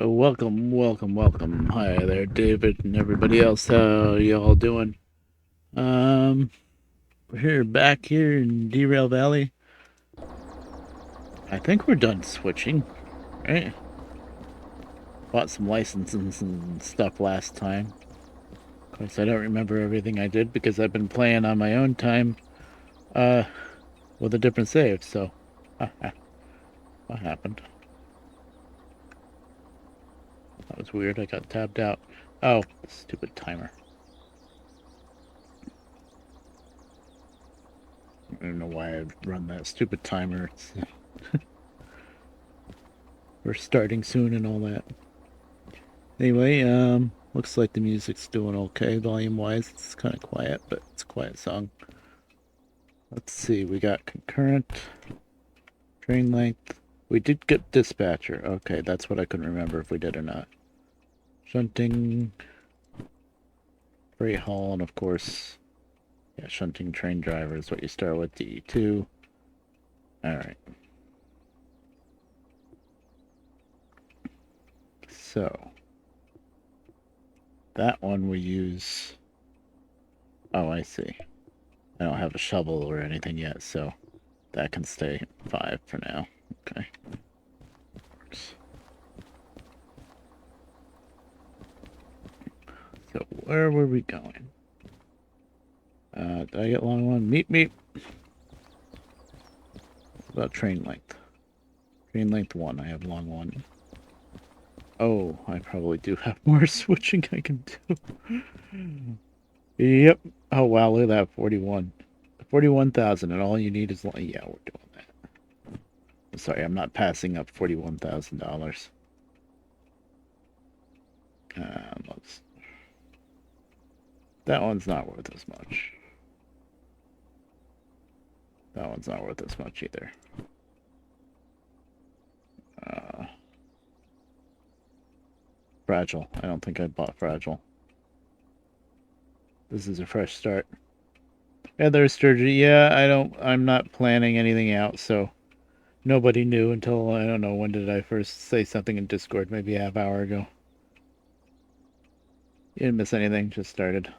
Oh, welcome. Hi there, David and everybody else. How y'all doing? Um, we're back here in Derail Valley. I think we're done switching, right? Bought some licenses and stuff last time. Of course, I don't remember everything I did because I've been playing on my own time, uh, with a different save. So, what happened? That was weird. I got tabbed out. Oh, stupid timer. I don't know why I'd run that stupid timer. We're starting soon and all that. Anyway, looks like the music's doing okay volume-wise. It's kind of quiet, but it's a quiet song. Let's see, we got concurrent, train length. We did get dispatcher. Okay, that's what I couldn't remember if we did or not. Shunting, freight haul, and of course, yeah, shunting train driver is what you start with, DE2. Alright. So, that one we use... Oh, I see. I don't have a shovel or anything yet, so that can stay 5 for now. Okay. Works. So where were we going? Did I get long one? Meep. What about train length? Train length 1. I have long 1. Oh, I probably do have more switching I can do. Yep. Oh wow, look at that. 41. 41,000 and all you need is... Yeah, we're doing that. Sorry, I'm not passing up $41,000. Let's... That one's not worth as much. That one's not worth as much either. Uh, Fragile. I don't think I bought Fragile. This is a fresh start. Yeah, there's Sturgeon. Yeah, I'm not planning anything out, so nobody knew until, I don't know, when did I first say something in Discord? Maybe a half hour ago. You didn't miss anything, just started.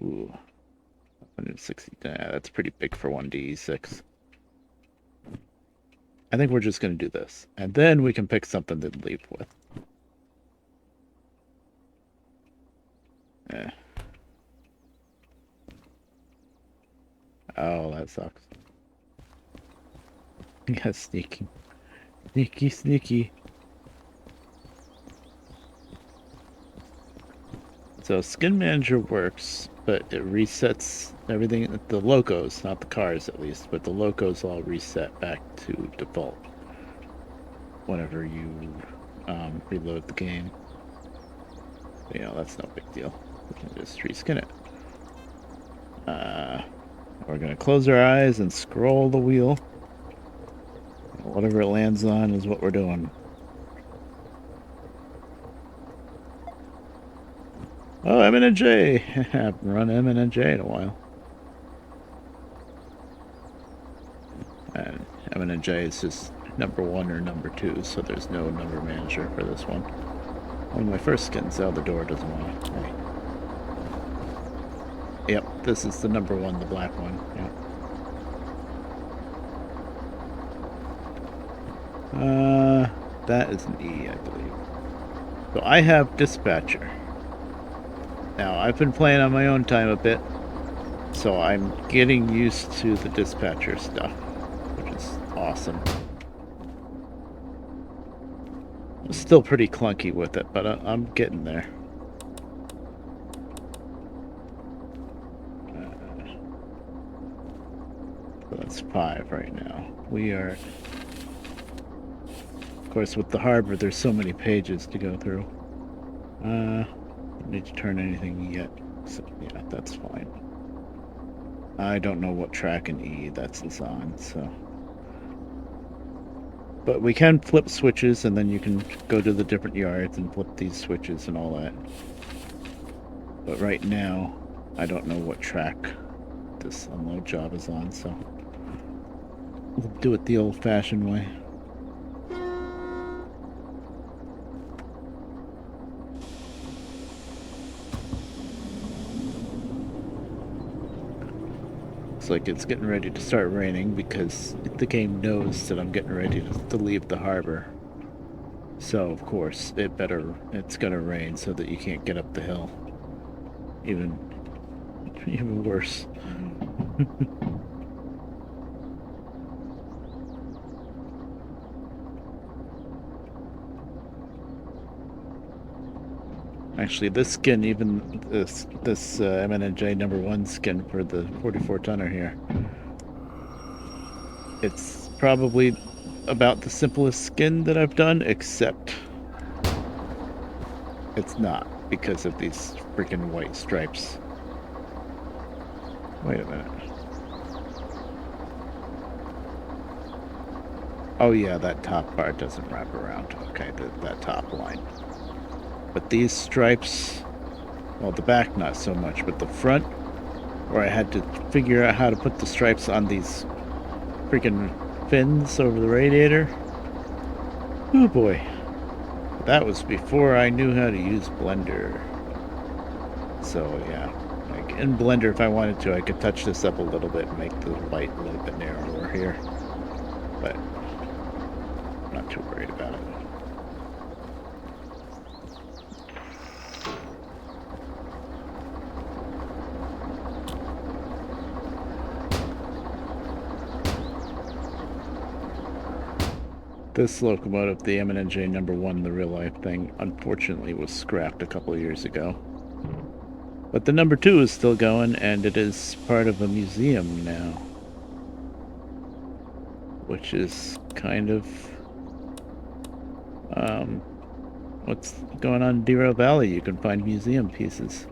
Ooh, 160. Yeah, that's pretty big for 1d6. I think we're just going to do this, and then we can pick something to leave with. Eh. Oh, that sucks. Yeah, sneaky. Sneaky. So Skin Manager works, but it resets everything, the locos, not the cars at least, but the locos all reset back to default whenever you reload the game. You know, that's no big deal. We can just reskin it. We're going to close our eyes and scroll the wheel. Whatever it lands on is what we're doing. Oh, M&J! I haven't run M&J in a while. And M&J is just number 1 or number 2, so there's no number manager for this one. One of my first skins out the door doesn't want to. Hey. Yep, this is the number 1, the black one. Yep. That is an E, I believe. So I have Dispatcher. Now, I've been playing on my own time a bit, so I'm getting used to the Dispatcher stuff, which is awesome. I'm still pretty clunky with it, but I'm getting there. So that's 5 right now. We are... Of course, with the harbor, there's so many pages to go through. Don't need to turn anything yet. So, yeah, that's fine. I don't know what track in E that's on, so... But we can flip switches, and then you can go to the different yards and flip these switches and all that. But right now, I don't know what track this unload job is on, so... We'll do it the old-fashioned way. looks like it's getting ready to start raining because the game knows that I'm getting ready to leave the harbor. So, of course, it's gonna rain so that you can't get up the hill. Even worse. Actually, this skin, even this MNJ #1 skin for the 44 tonner here, it's probably about the simplest skin that I've done, except it's not because of these freaking white stripes. Wait a minute. Oh yeah, that top part doesn't wrap around. Okay, that top line. But these stripes, well, the back not so much, but the front, where I had to figure out how to put the stripes on these freaking fins over the radiator. Oh boy. That was before I knew how to use Blender. So yeah, like in Blender, if I wanted to, I could touch this up a little bit and make the light a little bit narrower here. But I'm not too worried about it. This locomotive, the MNJ #1, the real-life thing, unfortunately was scrapped a couple of years ago. But the #2 is still going, and it is part of a museum now. Which is kind of... what's going on in Derail Valley? You can find museum pieces.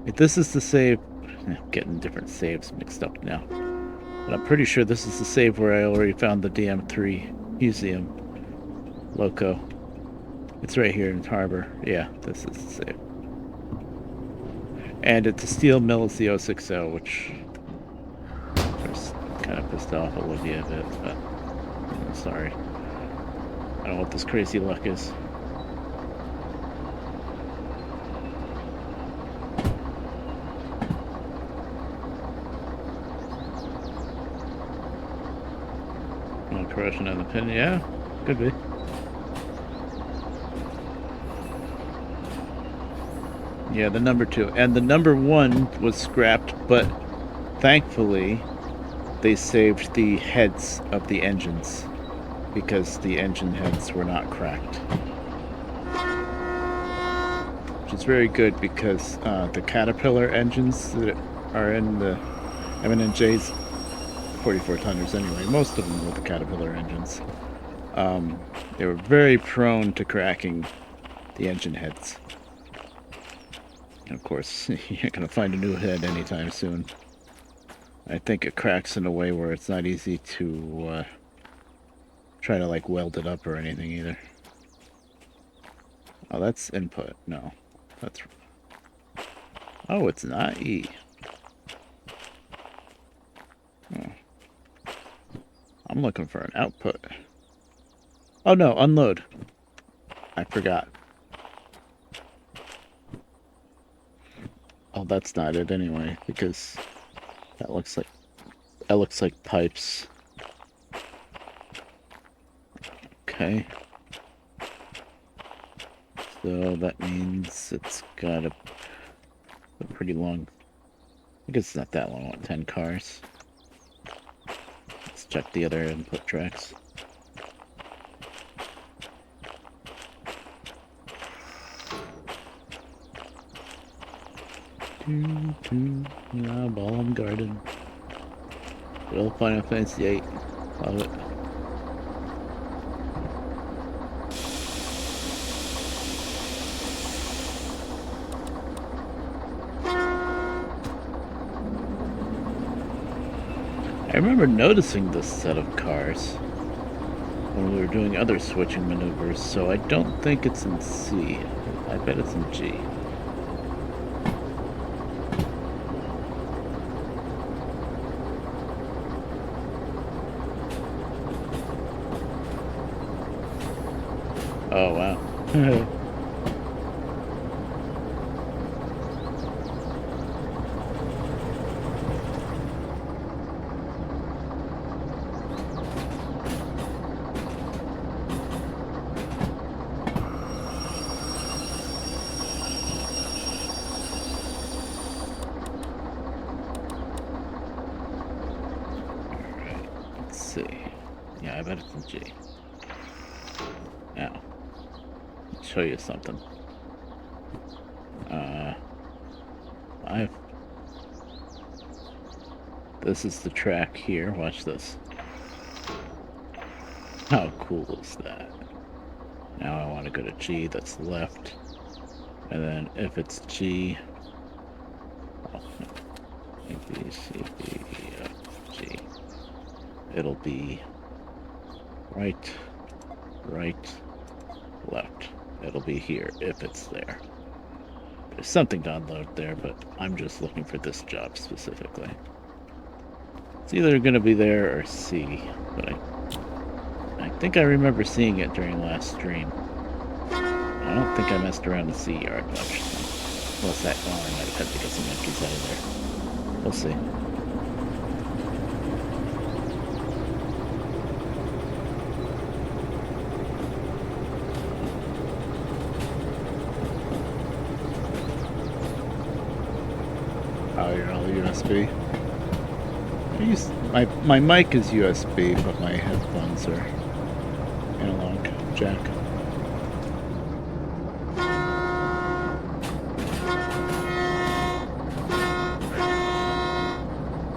If this is the save... I'm getting different saves mixed up now. But I'm pretty sure this is the save where I already found the DM3 museum loco. It's right here in Harbor. Yeah, this is the save. And it's a steel mill, it's the 060, which kind of pissed off Olivia a bit, but I'm sorry. I don't know what this crazy luck is. No corrosion on the pin, yeah, could be. Yeah, the #2. And the #1 was scrapped, but thankfully they saved the heads of the engines because the engine heads were not cracked. Which is very good because the Caterpillar engines that are in the MNJ's 44 tonners anyway, most of them were the Caterpillar engines. They were very prone to cracking the engine heads. Of course, you're gonna find a new head anytime soon. I think it cracks in a way where it's not easy to try to like weld it up or anything either. Oh, that's input. No, that's... Oh, it's not E. Oh. I'm looking for an output. Oh no, unload. I forgot. Oh, that's not it anyway, because that looks like pipes. Okay. So that means it's got a pretty long... I guess it's not that long, 10 cars. Let's check the other input tracks. Ballroom Garden. Real Final Fantasy 8. Love it. I remember noticing this set of cars when we were doing other switching maneuvers, so I don't think it's in C. I bet it's in G. Oh, wow. see. Yeah, I bet it's in G. Now, I'll show you something. This is the track here. Watch this. How cool is that? Now I want to go to G, that's left. And then if it's G, A, B, C, D, E, F, G, it'll be right, left. It'll be here if it's there. There's something to unload there, but I'm just looking for this job specifically. It's either going to be there or C, but I think I remember seeing it during last stream. I don't think I messed around the C yard much. Unless that, well, I might have had to get some empties out of there. We'll see. Oh, you're all USB? My mic is USB, but my headphones are analog jack.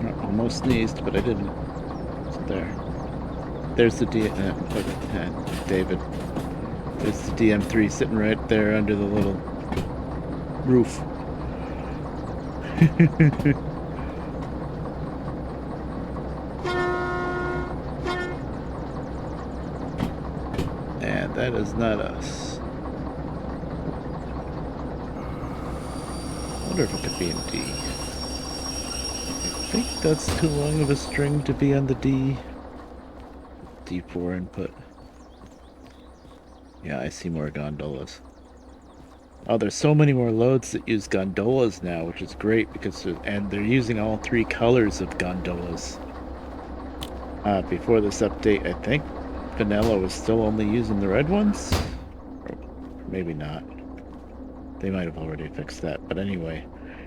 I almost sneezed, but I didn't. So there. There's the David. There's the DM3 sitting right there under the little roof. And that is not us. I wonder if it could be in D. I think that's too long of a string to be on the D4 input. Yeah, I see more gondolas. Oh, there's so many more loads that use gondolas now, which is great because they're using all three colors of gondolas. Before this update, I think Vanilla was still only using the red ones? Or maybe not. They might have already fixed that, but anyway,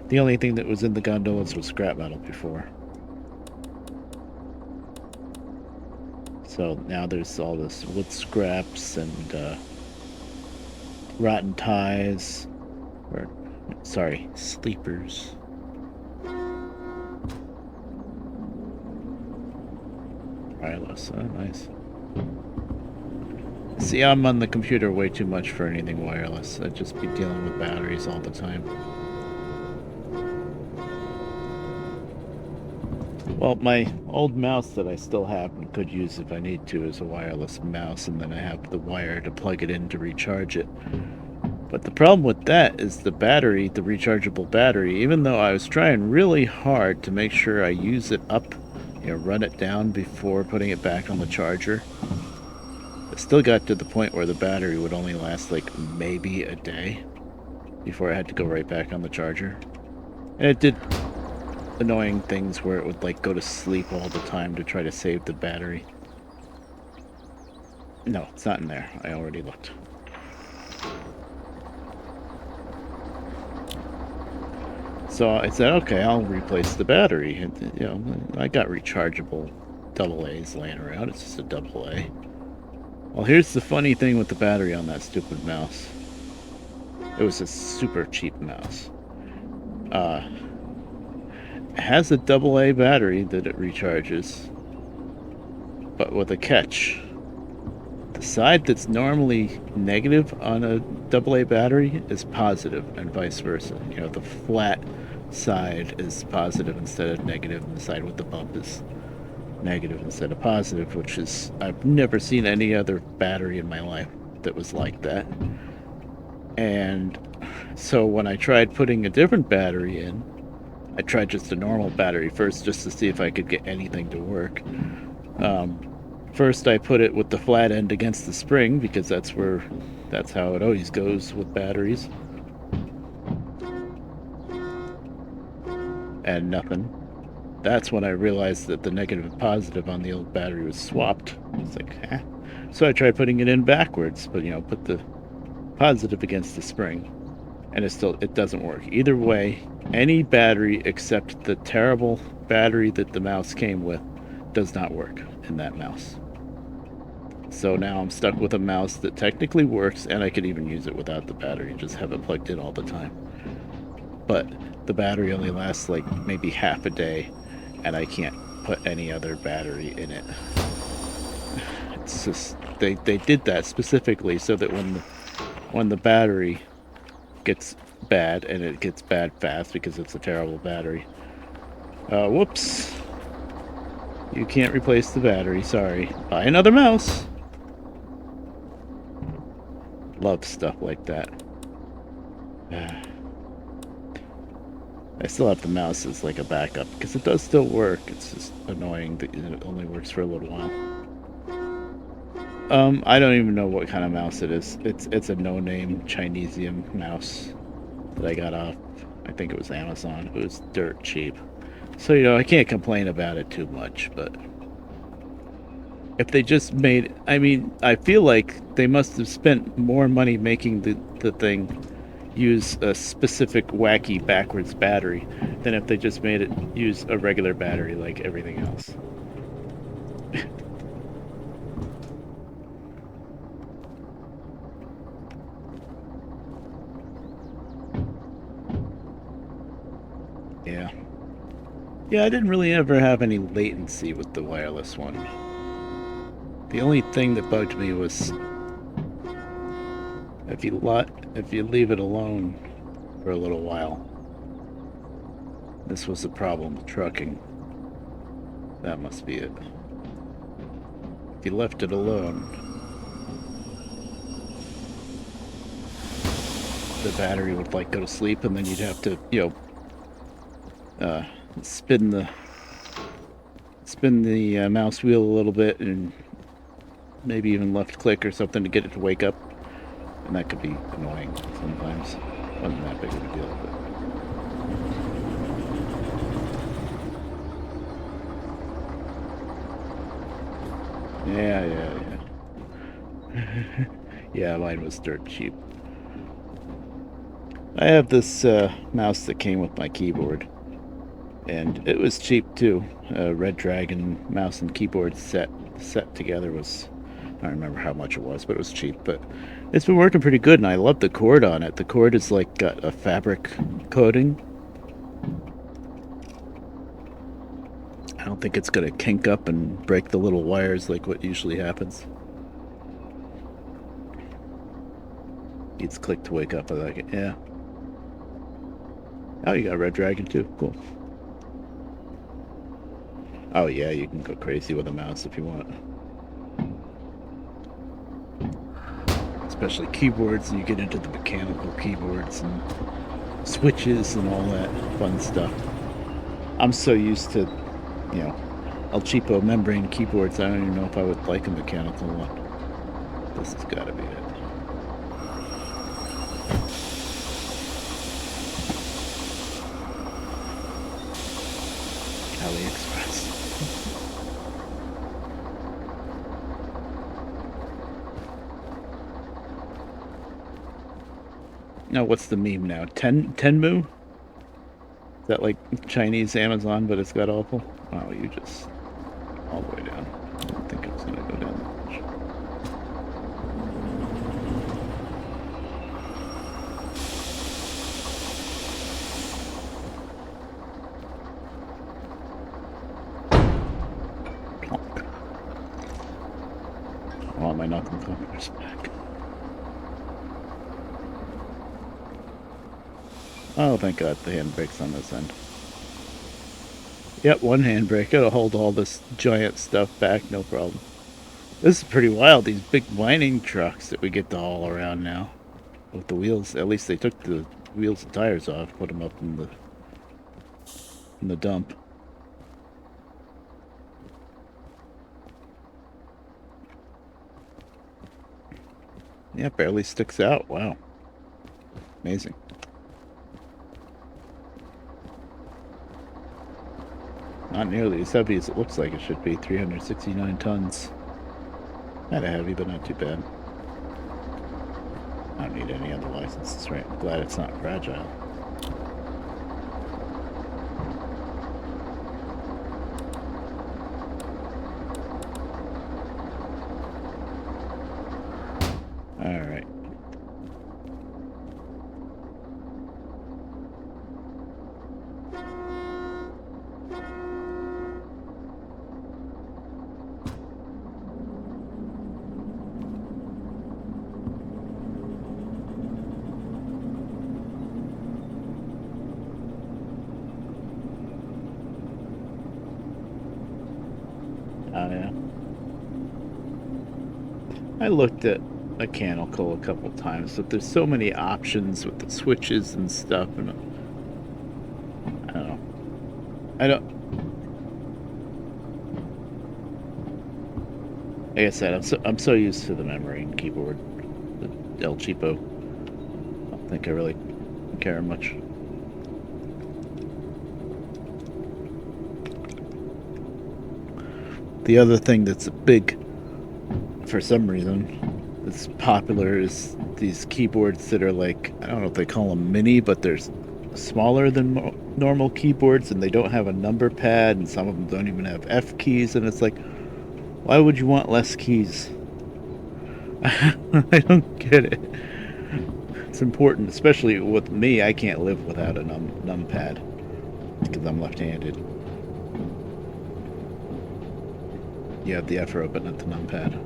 the only thing that was in the gondolas was scrap metal before. So now there's all this wood scraps and rotten ties, or sorry, sleepers. Wireless, oh nice. See, I'm on the computer way too much for anything wireless. I'd just be dealing with batteries all the time. Well, my old mouse that I still have and could use if I need to is a wireless mouse, and then I have the wire to plug it in to recharge it. But the problem with that is the battery, the rechargeable battery, even though I was trying really hard to make sure I use it up, run it down before putting it back on the charger, I still got to the point where the battery would only last like maybe a day before I had to go right back on the charger. And it did annoying things where it would like go to sleep all the time to try to save the battery. No, it's not in there. I already looked. So I said, okay, I'll replace the battery. And, I got rechargeable AA's laying around. It's just a AA. Well, here's the funny thing with the battery on that stupid mouse. It was a super cheap mouse. It has a AA battery that it recharges, but with a catch. The side that's normally negative on a AA battery is positive, and vice versa. The flat side is positive instead of negative, and the side with the bump is negative instead of positive, which is, I've never seen any other battery in my life that was like that. And so when I tried putting a different battery in, I tried just a normal battery first just to see if I could get anything to work. First I put it with the flat end against the spring because that's how it always goes with batteries. And nothing. That's when I realized that the negative and positive on the old battery was swapped. It's like, eh. So I tried putting it in backwards, but put the positive against the spring, and it doesn't work. Either way, any battery except the terrible battery that the mouse came with does not work in that mouse. So now I'm stuck with a mouse that technically works, and I could even use it without the battery, just have it plugged in all the time. But the battery only lasts like maybe half a day, and I can't put any other battery in it. It's just they did that specifically so that when the battery gets bad, and it gets bad fast because it's a terrible battery. Whoops. You can't replace the battery, sorry. Buy another mouse. Love stuff like that. I still have the mouse as like a backup because it does still work. It's just annoying that it only works for a little while. I don't even know what kind of mouse it is. It's a no-name Chinesium mouse that I got off, I think it was Amazon. It was dirt cheap. So, you know, I can't complain about it too much, but if they just made, I mean, I feel like they must have spent more money making the thing use a specific wacky backwards battery than if they just made it use a regular battery like everything else. Yeah. Yeah, I didn't really ever have any latency with the wireless one. The only thing that bugged me was if you leave it alone for a little while. This was the problem with trucking. That must be it. If you left it alone, the battery would like go to sleep, and then you'd have to, you know, spin the mouse wheel a little bit, and maybe even left click or something to get it to wake up, and that could be annoying sometimes. Wasn't that big of a deal, but. Yeah. Yeah, mine was dirt cheap. I have this mouse that came with my keyboard, and it was cheap too. Red Dragon mouse and keyboard set together was, I don't remember how much it was, but it was cheap. But it's been working pretty good, and I love the cord on it. The cord is like got a fabric coating. I don't think it's gonna kink up and break the little wires like what usually happens. Needs click to wake up. I like it. Yeah. Oh, you got Red Dragon too. Cool. Oh yeah, you can go crazy with a mouse if you want. Especially keyboards, and you get into the mechanical keyboards and switches and all that fun stuff. I'm so used to, you know, El Cheapo membrane keyboards, I don't even know if I would like a mechanical one. This has got to be it. AliExpress. Now, what's the meme now? Tenmu? Is that like Chinese Amazon, but it's got awful? Oh, you just all the way down. I didn't think it was going to go down that much. Plonk. I want my knuckle covers back. Oh, thank God, the handbrake's on this end. Yep, one handbrake. It'll hold all this giant stuff back, no problem. This is pretty wild, these big mining trucks that we get to haul around now. With the wheels, at least they took the wheels and tires off, put them up in the dump. Yeah, barely sticks out. Wow. Amazing. Not nearly as heavy as it looks like it should be. 369 tons. Kinda heavy, but not too bad. I don't need any other licenses, right? I'm glad it's not fragile. Oh yeah. I looked at mechanical a couple times, but there's so many options with the switches and stuff, and I don't know. I don't. Like I said, I'm so used to the memory and keyboard, the El Cheapo. I don't think I really care much. The other thing that's a big, for some reason, that's popular is these keyboards that are like, I don't know if they call them mini, but they're smaller than normal keyboards, and they don't have a number pad, and some of them don't even have F keys, and it's like, why would you want less keys? I don't get it. It's important, especially with me. I can't live without a numpad because I'm left-handed. You have the F arrow, but not the numpad.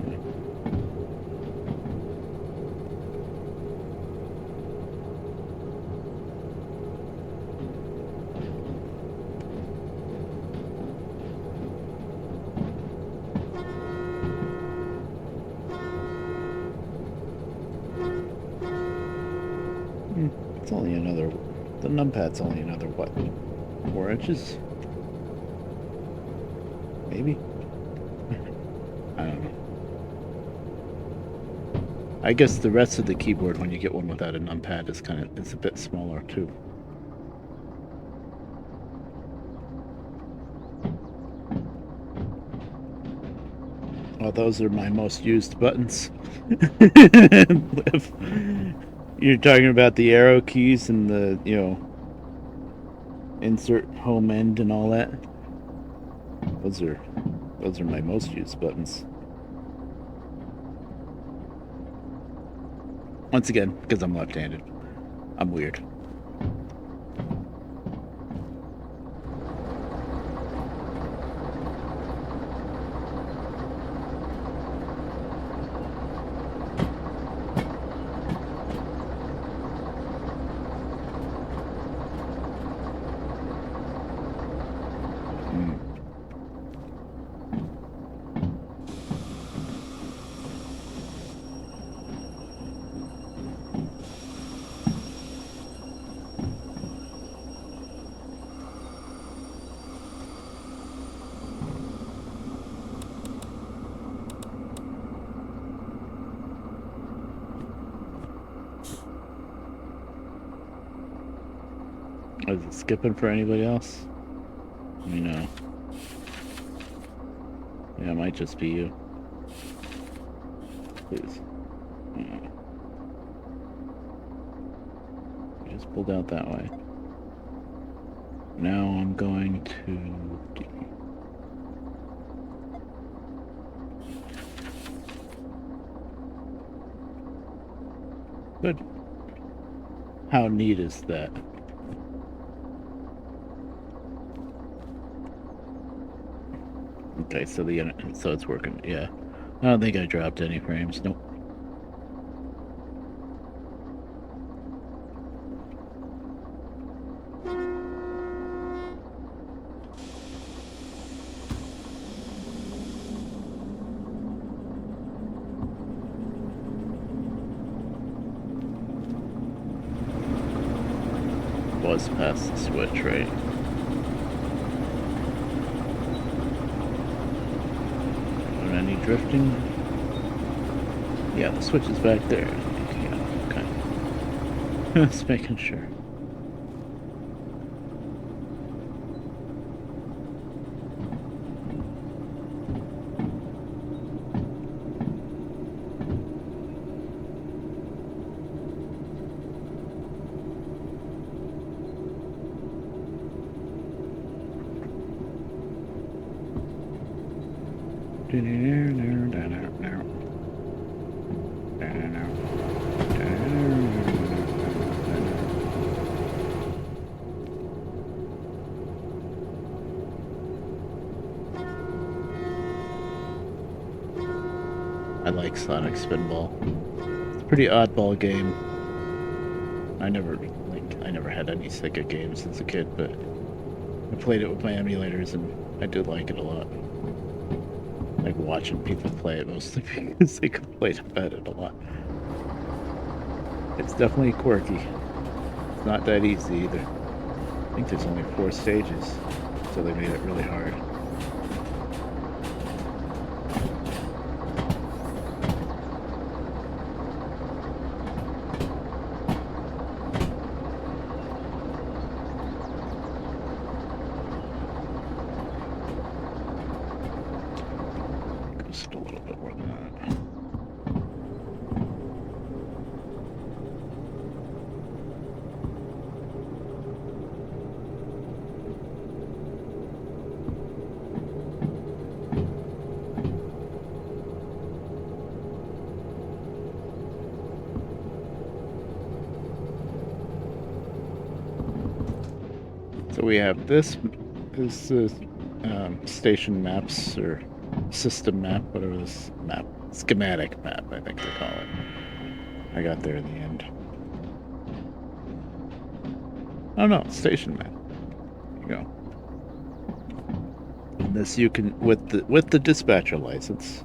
It's only another. The numpad's only another what? 4 inches? Maybe? I don't know. I guess the rest of the keyboard, when you get one without a numpad, it's a bit smaller too. Well, those are my most used buttons. If you're talking about the arrow keys and the, insert home end and all that. Those are my most used buttons. Once again, because I'm left-handed. I'm weird. Is it skipping for anybody else? Let me know. Yeah, it might just be you. Please. Just pulled out that way. Now I'm going to... Good. How neat is that? Okay, so so it's working. Yeah, I don't think I dropped any frames. Nope. Was past the switch, right? Any drifting? Yeah, the switch is back there. Yeah, okay. Just making sure. I like Sonic Spinball. It's a pretty oddball game. I never had any Sega games as a kid, but I played it with my emulators and I did like it a lot. like watching people play it mostly because they complain about it a lot. It's definitely quirky. It's not that easy either. I think there's only 4 stages, so they made it really hard. Just a little bit more than that. So we have this is the station maps or system map, whatever this map, schematic map, I think they call it. I got there in the end. Oh no, station map. There you go. And this you can with the dispatcher license,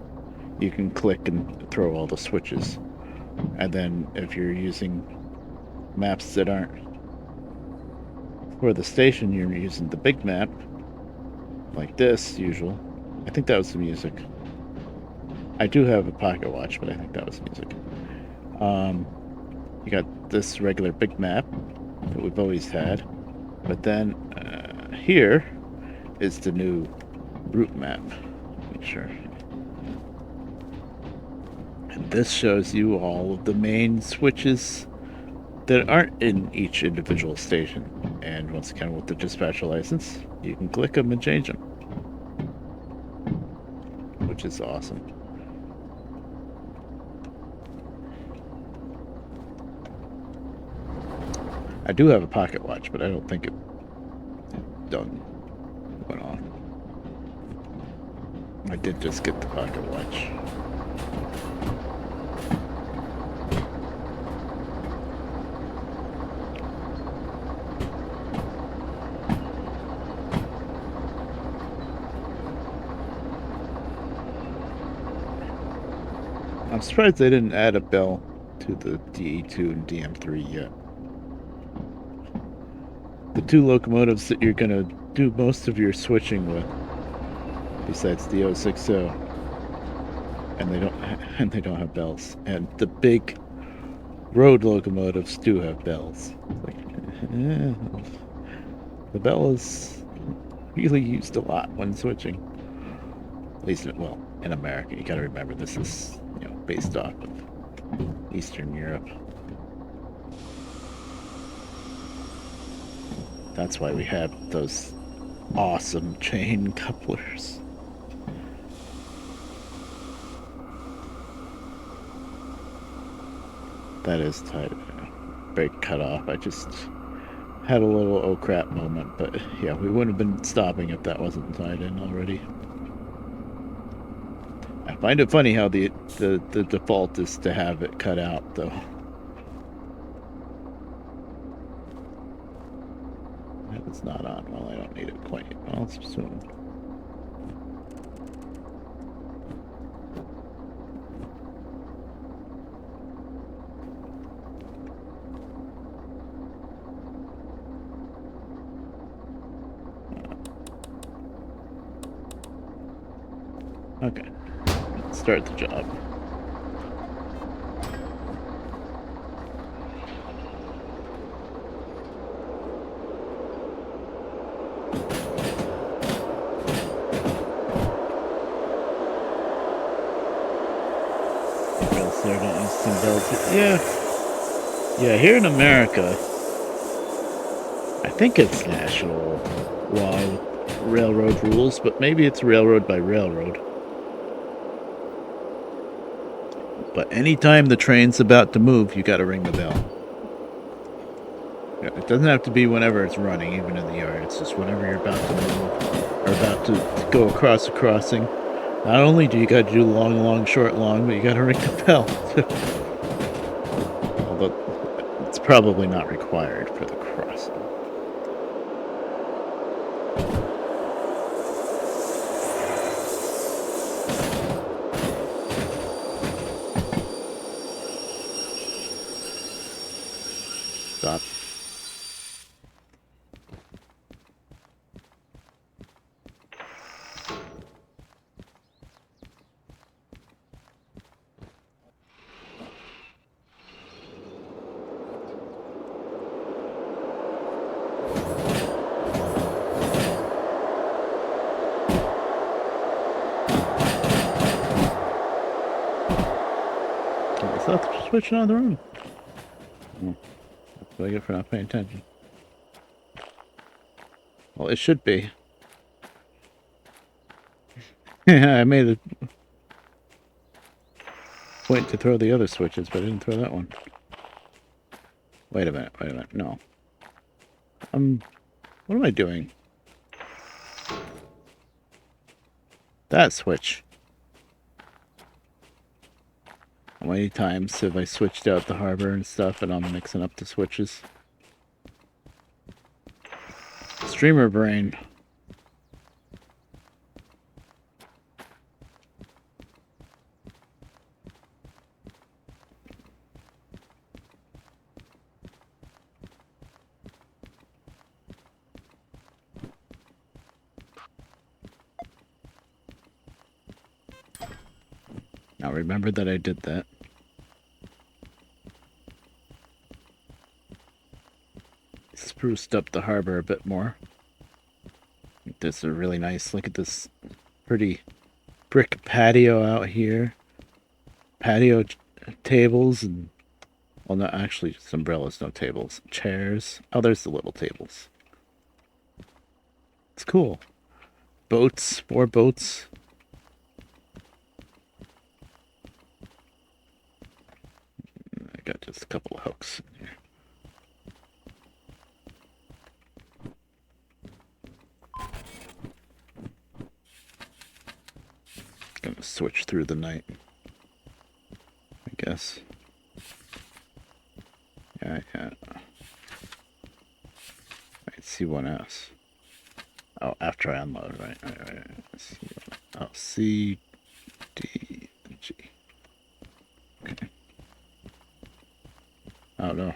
you can click and throw all the switches. And then if you're using maps that aren't for the station, you're using the big map, like this, usual. I think that was the music. I do have a pocket watch, but I think that was the music. You got this regular big map that we've always had, but then here is the new route map. Make sure. And this shows you all of the main switches that aren't in each individual station. And once again, with the dispatcher license, you can click them and change them, which is awesome. I do have a pocket watch, but I don't think it went off. I did just get the pocket watch. I'm surprised they didn't add a bell to the DE2 and DM3 yet. The 2 locomotives that you're going to do most of your switching with, besides the 060, and they don't have bells. And the big road locomotives do have bells. The bell is really used a lot when switching. At least, well, in America, you got to remember this is based off of Eastern Europe. That's why we have those awesome chain couplers. That is tight. Brake cut off. I just had a little oh crap moment, but yeah, we wouldn't have been stopping if that wasn't tied in already. I find it funny how the default is to have it cut out, though. If it's not on, well, I don't need it quite. Well, it's soon. Okay. Let's start the job. Yeah, here in America, I think it's national law with railroad rules, but maybe it's railroad by railroad. But anytime the train's about to move, you gotta ring the bell. It doesn't have to be whenever it's running, even in the yard. It's just whenever you're about to move, or about to go across a crossing. Not only do you gotta do long, long, short, long, but you gotta ring the bell, too. Although, it's probably not required for the crossing. Stop. Is that switching on the room? Oh, that's what I get for not paying attention. Well, it should be. Yeah, I made a point to throw the other switches, but I didn't throw that one. Wait a minute, no. What am I doing? That switch. How many times have I switched out the harbor and stuff and I'm mixing up the switches? Streamer brain. Now remember that I did that. Spruced up the harbor a bit more. This is really nice. Look at this pretty brick patio out here. Patio tables and, well, not actually just umbrellas, no tables. Chairs. Oh, there's the little tables. It's cool. Boats, more boats. I got just a couple of hooks in here. Gonna switch through the night, I guess. Yeah. Right, C1S. Oh, after I unload, right. Oh, C, D, and G. Okay. Oh, no.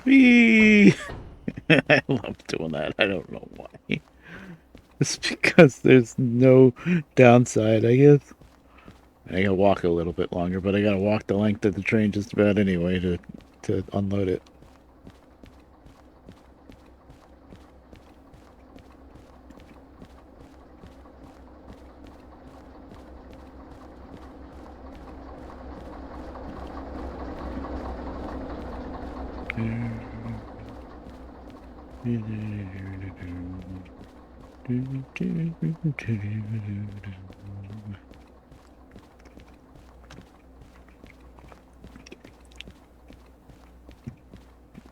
Whee! I love doing that. I don't know why. It's because there's no downside, I guess. I gotta walk a little bit longer, but I gotta walk the length of the train just about anyway to unload it.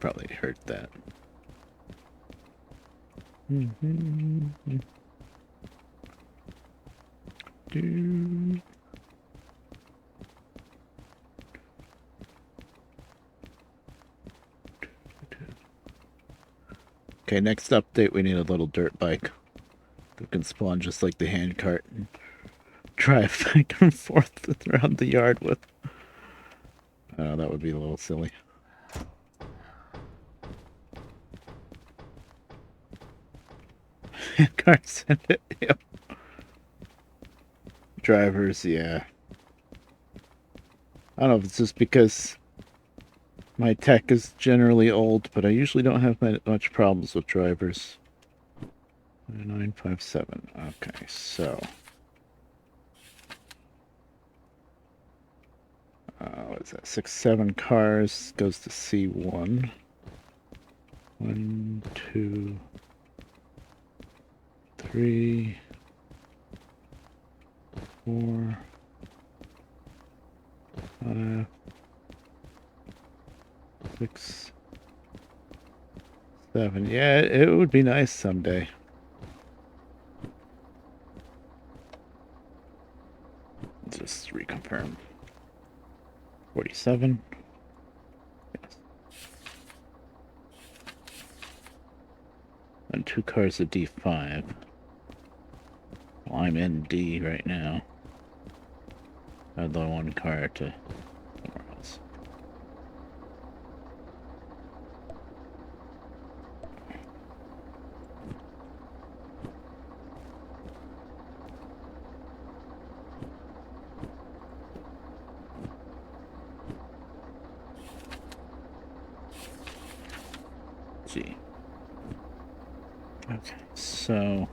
Probably heard that. Okay, next update, we need a little dirt bike that can spawn just like the handcart and drive back and forth around the yard with. Oh, that would be a little silly. Handcarts and it, yep. Drivers, yeah. I don't know if it's just because my tech is generally old, but I usually don't have much problems with drivers. 957. Okay, so what is that? 6-7 cars goes to C1. 1, 2, 3, 4, 5, 6, 7. Yeah, it would be nice someday. Just reconfirm. 47. Yes. And 2 cars of D5. Well, I'm in D right now. Add the 1 car to somewhere else. G. Okay, so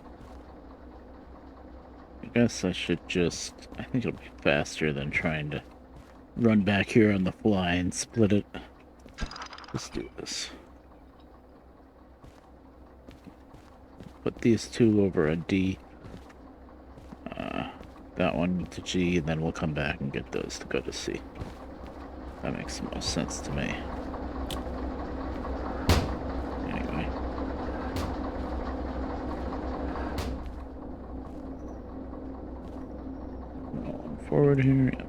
I guess I should just, I think it'll be faster than trying to run back here on the fly and split it. Let's do this. Put these 2 over a D. That one to G, and then we'll come back and get those to go to C. That makes the most sense to me. Anyway. Rolling forward here. Yep.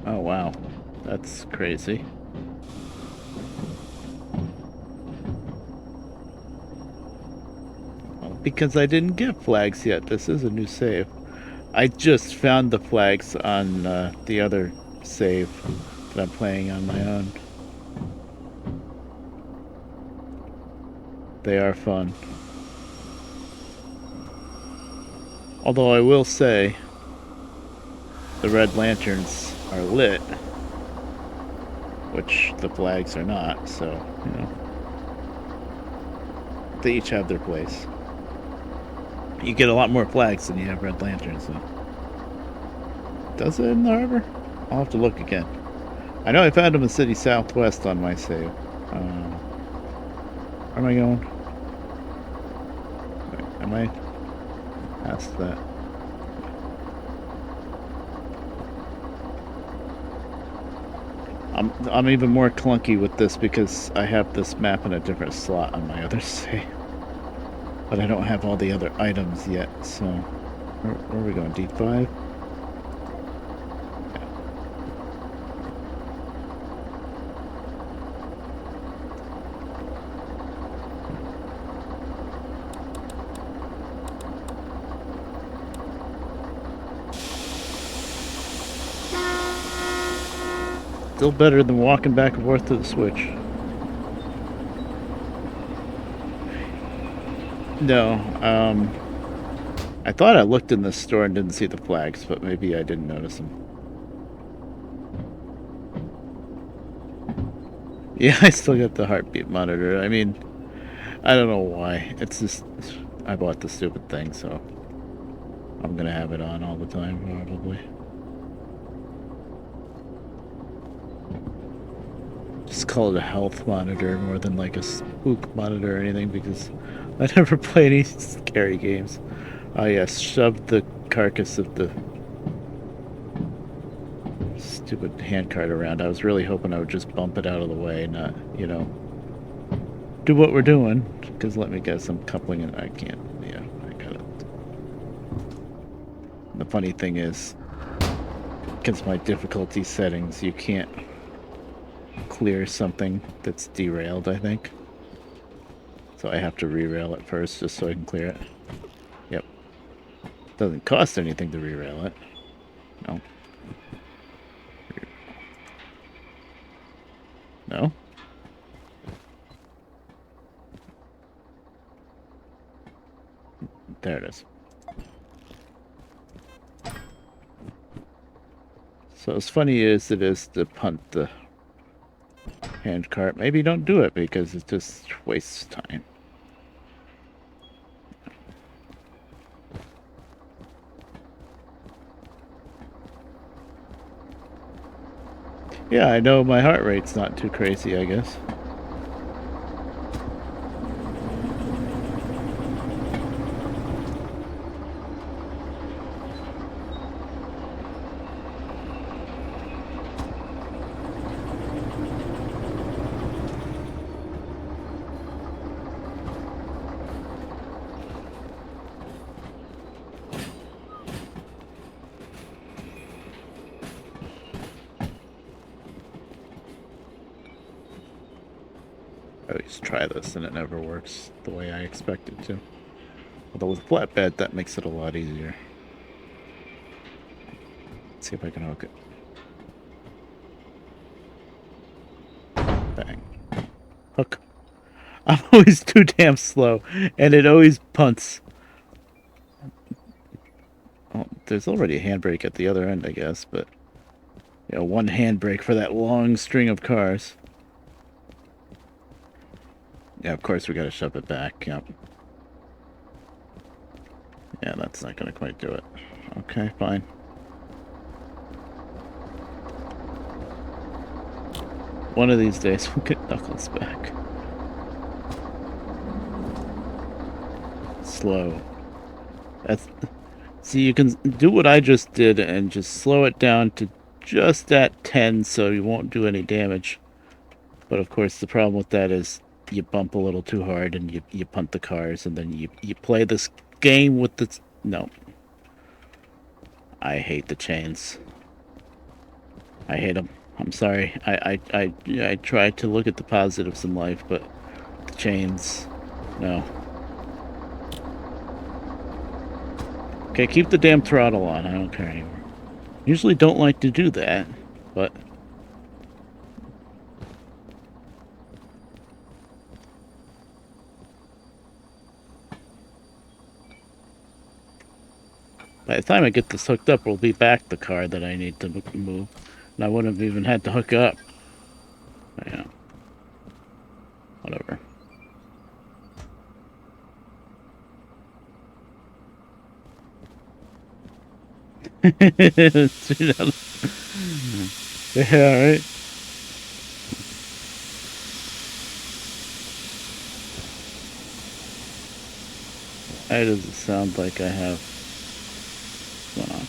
Oh wow, that's crazy. Well, because I didn't get flags yet. This is a new save. I just found the flags on the other save that I'm playing on my own. They are fun. Although I will say, the red lanterns are lit, which the flags are not, so, you know. They each have their place. You get a lot more flags than you have red lanterns, though. Does it in the harbor? I'll have to look again. I know I found them in City Southwest on my save. Where am I going? Wait, am I past that? I'm even more clunky with this because I have this map in a different slot on my other save. But I don't have all the other items yet, so... Where are we going? D5? Still better than walking back and forth to the switch. No, I thought I looked in the store and didn't see the flags, but maybe I didn't notice them. Yeah, I still got the heartbeat monitor. I mean, I don't know why. It's just, I bought the stupid thing, so I'm gonna have it on all the time, probably. Just call it a health monitor more than like a spook monitor or anything, because I never play any scary games. Oh yes, shove the carcass of the stupid handcart around. I was really hoping I would just bump it out of the way, not, you know, do what we're doing. Because let me guess, I'm coupling it. I can't. Yeah, I got it. The funny thing is, against my difficulty settings, you can't clear something that's derailed, I think. So I have to re-rail it first just so I can clear it. Yep. Doesn't cost anything to re-rail it. No. No? There it is. So as funny as it is to punt the hand cart, maybe don't do it because it just wastes time. Yeah, I know my heart rate's not too crazy, I guess. I always try this and it never works the way I expect it to. Although with flatbed, that makes it a lot easier. Let's see if I can hook it. Bang. Hook. I'm always too damn slow, and it always punts. Oh, there's already a handbrake at the other end, I guess, but... You know, one handbrake for that long string of cars. Yeah, of course we gotta shove it back, yep. Yeah, that's not gonna quite do it. Okay, fine. One of these days we'll get Knuckles back. Slow. That's... See, you can do what I just did and just slow it down to just at 10 so you won't do any damage. But of course the problem with that is you bump a little too hard and you punt the cars and then you play this game with the... No. I hate the chains. I hate them. I'm sorry. I try to look at the positives in life, but the chains... No. Okay, keep the damn throttle on. I don't care anymore. Usually don't like to do that, but... By the time I get this hooked up, we'll be back the car that I need to move. And I wouldn't have even had to hook up. Yeah. Whatever. Yeah, right? Why does it sound like I have... What's going on?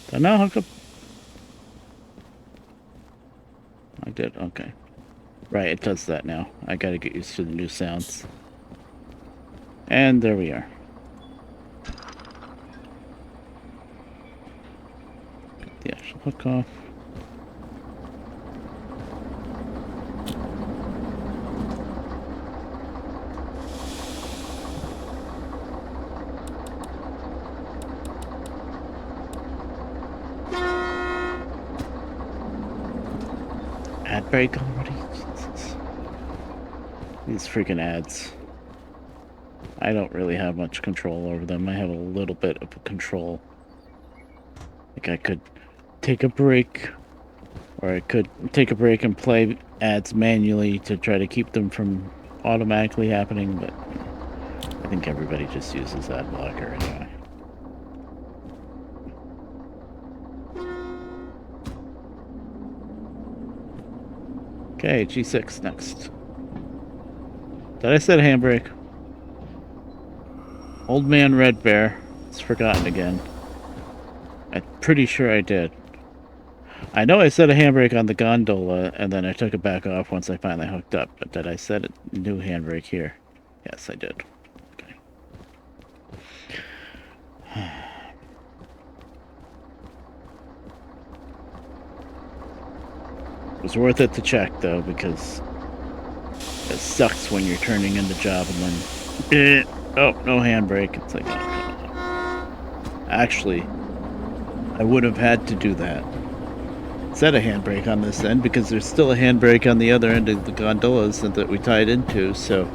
Did I now hook up? I did, okay. Right, it does that now. I gotta get used to the new sounds. And there we are. Get the actual hook off. Ad break already? Jesus. These freaking ads. I don't really have much control over them. I have a little bit of control. Like I could take a break, or I could take a break and play ads manually to try to keep them from automatically happening, but I think everybody just uses ad blocker anyway. Okay, G6 next. Did I set a handbrake? Old Man Red Bear. It's forgotten again. I'm pretty sure I did. I know I set a handbrake on the gondola, and then I took it back off once I finally hooked up, but did I set a new handbrake here? Yes, I did. Okay. It was worth it to check, though, because it sucks when you're turning in the job and then... Oh, no handbrake. It's like... Oh, actually, I would have had to do that. Set a handbrake on this end, because there's still a handbrake on the other end of the gondolas that we tied into, so...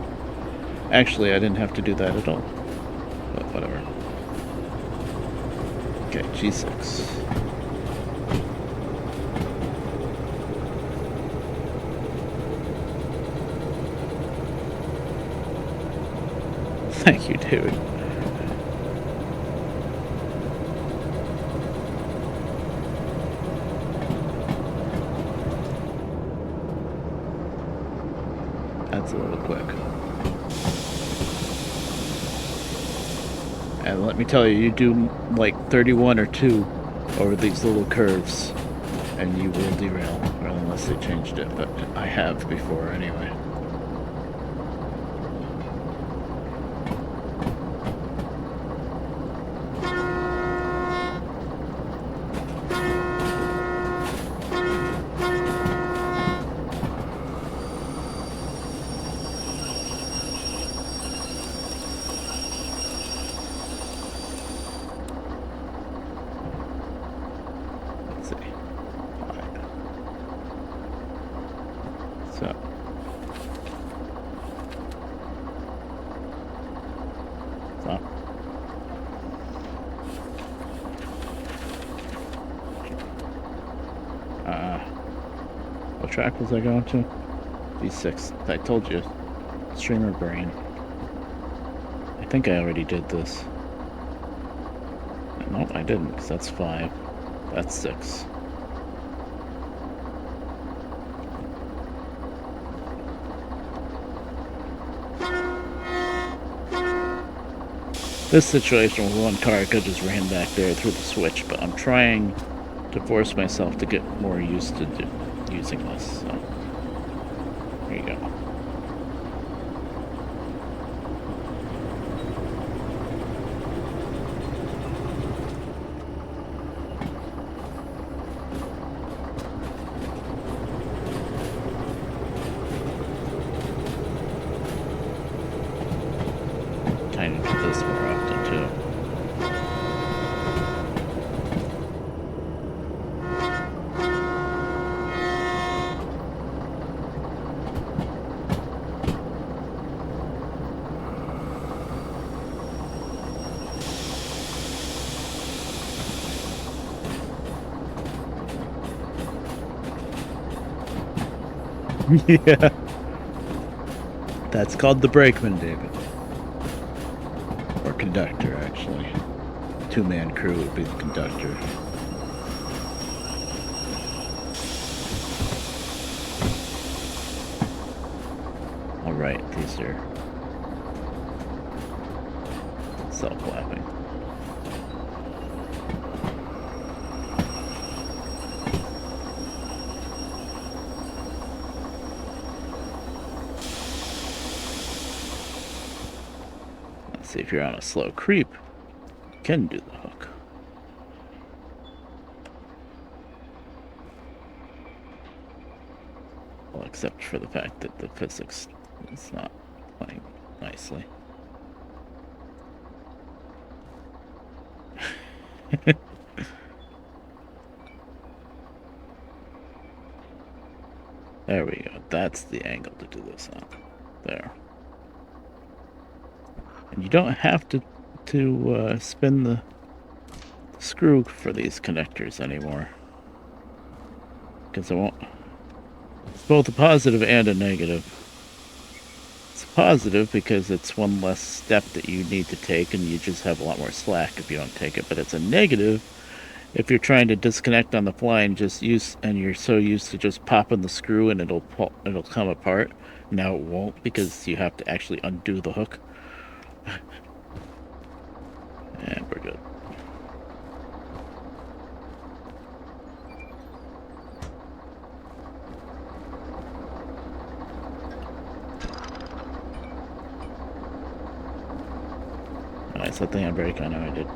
Actually, I didn't have to do that at all. But whatever. Okay, G6. Thank you, David. That's a little quick. And let me tell you, you do like 31 or 2 over these little curves, and you will derail, or unless they changed it, but I have before anyway. What track was I going to? D6. I told you. Streamer brain. I think I already did this. No, I didn't, because that's 5. That's 6. This situation with one car, I could just ran back there through the switch, but I'm trying to force myself to get more used to using this, so there you go. Kind of do this more often too. Yeah. That's called the brakeman, David. Or conductor, actually. Two-man crew would be the conductor. Alright, these are self-lapping. See, if you're on a slow creep, you can do the hook. Well, except for the fact that the physics is not playing nicely. There we go. That's the angle to do this on. There. And you don't have to spin the screw for these connectors anymore, because it won't. It's both a positive and a negative. It's a positive because it's one less step that you need to take, and you just have a lot more slack if you don't take it. But it's a negative if you're trying to disconnect on the fly and you're so used to just popping the screw and it'll come apart. Now it won't, because you have to actually undo the hook. And we're good. I set the handbrake. I know I did.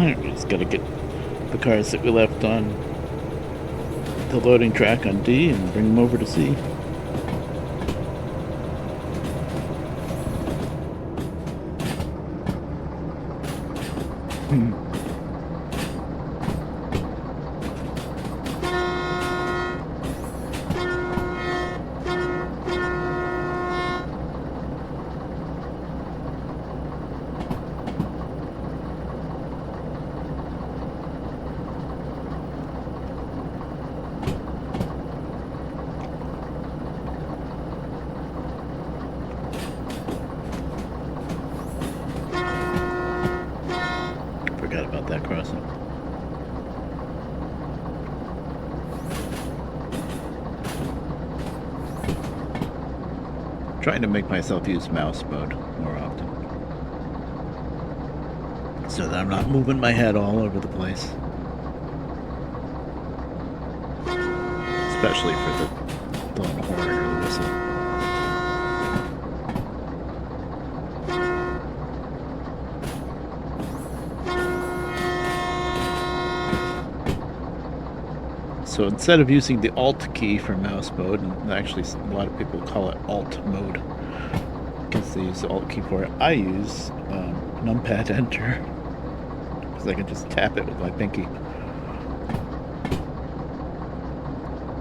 Alright, we just gotta get the cars that we left on the loading track on D and bring them over to C. trying to make myself use mouse mode more often, so that I'm not moving my head all over the place. Especially for the blowing horn or the whistle. So instead of using the Alt key for mouse mode, and actually a lot of people call it Alt mode because they use the Alt key for it, I use numpad enter because I can just tap it with my pinky.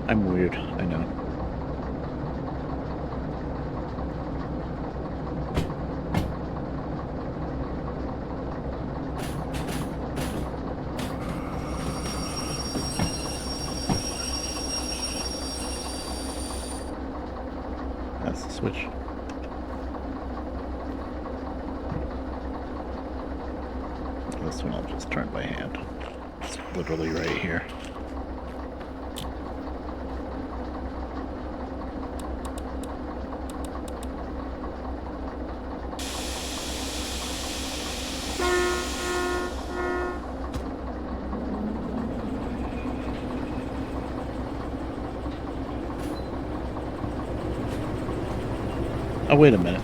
I'm weird, I know. That's the switch. This one I'll just turn by hand. It's literally right here. Oh, wait a minute.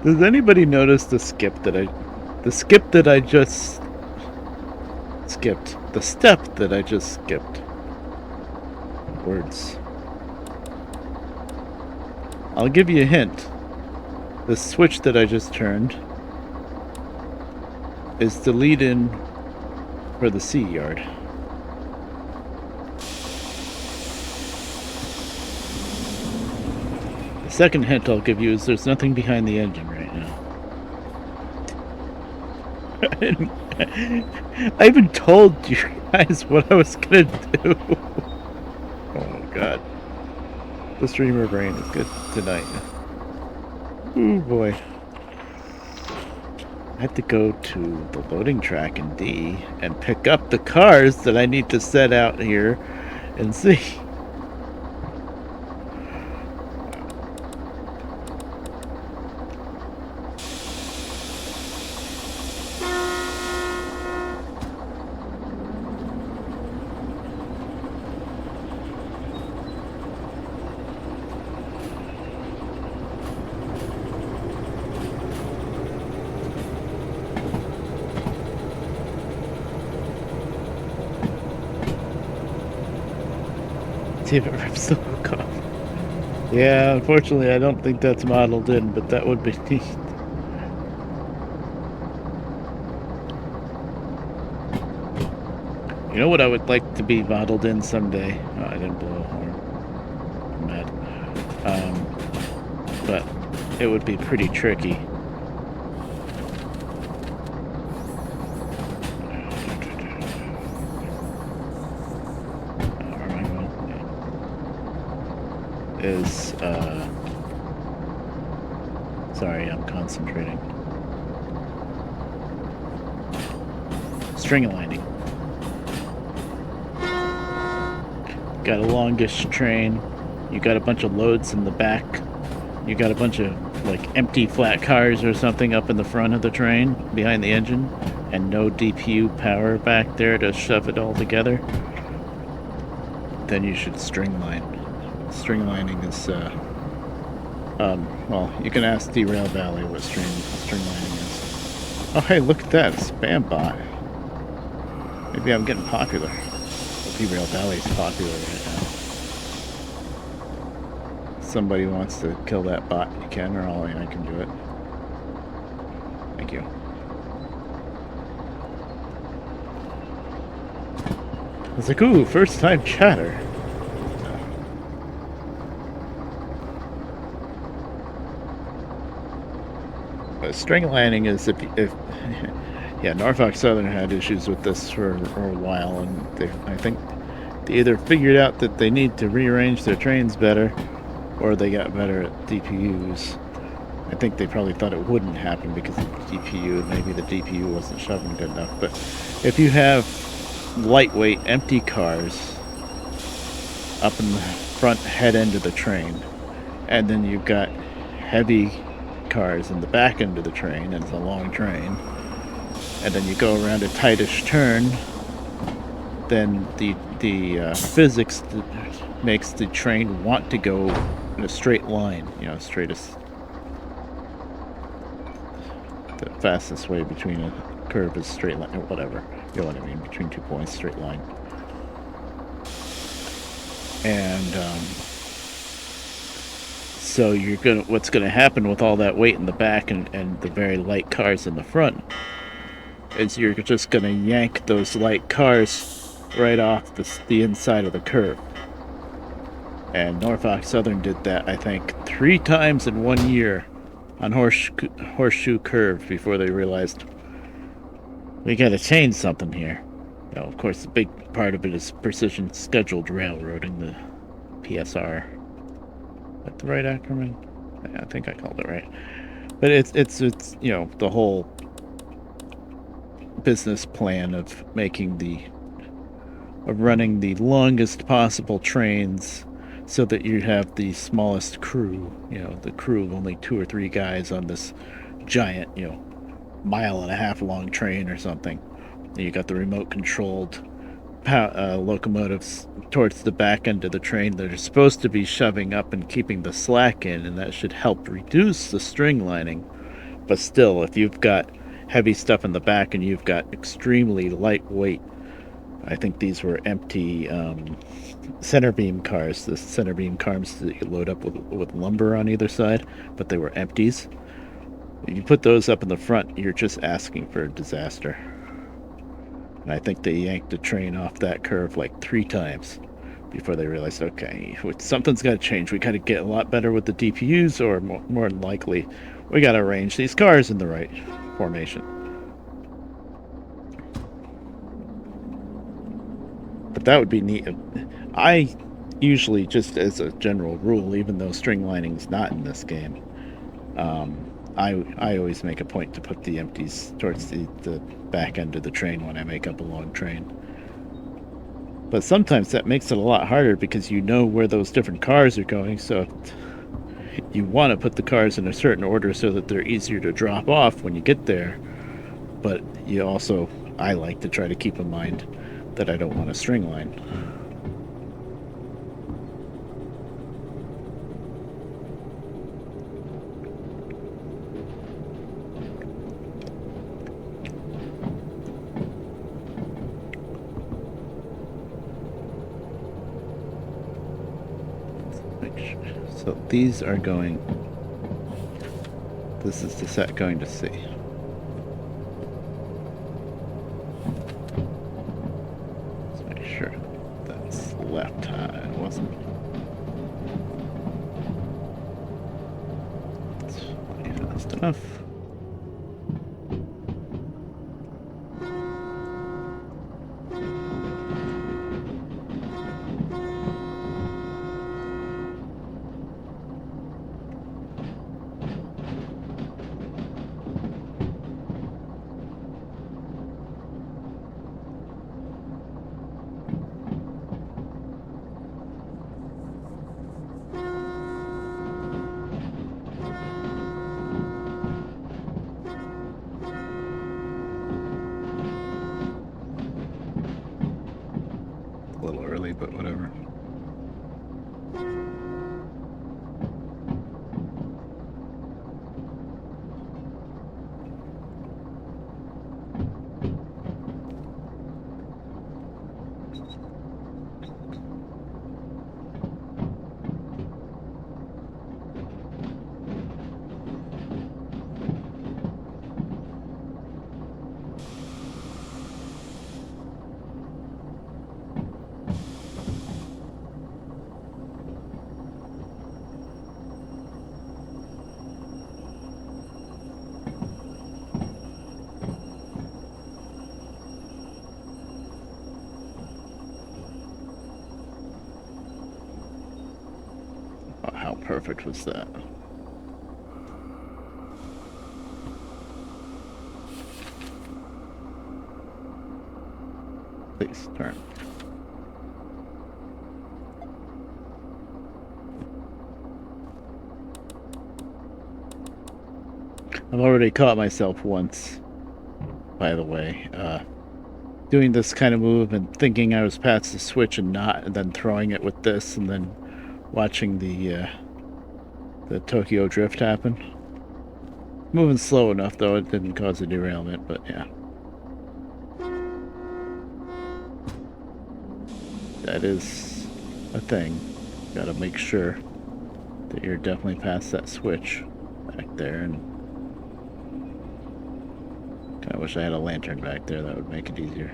Does anybody notice the skip that I just skipped? The step that I just skipped. Words. I'll give you a hint. The switch that I just turned is the lead-in for the C yard. The second hint I'll give you is there's nothing behind the engine right now. I even told you guys what I was gonna do. Oh god. The streamer brain is good tonight. Oh boy. I have to go to the loading track in D and pick up the cars that I need to set out here and see. See if it rips the hook off. Yeah, unfortunately I don't think that's modeled in, but that would be neat. You know what I would like to be modeled in someday? Oh, I didn't blow a horn. I'm mad. But it would be pretty tricky. Is sorry, I'm concentrating. String aligning. Got a longish train. You got a bunch of loads in the back. You got a bunch of like empty flat cars or something up in the front of the train behind the engine, and no DPU power back there to shove it all together. Then you should string line. String lining is, well, you can ask Derail Valley what string lining is. Oh, hey, look at that, spam bot. Maybe I'm getting popular. Derail Valley is popular right now. Somebody wants to kill that bot, you can, or I can do it. Thank you. I was like, ooh, first time chatter. String lining is if yeah, Norfolk Southern had issues with this for a while, and I think they either figured out that they need to rearrange their trains better, or they got better at DPUs. I think they probably thought it wouldn't happen because of the DPU, and maybe the DPU wasn't shoving good enough. But if you have lightweight, empty cars up in the front head end of the train, and then you've got heavy cars in the back end of the train, and it's a long train, and then you go around a tightish turn, then the physics makes the train want to go in a straight line, you know, straightest, the fastest way between a curve is straight line, or whatever, you know what I mean, between 2 points, straight line. And so what's gonna happen with all that weight in the back and the very light cars in the front is you're just gonna yank those light cars right off the inside of the curve. And Norfolk Southern did that, I think, 3 times in 1 year on Horseshoe Curve before they realized we gotta change something here. You know, of course, the big part of it is precision scheduled railroading, the PSR. Is that the right acronym? I think I called it right. But it's you know, the whole business plan of running the longest possible trains so that you have the smallest crew, you know, the crew of only 2 or 3 guys on this giant, you know, 1.5 mile long train or something. And you got the remote controlled locomotives towards the back end of the train that are supposed to be shoving up and keeping the slack in, and that should help reduce the string lining. But still, if you've got heavy stuff in the back and you've got extremely lightweight, I think these were empty center beam cars, the center beam cars that you load up with lumber on either side, but they were empties. If you put those up in the front, you're just asking for a disaster. And I think they yanked the train off that curve like 3 times before they realized, okay, something's got to change. We got to get a lot better with the DPUs, or more than likely, we got to arrange these cars in the right formation. But that would be neat. I usually, just as a general rule, even though string lining's not in this game, I always make a point to put the empties towards the back end of the train when I make up a long train. But sometimes that makes it a lot harder because you know where those different cars are going, so you want to put the cars in a certain order so that they're easier to drop off when you get there. But you also, I like to try to keep in mind that I don't want a string line. So these are going, this is the set going to C. Let's make sure that's left high, it wasn't. That's fast enough. A little early, but whatever. How perfect was that? Please turn. I've already caught myself once, by the way, doing this kind of move and thinking I was past the switch and not, and then throwing it with this, and then watching the Tokyo drift happen. Moving slow enough, though, it didn't cause a derailment, but yeah. That is a thing. Gotta make sure that you're definitely past that switch back there, and I wish I had a lantern back there. That would make it easier.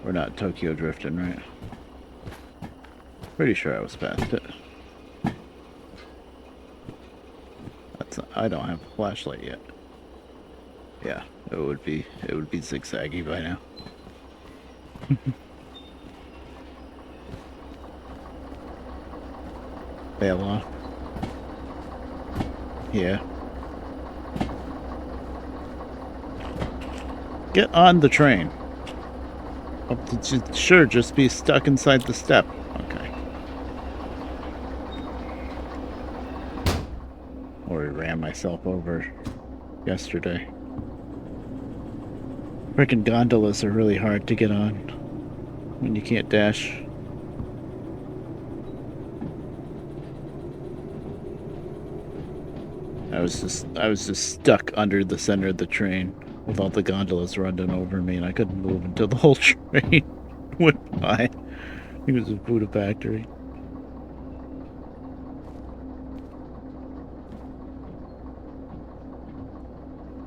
We're not Tokyo drifting, right? Pretty sure I was past it. I don't have a flashlight yet. Yeah, it would be zigzaggy by now. Bail off. Yeah. Get on the train. Sure, just be stuck inside the step. Okay. Or I ran myself over yesterday. Frickin' gondolas are really hard to get on when you can't dash. I was just stuck under the center of the train with all the gondolas running over me, and I couldn't move until the whole train went by. It was a Buddha factory.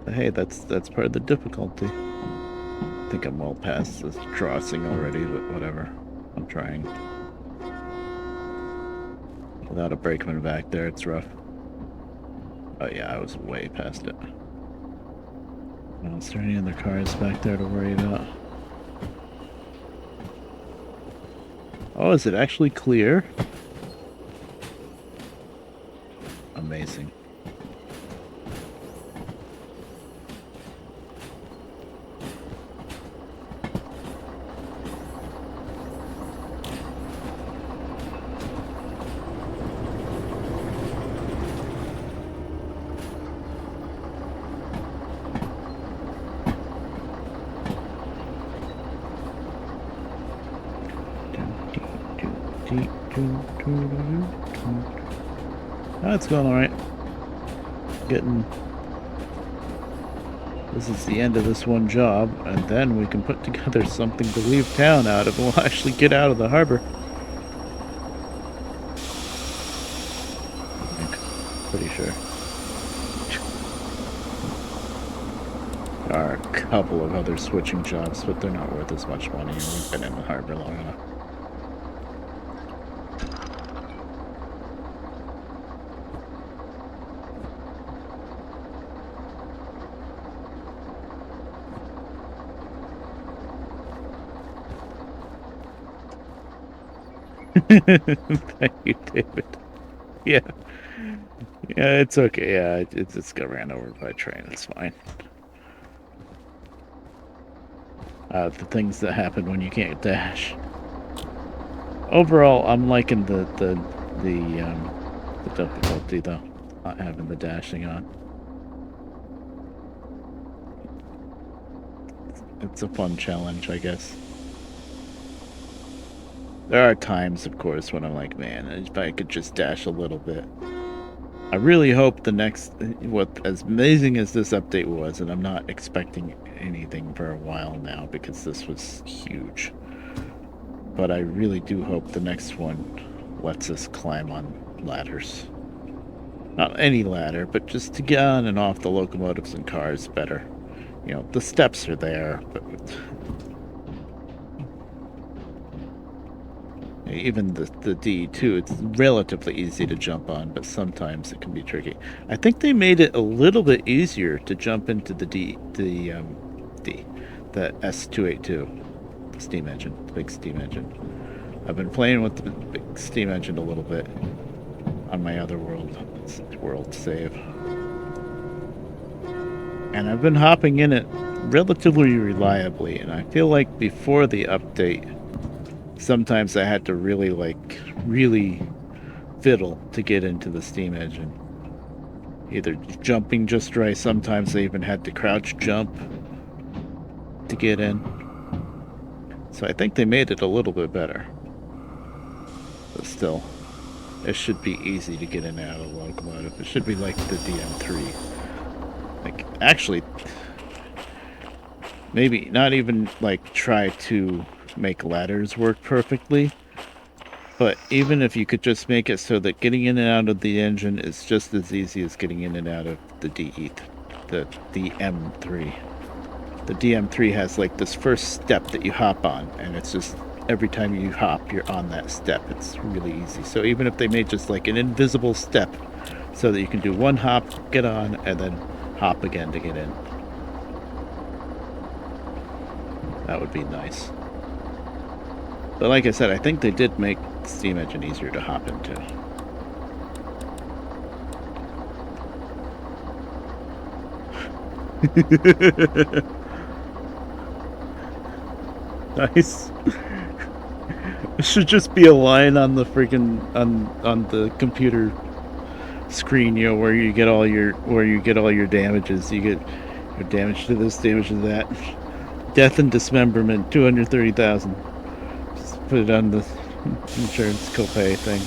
But hey, that's part of the difficulty. I think I'm well past this crossing already, but whatever. I'm trying. Without a brakeman back there, it's rough. Oh yeah, I was way past it. Well, is there any other cars back there to worry about? Oh, is it actually clear? Amazing. Oh, it's going alright. This is the end of this one job, and then we can put together something to leave town out of, and we'll actually get out of the harbor. Pretty sure. There are a couple of other switching jobs, but they're not worth as much money, and we've been in the harbor long enough. Thank you, David. Yeah. Yeah, it's okay. Yeah, it just got ran over by a train. It's fine. The things that happen when you can't dash. Overall, I'm liking the difficulty though, not having the dashing on. It's a fun challenge, I guess. There are times, of course, when I'm like, man, if I could just dash a little bit. I really hope the next, as amazing as this update was, and I'm not expecting anything for a while now because this was huge. But I really do hope the next one lets us climb on ladders. Not any ladder, but just to get on and off the locomotives and cars better. You know, the steps are there, but even the D2, it's relatively easy to jump on, but sometimes it can be tricky. I think they made it a little bit easier to jump into the the S282, the steam engine, the big steam engine. I've been playing with the big steam engine a little bit. on my other world. It's world save. And I've been hopping in it relatively reliably, and I feel like before the update, sometimes I had to really fiddle to get into the Steam engine. Either jumping just right, sometimes I even had to crouch jump to get in. So I think they made it a little bit better. But still, it should be easy to get in and out of locomotive. It should be like the DM3. Like, actually, maybe not even like try to make ladders work perfectly, but even if you could just make it so that getting in and out of the engine is just as easy as getting in and out of the the DM3. The DM3 has like this first step that you hop on, and it's just every time you hop, you're on that step. It's really easy. So even if they made just like an invisible step so that you can do one hop, get on, and then hop again to get in, that would be nice. But like I said, I think they did make the Steam engine easier to hop into. Nice. It should just be a line on the freaking on the computer screen, you know, where you get all your damages. You get your damage to this, damage to that. Death and dismemberment, 230,000. Just put it on the insurance copay thing.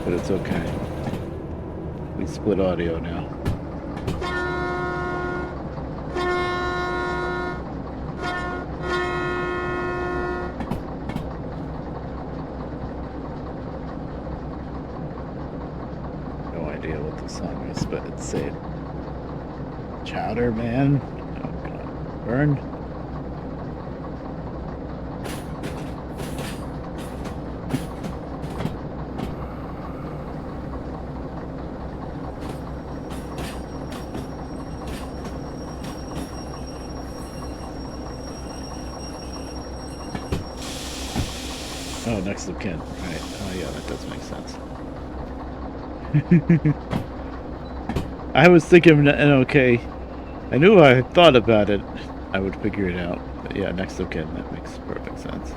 But it's okay. We split audio now. No idea what the song is, but it's said Chowder Man. Oh god. Burn. Oh, next of kin. Right. Oh, yeah, that does make sense. I was thinking, okay, I knew I thought about it, I would figure it out. But yeah, next of kin, that makes perfect sense.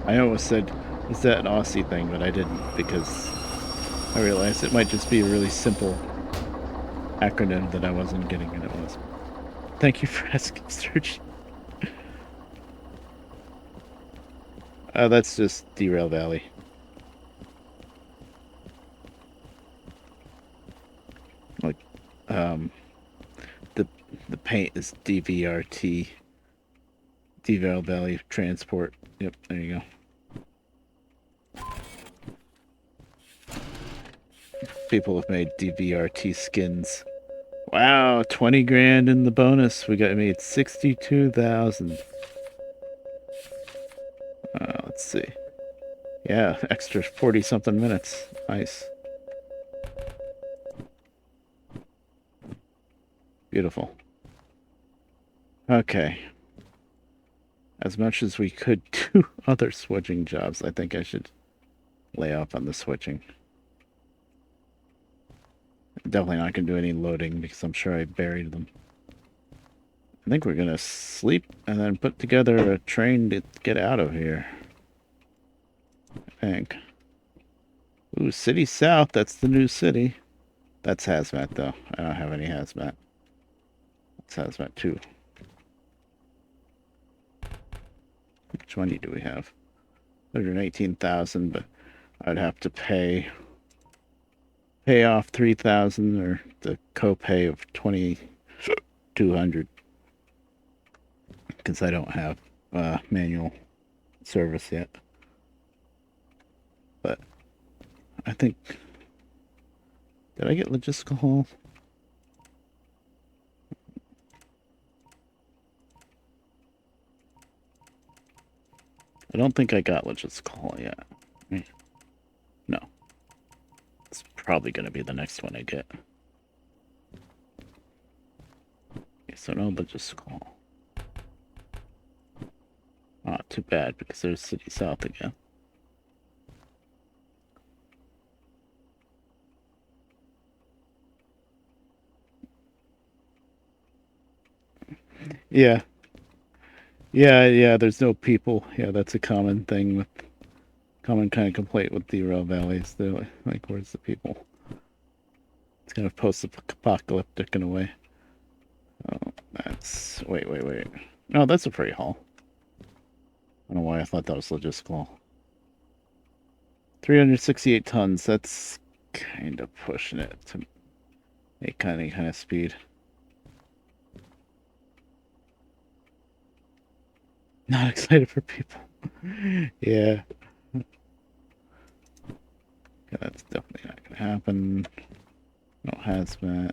I almost said, is that an Aussie thing, but I didn't, because I realized it might just be a really simple acronym that I wasn't getting, and it was. Thank you for asking, Serge. That's just Derail Valley. Like, the paint is DVRT. Derail Valley Transport. Yep, there you go. People have made DVRT skins. Wow, 20 grand in the bonus. We made 62,000. Let's see. Yeah, extra 40 something minutes. Nice. Beautiful. Okay. As much as we could do other switching jobs, I think I should lay off on the switching. Definitely not going to do any loading because I'm sure I buried them. I think we're going to sleep and then put together a train to get out of here. I think. Ooh, City South, that's the new city. That's hazmat, though. I don't have any hazmat. That's hazmat, too. Which money do we have? 118,000, but I'd have to pay off 3,000 or the copay of 2,200 because I don't have manual service yet. But I think, did I get logistical haul? I don't think I got logistical yet. No. It's probably going to be the next one I get. Okay, so no logistical. Ah, too bad, because there's City South again. Yeah. Yeah, there's no people. Yeah, that's a common thing with common kind of complaint with Derail valleys. They're like, where's the people? It's kind of post-apocalyptic in a way. Oh, that's wait. No, that's a freight haul. I don't know why I thought that was logistical. 368 tons. That's kind of pushing it to make kind of speed. Not excited for people. Yeah. Yeah, that's definitely not gonna happen. No hazmat.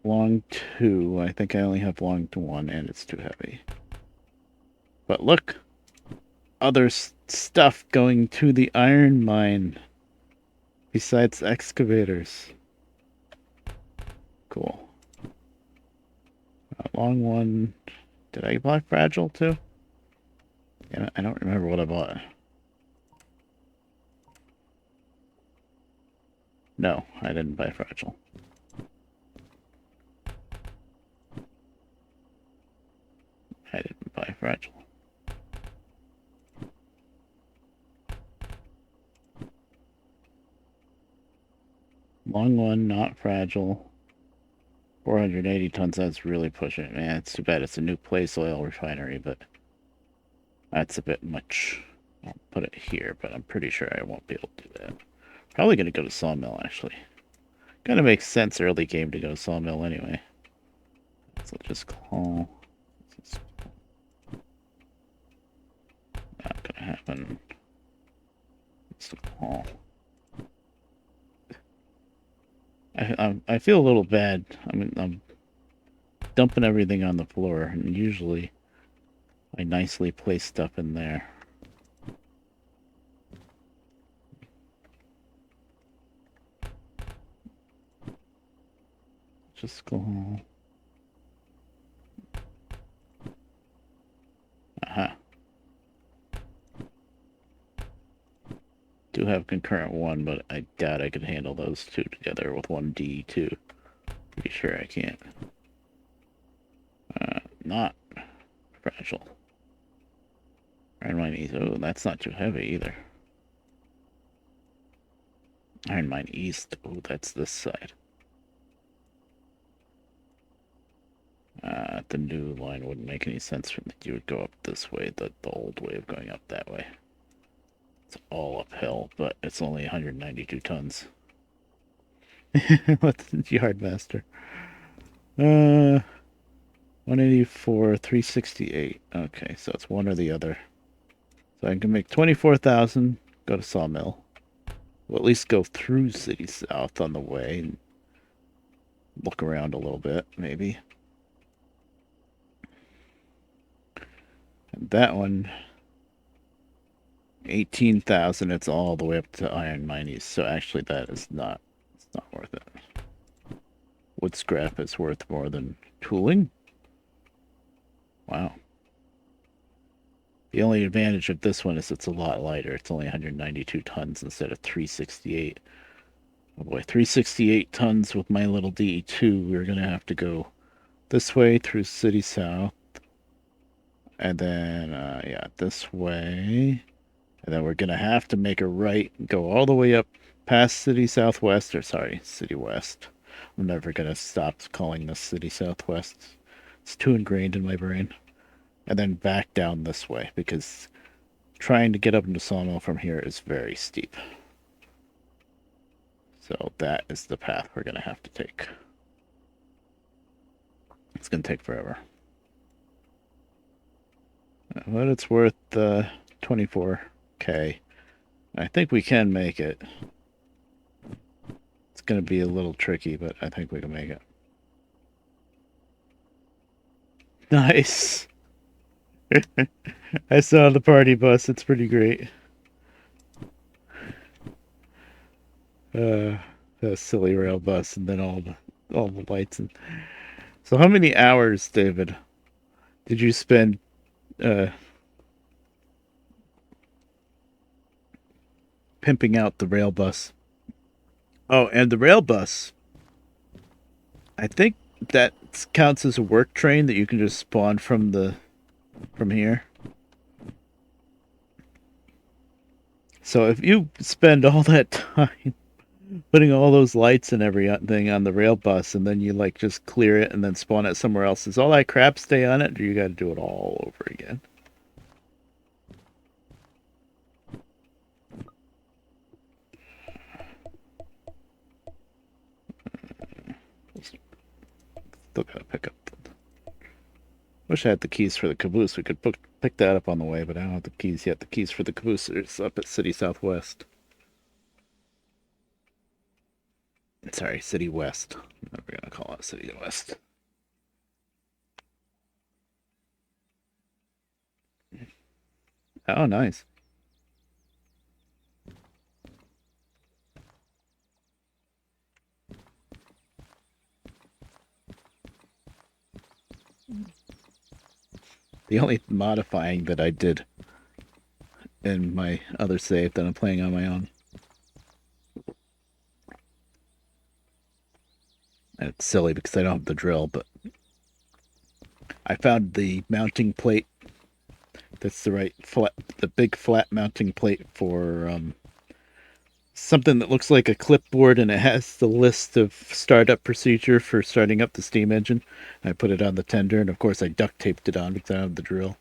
Long 2. I think I only have long 1 and it's too heavy. But look! Other stuff going to the iron mine. Besides excavators. Cool. Long 1. Did I buy fragile too? Yeah, I don't remember what I bought. No, I didn't buy fragile. I didn't buy fragile. Long 1, not fragile. 480 tons, that's really pushing it, man. It's too bad it's a new place oil refinery, but that's a bit much. I'll put it here, but I'm pretty sure I won't be able to do that. Probably going to go to Sawmill, actually. Kind of makes sense early game to go to Sawmill anyway. So just call. Not gonna happen. It's a call. I feel a little bad. I mean, I'm dumping everything on the floor, and usually I nicely place stuff in there. Just go. Aha. Do have concurrent 1, but I doubt I could handle those two together with 1D2. Pretty sure I can't. Not fragile. Iron Mine East. Oh, that's not too heavy either. Iron Mine East. Oh, that's this side. The new line wouldn't make any sense for that. You would go up this way, the old way of going up that way. It's all uphill, but it's only 192 tons. What's the Yardmaster? 184, 368. Okay, so it's one or the other. So I can make 24,000, go to Sawmill. We'll at least go through City South on the way and look around a little bit, maybe. And that one, 18,000, it's all the way up to Iron Mine East. So actually that is not, it's not worth it. Wood scrap is worth more than tooling. Wow. The only advantage of this one is it's a lot lighter. It's only 192 tons instead of 368. Oh boy, 368 tons with my little DE2. We're going to have to go this way through City South. And then, yeah, this way. And then we're going to have to make a right and go all the way up past City Southwest. Or, sorry, City West. I'm never going to stop calling this City Southwest. It's too ingrained in my brain. And then back down this way, because trying to get up into Sawmill from here is very steep. So that is the path we're going to have to take. It's going to take forever. But it's worth 24K. I think we can make it. It's going to be a little tricky, but I think we can make it. Nice. I saw the party bus. It's pretty great. Uh, the silly rail bus, and then all the lights. And so, how many hours, David, did you spend uh, pimping out the rail bus? Oh, and the rail bus. I think that counts as a work train that you can just spawn from here. So if you spend all that time putting all those lights and everything on the rail bus, and then you like just clear it and then spawn it somewhere else, does all that crap stay on it, or you got to do it all over again? Still gotta pick up. Wish I had the keys for the caboose. We could pick that up on the way, but I don't have the keys yet. The keys for the caboose are up at City Southwest. Sorry, City West. We're gonna call it City West. Oh, nice. The only modifying that I did in my other save that I'm playing on my own. And it's silly because I don't have the drill, but I found the mounting plate that's the right flat, the big flat mounting plate for something that looks like a clipboard, and it has the list of startup procedure for starting up the steam engine. I put it on the tender, and of course I duct taped it on because I don't have the drill.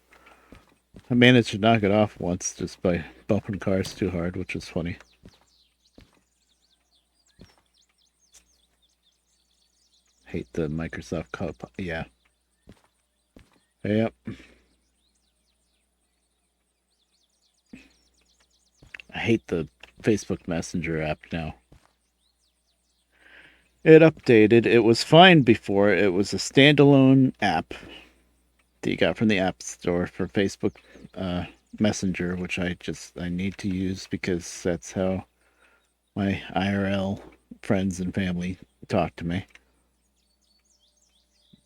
I managed to knock it off once just by bumping cars too hard, which was funny. Hate the Microsoft cup. Yeah. Yep. I hate the Facebook Messenger app now. It updated. It was fine before. It was a standalone app that you got from the App Store for Facebook Messenger, which I need to use because that's how my IRL friends and family talk to me.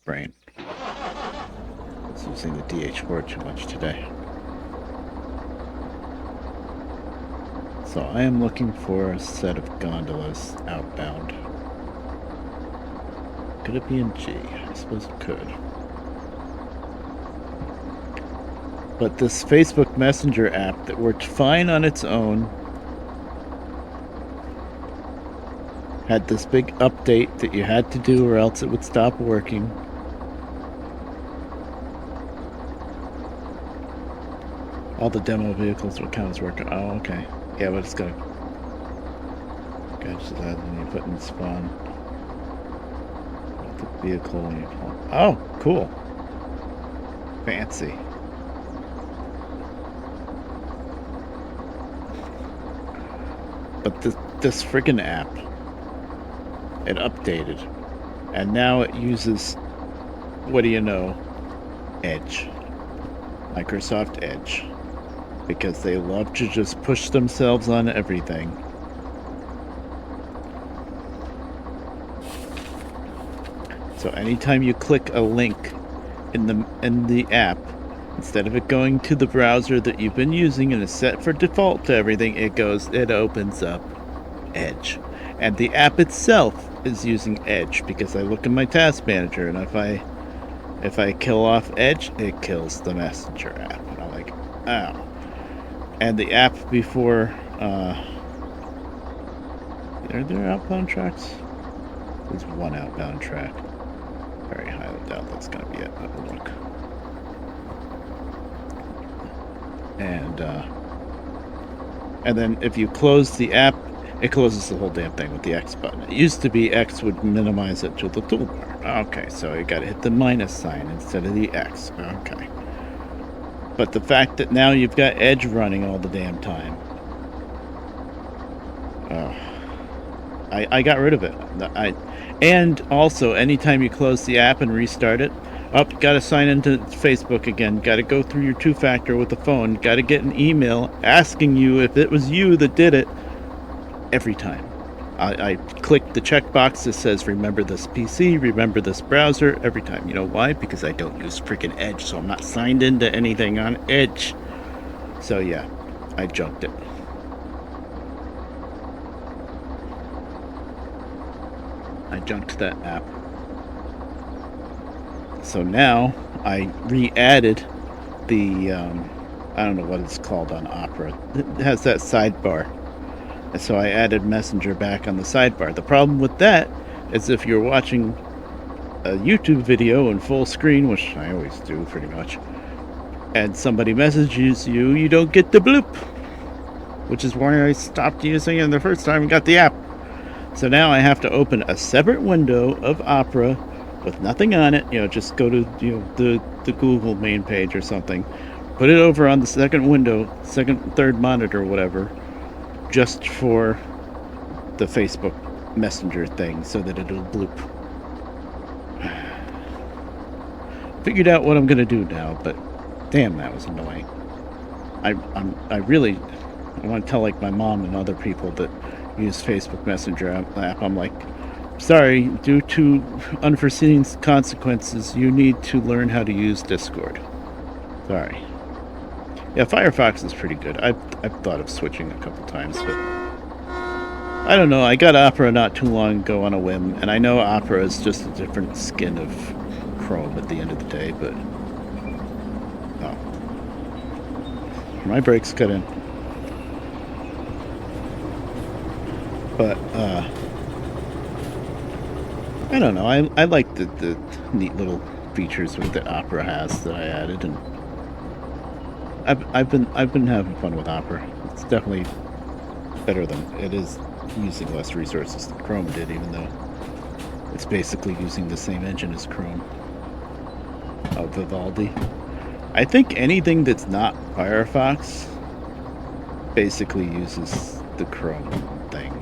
Brain. I was using the DH4 too much today. So I am looking for a set of gondolas outbound. Could it be in G? I suppose it could. But this Facebook Messenger app that worked fine on its own had this big update that you had to do or else it would stop working. All the demo vehicles would count as working. Oh, okay. Yeah, but it's gotta catch that when you put in spawn. The vehicle when you call. Oh, cool. Fancy. But this friggin' app, it updated, and now it uses, what do you know, Edge, Microsoft Edge, because they love to just push themselves on everything. So anytime you click a link in the app, instead of it going to the browser that you've been using and is set for default to everything, it opens up Edge. And the app itself is using Edge because I look in my task manager, and if I kill off Edge, it kills the Messenger app. And I'm like, oh. And the app before, are there outbound tracks? There's one outbound track. Very highly doubt that's going to be it, but we'll look. And then if you close the app, it closes the whole damn thing with the X button. It used to be X would minimize it to the toolbar. Okay, so you got to hit the minus sign instead of the X. Okay. But the fact that now you've got Edge running all the damn time. I got rid of it. And also, anytime you close the app and restart it, Oh, gotta sign into Facebook again. Gotta go through your two-factor with the phone. Gotta get an email asking you if it was you that did it. Every time. I click the checkbox that says remember this PC, remember this browser every time. You know why? Because I don't use freaking Edge, so I'm not signed into anything on Edge. So yeah, I junked it. I junked that app. So now I re-added the I don't know what it's called on Opera. It has that sidebar. And so I added Messenger back on the sidebar. The problem with that is if you're watching a YouTube video in full screen, which I always do pretty much, and somebody messages you, you don't get the bloop. Which is why I stopped using it the first time and got the app. So now I have to open a separate window of Opera with nothing on it. You know, just go to the Google main page or something. Put it over on the second window, third monitor, whatever, just for the Facebook Messenger thing, so that it'll bloop. Figured out what I'm gonna do now, but damn, that was annoying. I really want to tell like my mom and other people that use Facebook Messenger app. I'm like, sorry, due to unforeseen consequences, you need to learn how to use Discord. Sorry. Yeah, Firefox is pretty good. I've thought of switching a couple times, but I don't know. I got Opera not too long ago on a whim, and I know Opera is just a different skin of Chrome at the end of the day, but oh, my brakes cut in. But I don't know. I like the neat little features that Opera has that I added, and I've been having fun with Opera. It's definitely better than it is using less resources than Chrome did, even though it's basically using the same engine as Chrome. Vivaldi. I think anything that's not Firefox basically uses the Chrome thing.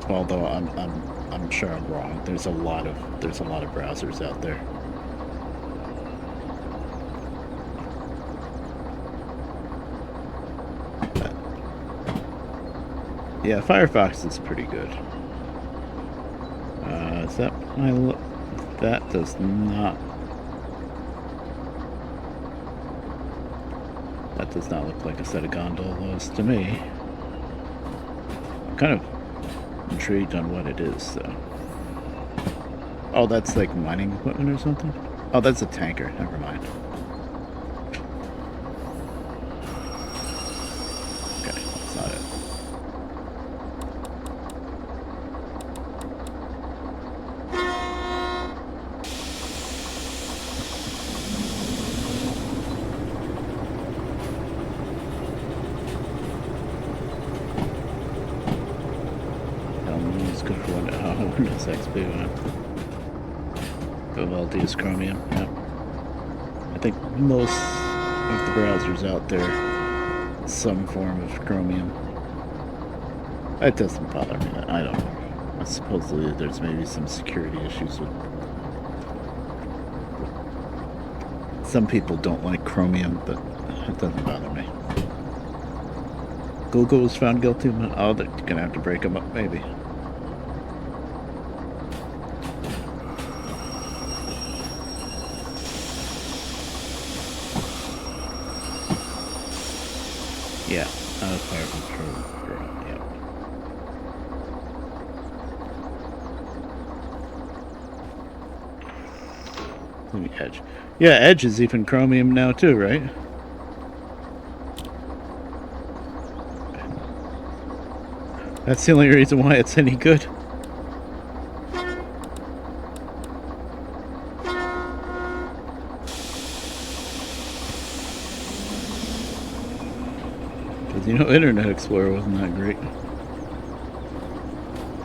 Although I'm sure I'm wrong. There's a lot of browsers out there. Yeah, Firefox is pretty good. Is that my look? That does not. That does not look like a set of gondolas to me. I'm kind of intrigued on what it is, though. Oh, that's like mining equipment or something? Oh, that's a tanker. Never mind. Okay, that's not it. Good for Windows XP when Vivaldi is Chromium. Yeah. I think most of the browsers out there, some form of Chromium. It doesn't bother me. I don't know. Supposedly there's maybe some security issues with. Some people don't like Chromium, but it doesn't bother me. Google was found guilty. Oh, they're gonna have to break them up, maybe. Yeah, fire control. Yeah. Edge. Yeah, Edge is even Chromium now too, right? That's the only reason why it's any good. You know, Internet Explorer wasn't that great.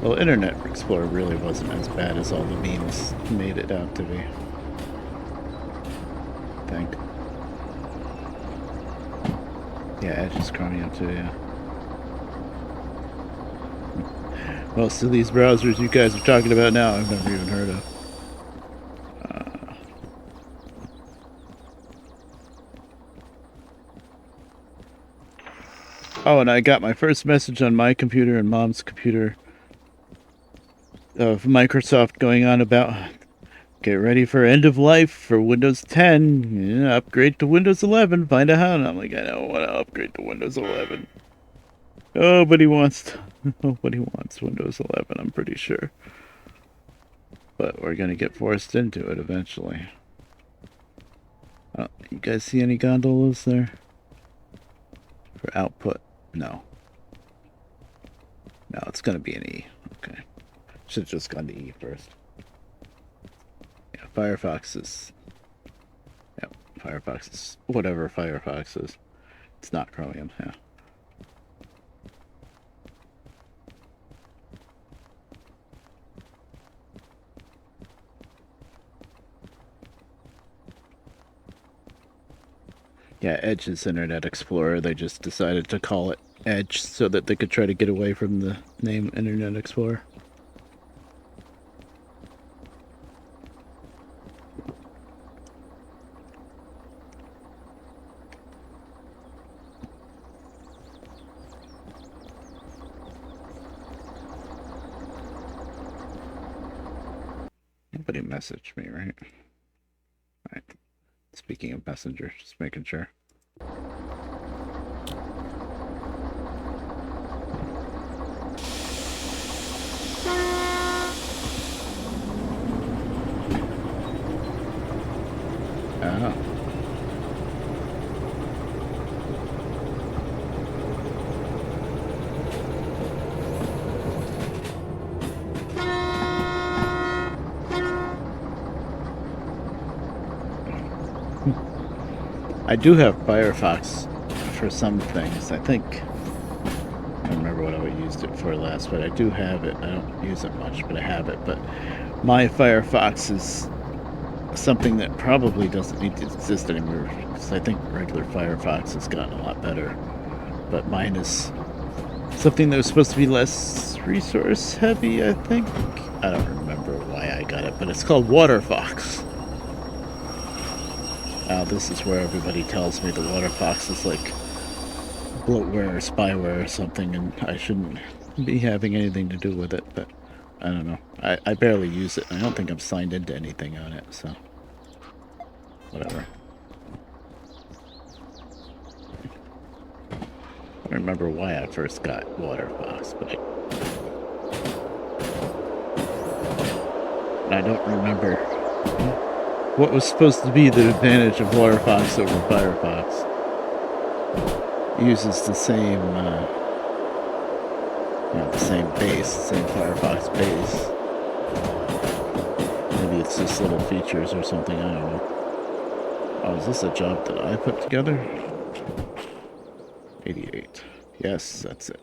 Well, Internet Explorer really wasn't as bad as all the memes made it out to be. I think. Yeah, Edge is Chromium too, yeah. Most of these browsers you guys are talking about now, I've never even heard of. Oh, and I got my first message on my computer and Mom's computer of Microsoft going on about get ready for end of life for Windows 10. Yeah, upgrade to Windows 11. Find out how. And I'm like, I don't want to upgrade to Windows 11. Nobody wants Windows 11, I'm pretty sure. But we're going to get forced into it eventually. You guys see any gondolas there? For output? No. No, it's going to be an E. Okay. Should have just gone to E first. Yeah, Firefox is... Yeah, Firefox is... Whatever Firefox is. It's not Chromium, yeah. Yeah, Edge is Internet Explorer. They just decided to call it Edge so that they could try to get away from the name Internet Explorer. Nobody messaged me, right? Alright. Speaking of Messenger, just making sure. Oh. I do have Firefox for some things. I think I don't remember what I used it for last, but I do have it. I don't use it much, but I have it. But my Firefox is something that probably doesn't need to exist anymore, because I think regular Firefox has gotten a lot better. But mine is something that was supposed to be less resource heavy, I think. I don't remember why I got it, but it's called WaterFox. This is where everybody tells me the WaterFox is like bloatware or spyware or something, and I shouldn't be having anything to do with it, but I don't know. I barely use it. I don't think I'm signed into anything on it, so whatever. I don't remember why I first got WaterFox, but I don't remember what was supposed to be the advantage of WaterFox over Firefox. It uses the same, the same base, the same Firefox base. Maybe it's just little features or something, I don't know. Oh, is this a job that I put together? 88. Yes, that's it.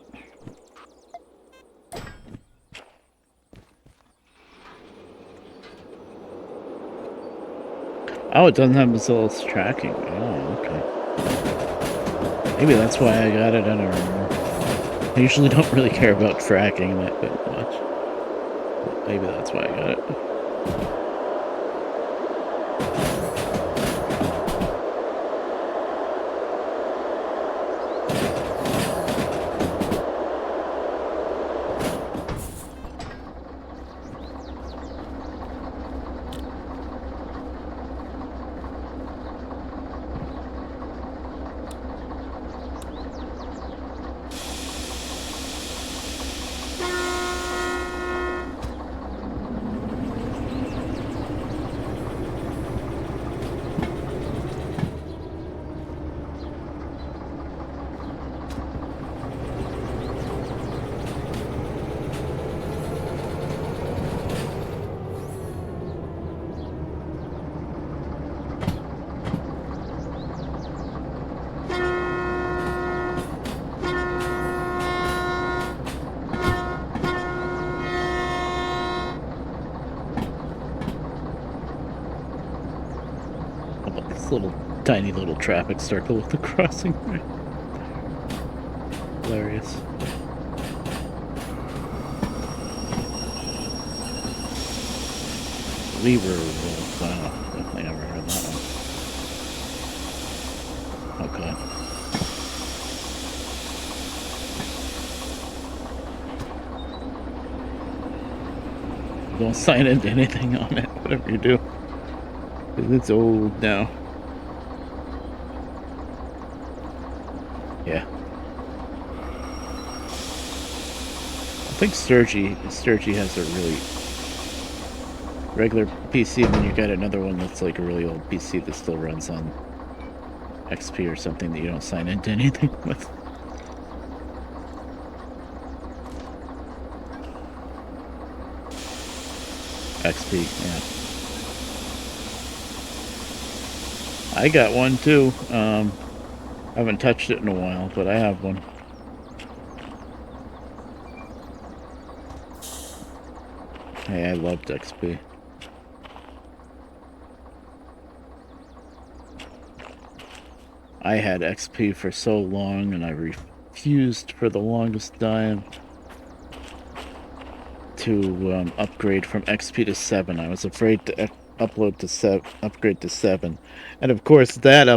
Oh, it doesn't have results tracking. Oh, okay. Maybe that's why I got it. I don't remember. I usually don't really care about tracking that much. But maybe that's why I got it. Little tiny little traffic circle with the crossing. Hilarious. Lever wolf. I never heard that one. Okay. Don't sign into anything on it, whatever you do. Because it's old now. Yeah. I think Sturgy has a really regular PC, and then you got another one that's like a really old PC that still runs on XP or something that you don't sign into anything with. XP, yeah. I got one too. I haven't touched it in a while, but I have one. Hey, I loved XP. I had XP for so long, and I refused for the longest time to upgrade from XP to 7. I was afraid to upgrade to 7, and of course that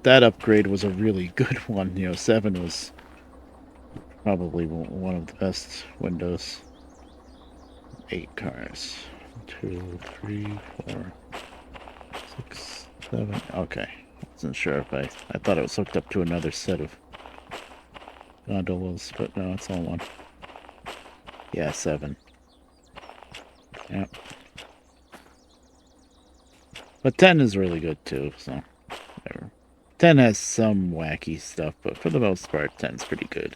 upgrade was a really good one. 7 was probably one of the best Windows 8 cars. 2, 3, 4, 6, 7. Okay, I wasn't sure if I thought it was hooked up to another set of gondolas, but no, it's all one. Yeah, 7. Yeah. But 10 is really good too, so whatever. 10 has some wacky stuff, but for the most part, 10's pretty good.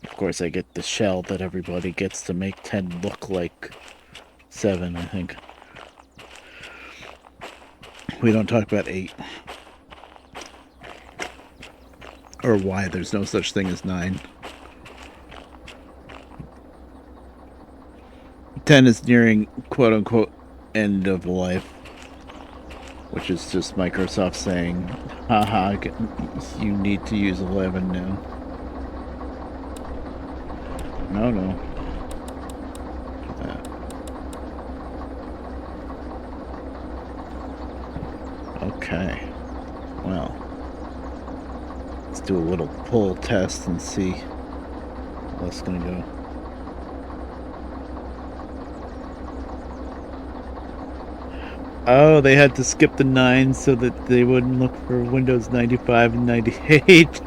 Of course, I get the shell that everybody gets to make 10 look like 7, I think. We don't talk about 8. Or why there's no such thing as 9. 10 is nearing quote-unquote end of life, which is just Microsoft saying, haha, you need to use 11 now. No. Do that. Okay. Well, let's do a little pull test and see how that's going to go. Oh, they had to skip the 9 so that they wouldn't look for Windows 95 and 98.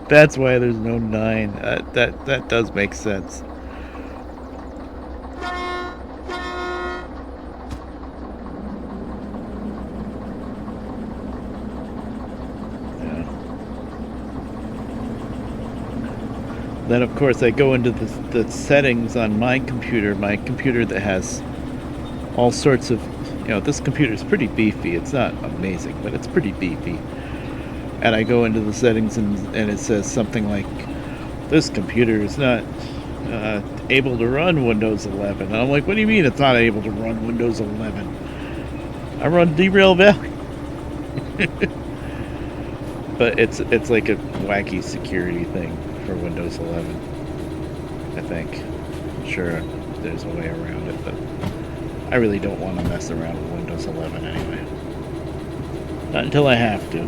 That's why there's no 9. That does make sense. Yeah. Then, of course, I go into the settings on my computer that has all sorts of, this computer is pretty beefy. It's not amazing, but it's pretty beefy. And I go into the settings and it says something like, this computer is not able to run Windows 11. And I'm like, what do you mean it's not able to run Windows 11? I run Derail Valley. But it's like a wacky security thing for Windows 11. I think. I'm sure there's a way around it, but I really don't want to mess around with Windows 11 anyway. Not until I have to.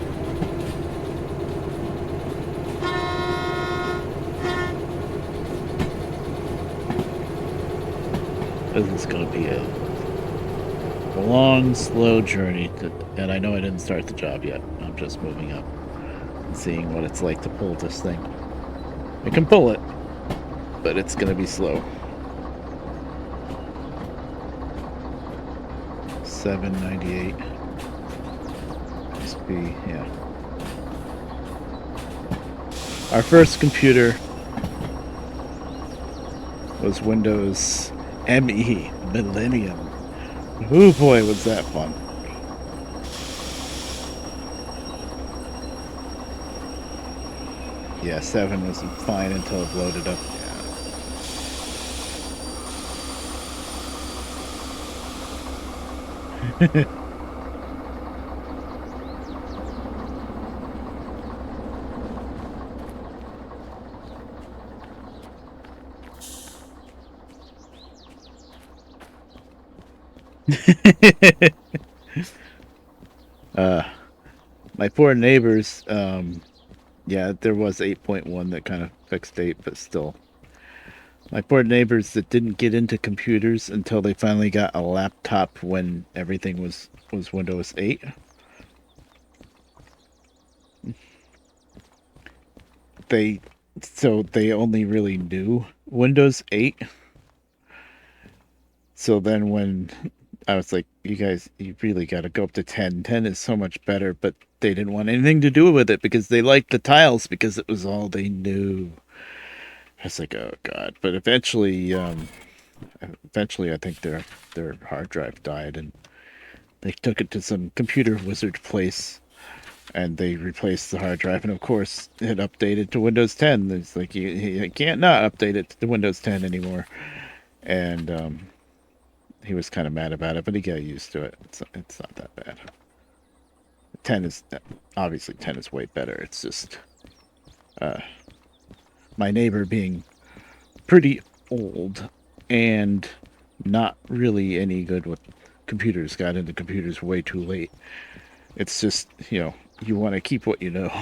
This is going to be a long, slow journey, and I know I didn't start the job yet. I'm just moving up and seeing what it's like to pull this thing. I can pull it, but it's going to be slow. 798 XP, yeah. Our first computer was Windows ME, Millennium. Oh boy, was that fun. Yeah, 7 was fine until it loaded up. Yeah. My poor neighbors, yeah, there was 8.1 that kind of fixed 8, but still, My poor neighbors that didn't get into computers until they finally got a laptop when everything was Windows 8. They they only really knew Windows 8. So then when I was like, you guys, you really got to go up to 10. 10 is so much better, but they didn't want anything to do with it because they liked the tiles because it was all they knew. I was like, oh god. But eventually I think their hard drive died and they took it to some computer wizard place and they replaced the hard drive, and of course it updated to Windows 10. It's like you can't not update it to Windows 10 anymore. And he was kind of mad about it, but he got used to it. It's not that bad. 10 is obviously 10 is way better. It's just my neighbor being pretty old and not really any good with computers, got into computers way too late. It's just, you want to keep what you know.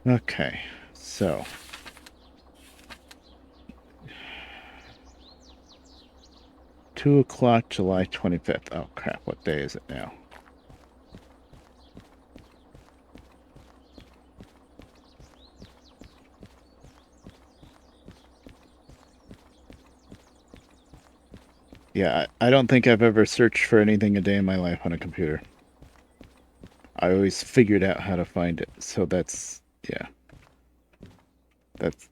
Okay, so 2 o'clock, July 25th. Oh crap, what day is it now? Yeah, I don't think I've ever searched for anything a day in my life on a computer. I always figured out how to find it, so yeah.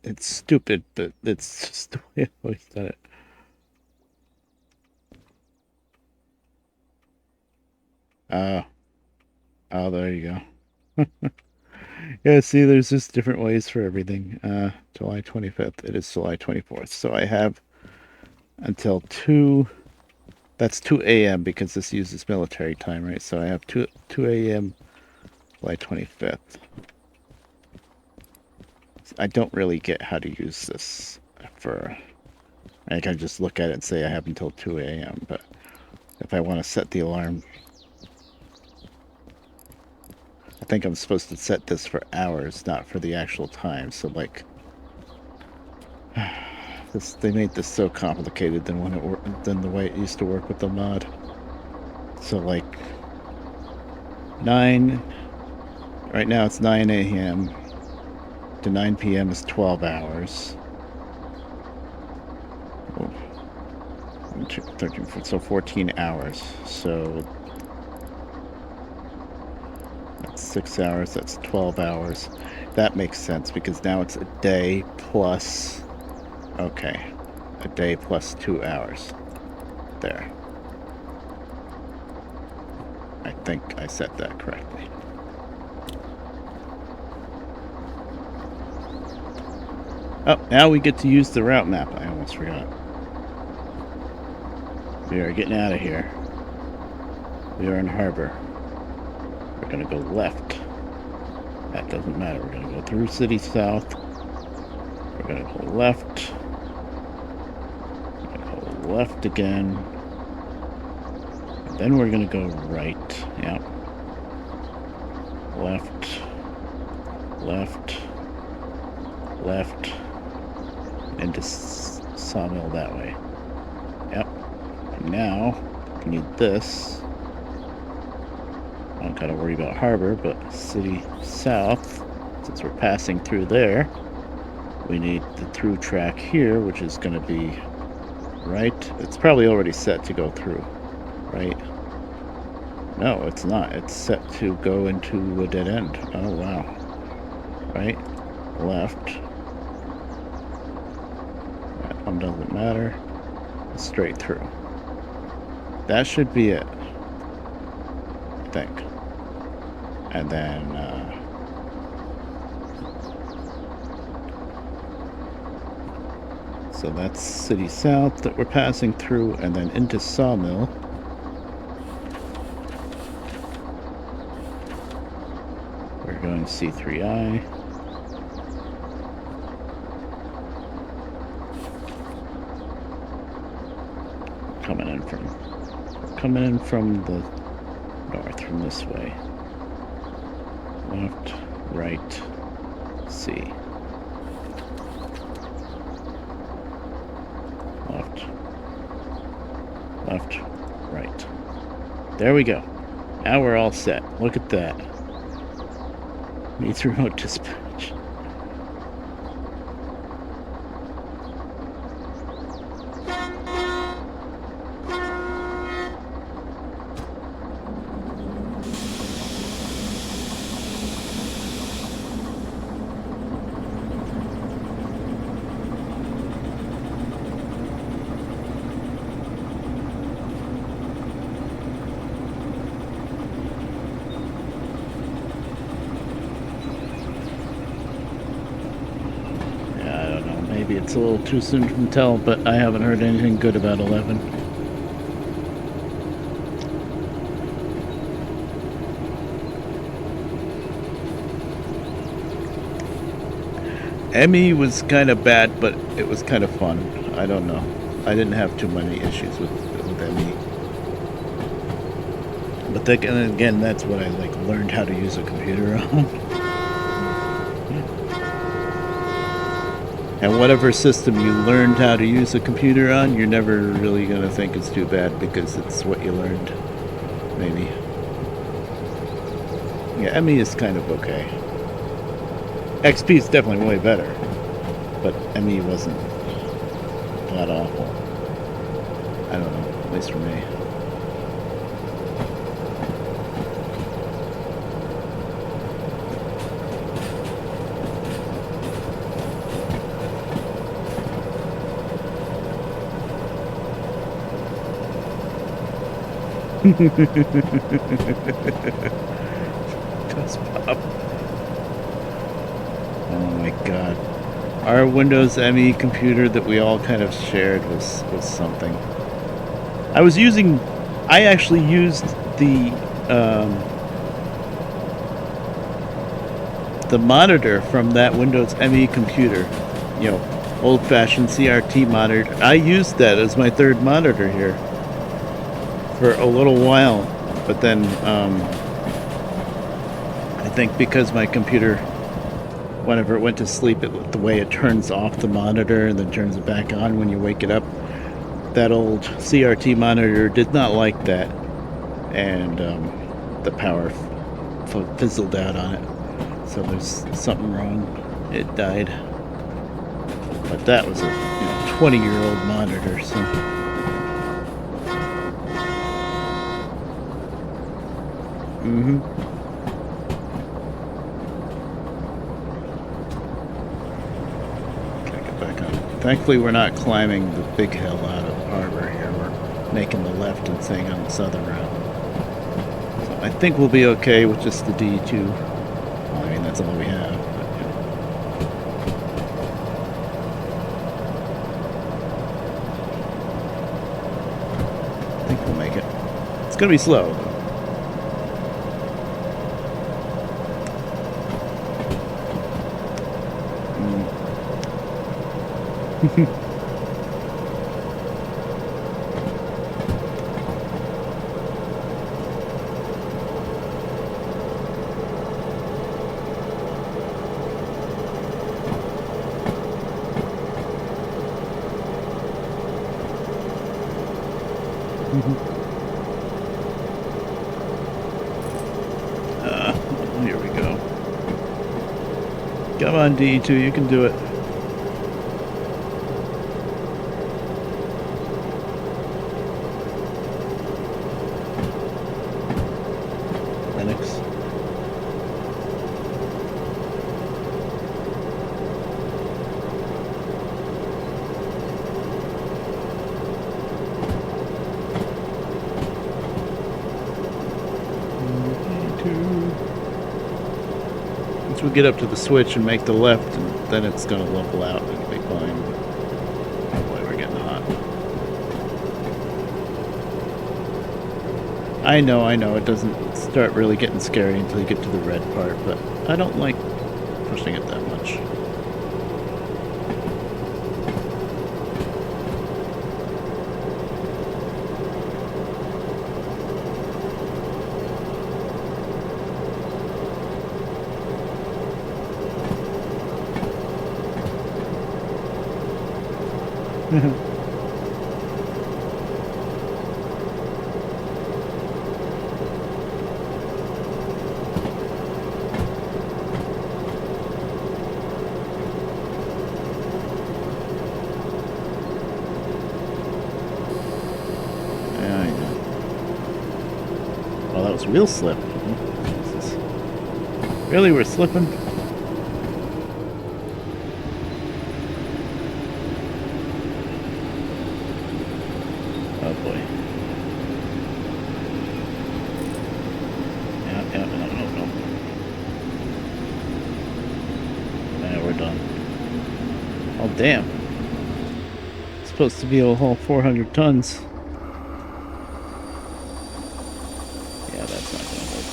It's stupid, but it's just the way I've always done it. Uh, oh, there you go. Yeah, see, there's just different ways for everything. July 25th. It is July 24th. So I have until 2. That's 2 a.m. because this uses military time, right? So I have 2 a.m. July 25th. I don't really get how to use this for... I can just look at it and say I have until 2 a.m. But if I want to set the alarm... I think I'm supposed to set this for hours, not for the actual time. So, like... They made this so complicated than the way it used to work with the mod. So, like... 9... Right now it's 9 a.m. to 9 p.m. is 12 hours. Oh, 13, so 14 hours. So that's 6 hours, that's 12 hours. That makes sense because now it's a day plus... Okay. A day plus 2 hours. There. I think I said that correctly. Oh, now we get to use the route map. I almost forgot. We are getting out of here. We are in harbor. We're gonna go left. That doesn't matter. We're gonna go through City South. We're gonna go left. We're gonna go left again. And then we're gonna go right. Yep. Left. Left. Left. Into Sawmill that way. Yep. And now, we need this. I don't gotta worry about harbor, but City South, since we're passing through there, we need the through track here, which is gonna be right. It's probably already set to go through, right? No, it's not. It's set to go into a dead end. Oh, wow. Right, left. That one doesn't matter. Straight through. That should be it, I think. And then, so that's City South that we're passing through, and then into Sawmill. We're going C3I. Coming in from the north, from this way. Left, right, C. left, right. There we go. Now we're all set. Look at that. Meets remote dispatch. Maybe it's a little too soon to tell, but I haven't heard anything good about 11. Emmy was kind of bad, but it was kind of fun. I don't know. I didn't have too many issues with Emmy. But then again, that's what I learned how to use a computer on. And whatever system you learned how to use a computer on, you're never really going to think it's too bad because it's what you learned, maybe. Yeah, Emmy is kind of okay. XP is definitely way better, but Emmy wasn't that awful. I don't know, at least for me. Does pop. Oh my god. Our Windows ME computer that we all kind of shared was something. I actually used the monitor from that Windows ME computer. You know, old-fashioned CRT monitor. I used that as my third monitor here for a little while, but then I think because my computer, whenever it went to sleep, the way it turns off the monitor and then turns it back on when you wake it up, that old CRT monitor did not like that, and the power fizzled out on it. So there's something wrong. It died. But that was a 20-year-old monitor, so. Mm-hmm. Can't get back on. Thankfully, we're not climbing the big hill out of Harbor here. We're making the left and staying on the southern route. So I think we'll be okay with just the D2. Well, I mean, that's all we have. I think we'll make it. It's gonna be slow. Here we go. Come on, D2, you can do it. Linux. Once we get up to the switch and make the left, and then it's going to level out and it'll be fine. Oh boy, we're getting hot. I know, it doesn't start really getting scary until you get to the red part, but I don't like pushing it that much. those wheels slip. Jesus. Really, we're slipping? Oh boy. Yeah, no. Yeah, we're done. Oh, damn. It's supposed to be a whole 400 tons. Yeah, that's not gonna hold.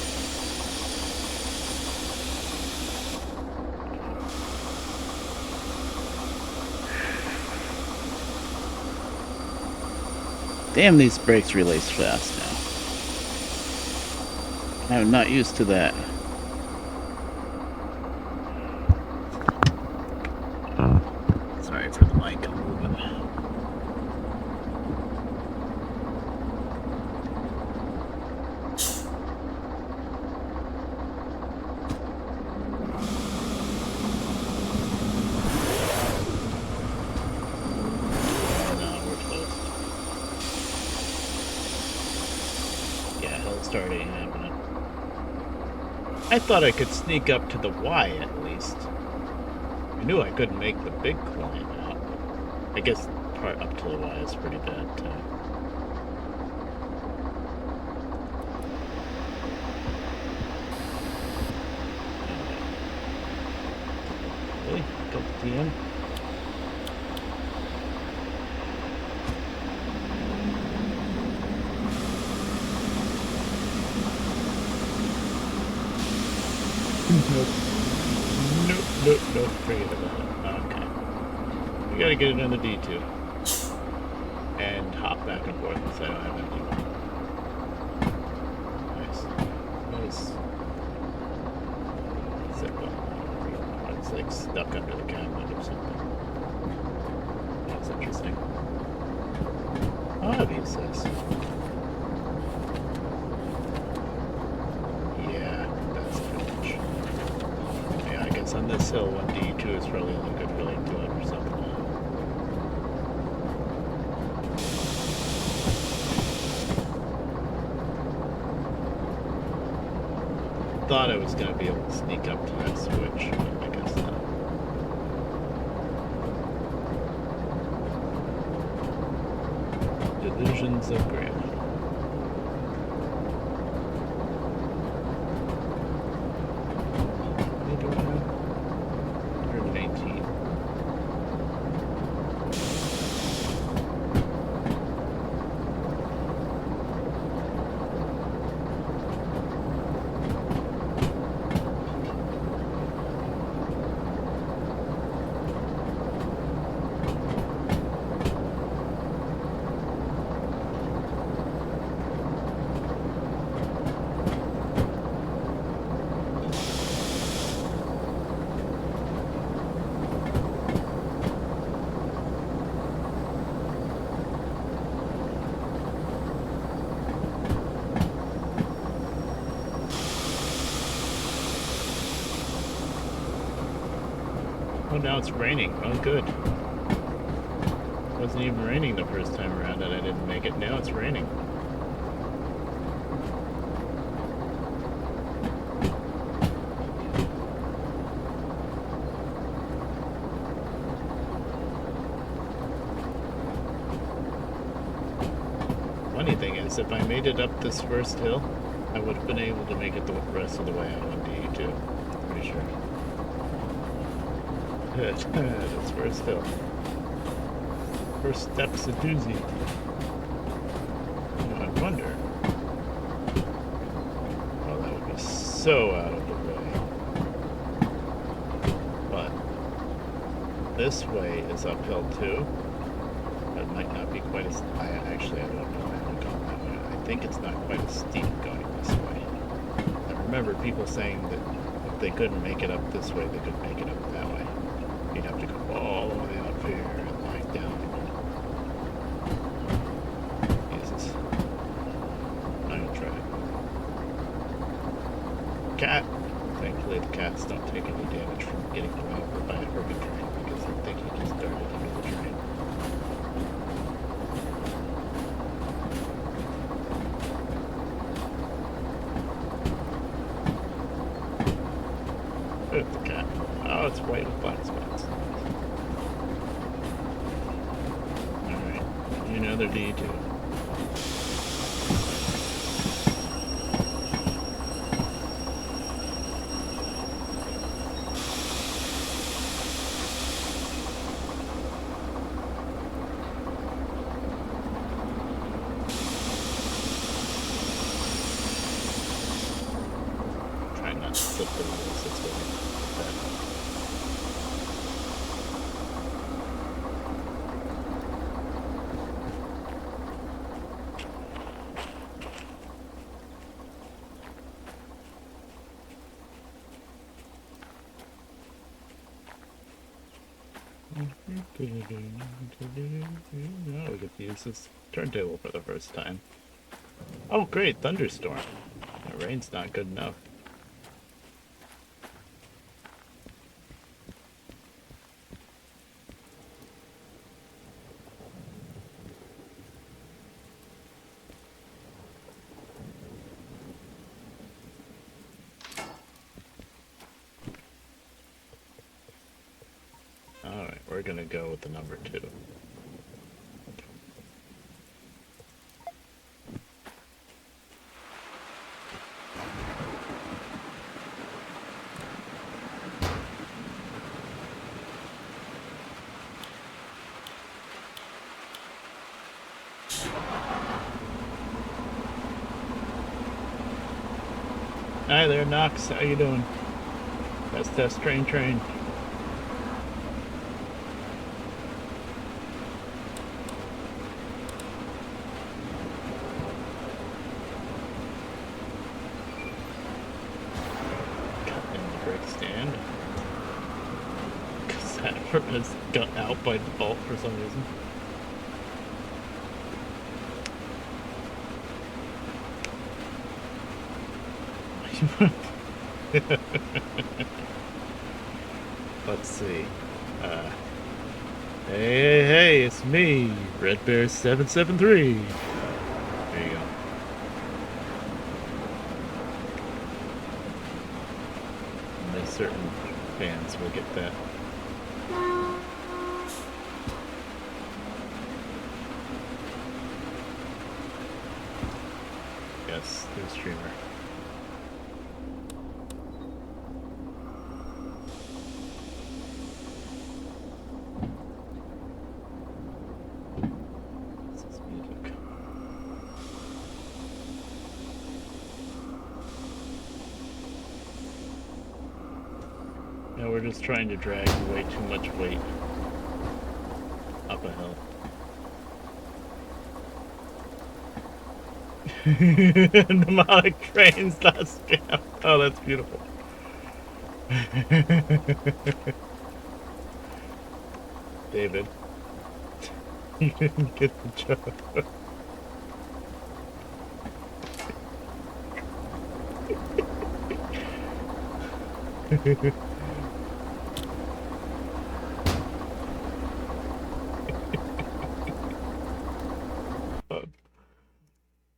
Damn, these brakes release fast now. I'm not used to that. Sorry for the mic moving. Start ain't happening. I thought I could sneak up to the Y at least. I knew I couldn't make the big climb out. I guess part up to the Y is pretty bad too. Really? Go to the end? Nope, forget about it. Okay. We gotta get it on the D2. And hop back and forth because I don't have any more. Nice. It's like stuck under the cabinet or something. That's interesting. Obvious. On this hill, 1D2 is probably only good for like 200 or something. Thought I was going to be able to sneak up to that switch, but I guess not. Delusions of grandeur. Oh, now it's raining. Oh, good. It wasn't even raining the first time around and I didn't make it. Now it's raining. Funny thing is, if I made it up this first hill, I would have been able to make it the rest of the way on 1D2. Pretty sure. That's first hill. First step's a doozy. And I wonder. Oh, that would be so out of the way. But this way is uphill too. But it might not be quite as. I don't know. I haven't gone that way. I think it's not quite as steep going this way. I remember people saying that if they couldn't make it up this way, they could make it up that way. You'd have to go all the way up here and lie down. Jesus. I'm gonna try it. Cat. Thankfully the cats don't take any damage from getting run over by a urban train because I think he just darted under the train. white with black spots. Alright, another D2. Now we get to use this turntable for the first time. Oh great, thunderstorm. The rain's not good enough. Alright, we're gonna go with the number 2. Hi there, Knox. How you doing? Test, train. Has got out by default for some reason. Let's see. Hey, it's me, Red Bear 773. There you go. Only certain fans will get that. Yes, the streamer. Now we're just trying to drag way too much weight up a hill. Mnemonic trains, that's scam. Oh, that's beautiful. David, you didn't get the joke.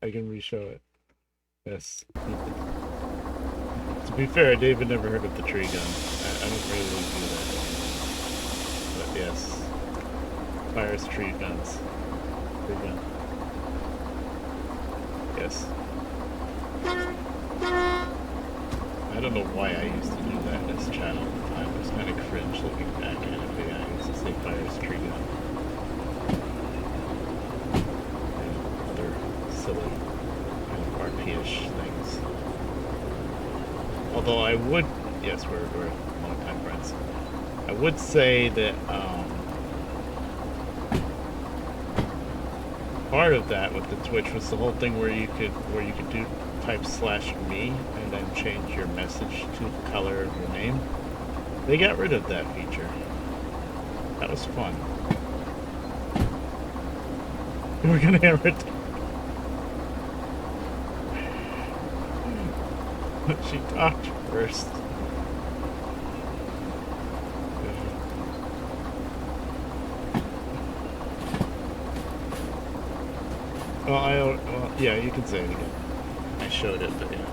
I can re-show it. Yes. To be fair, David never heard of the tree gun. I don't really do that. But yes. Fires tree guns. Tree gun. Yes. I don't know why I used to do that in this channel at the time. It was kind of cringe looking back at it, but yeah, I used to say fires tree gun. And other silly kind of RP-ish things. Although I would, yes, we're long-time friends. I would say that part of that with the Twitch was the whole thing where you could do type /me and then change your message to the color of your name. They got rid of that feature. That was fun. We're gonna hammer it. She talked first. Well, yeah, you can say it again. I showed it, but yeah.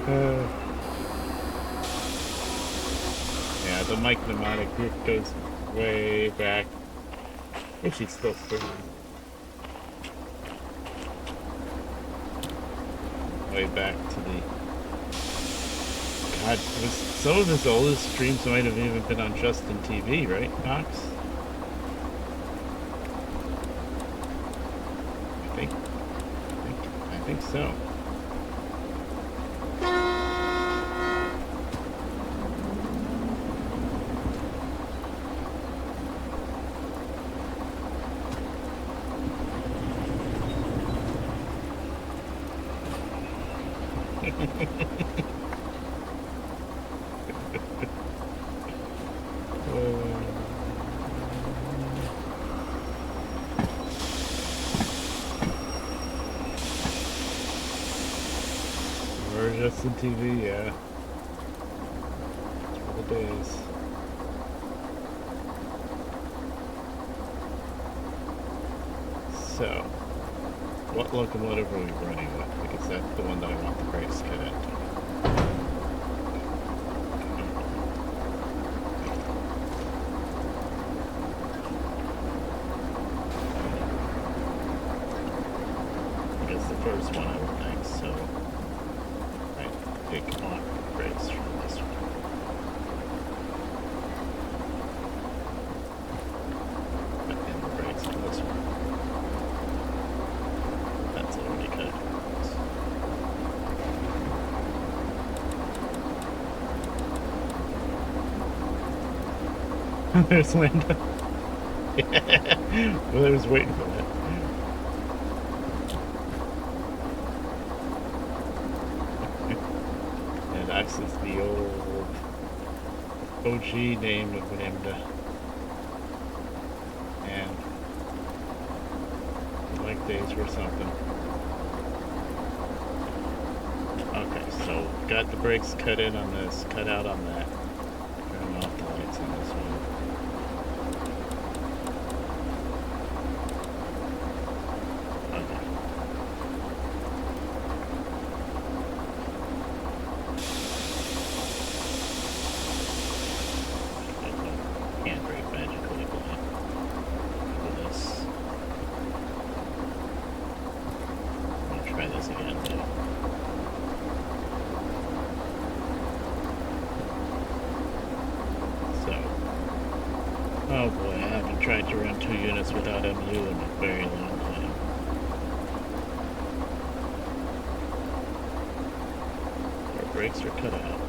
Yeah, the Mike Mnemonic group goes way back. I think she's still streaming. Way back to the God. Some of his oldest streams might have even been on Justin TV, right, Knox? I think so. Or Justin TV, yeah. For the days. So, what locomotive are we running with? Because that's the one that I want the brakes cut into. I guess the first one I would think, so I take off the brakes from this one. Put in the brakes on this one. That's already cut. There's Linda. Well, I was waiting for that. And Axe is the old OG name of Linda. And like days were something. Okay, so got the brakes cut in on this, cut out on that. Turn off the lights on this one. Oh boy, I haven't tried to run 2 units without MU in a very long time. Our brakes are cut out.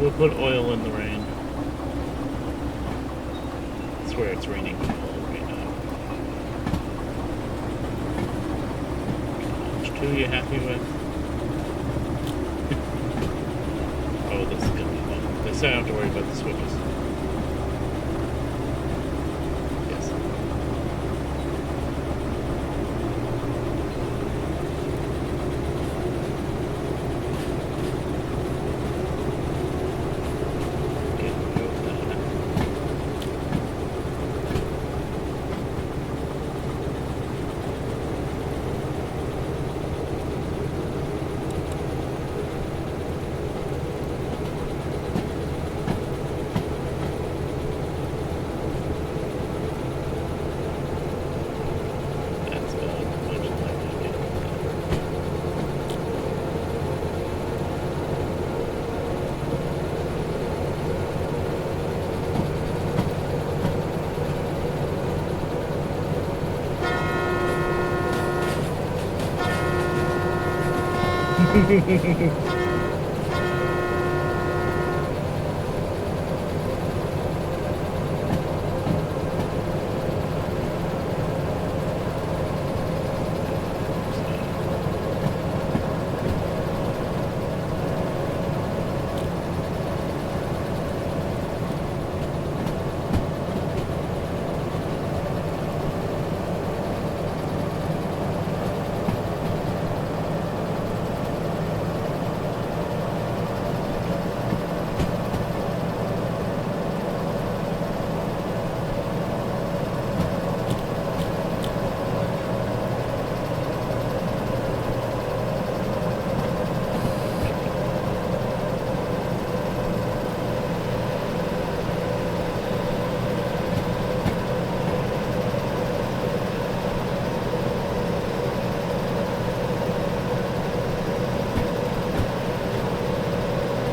We'll put oil in the rain. I swear it's raining oil right now. Which 2 you happy with? Oh, this is gonna be fun. This I don't have to worry about the switches. Yes.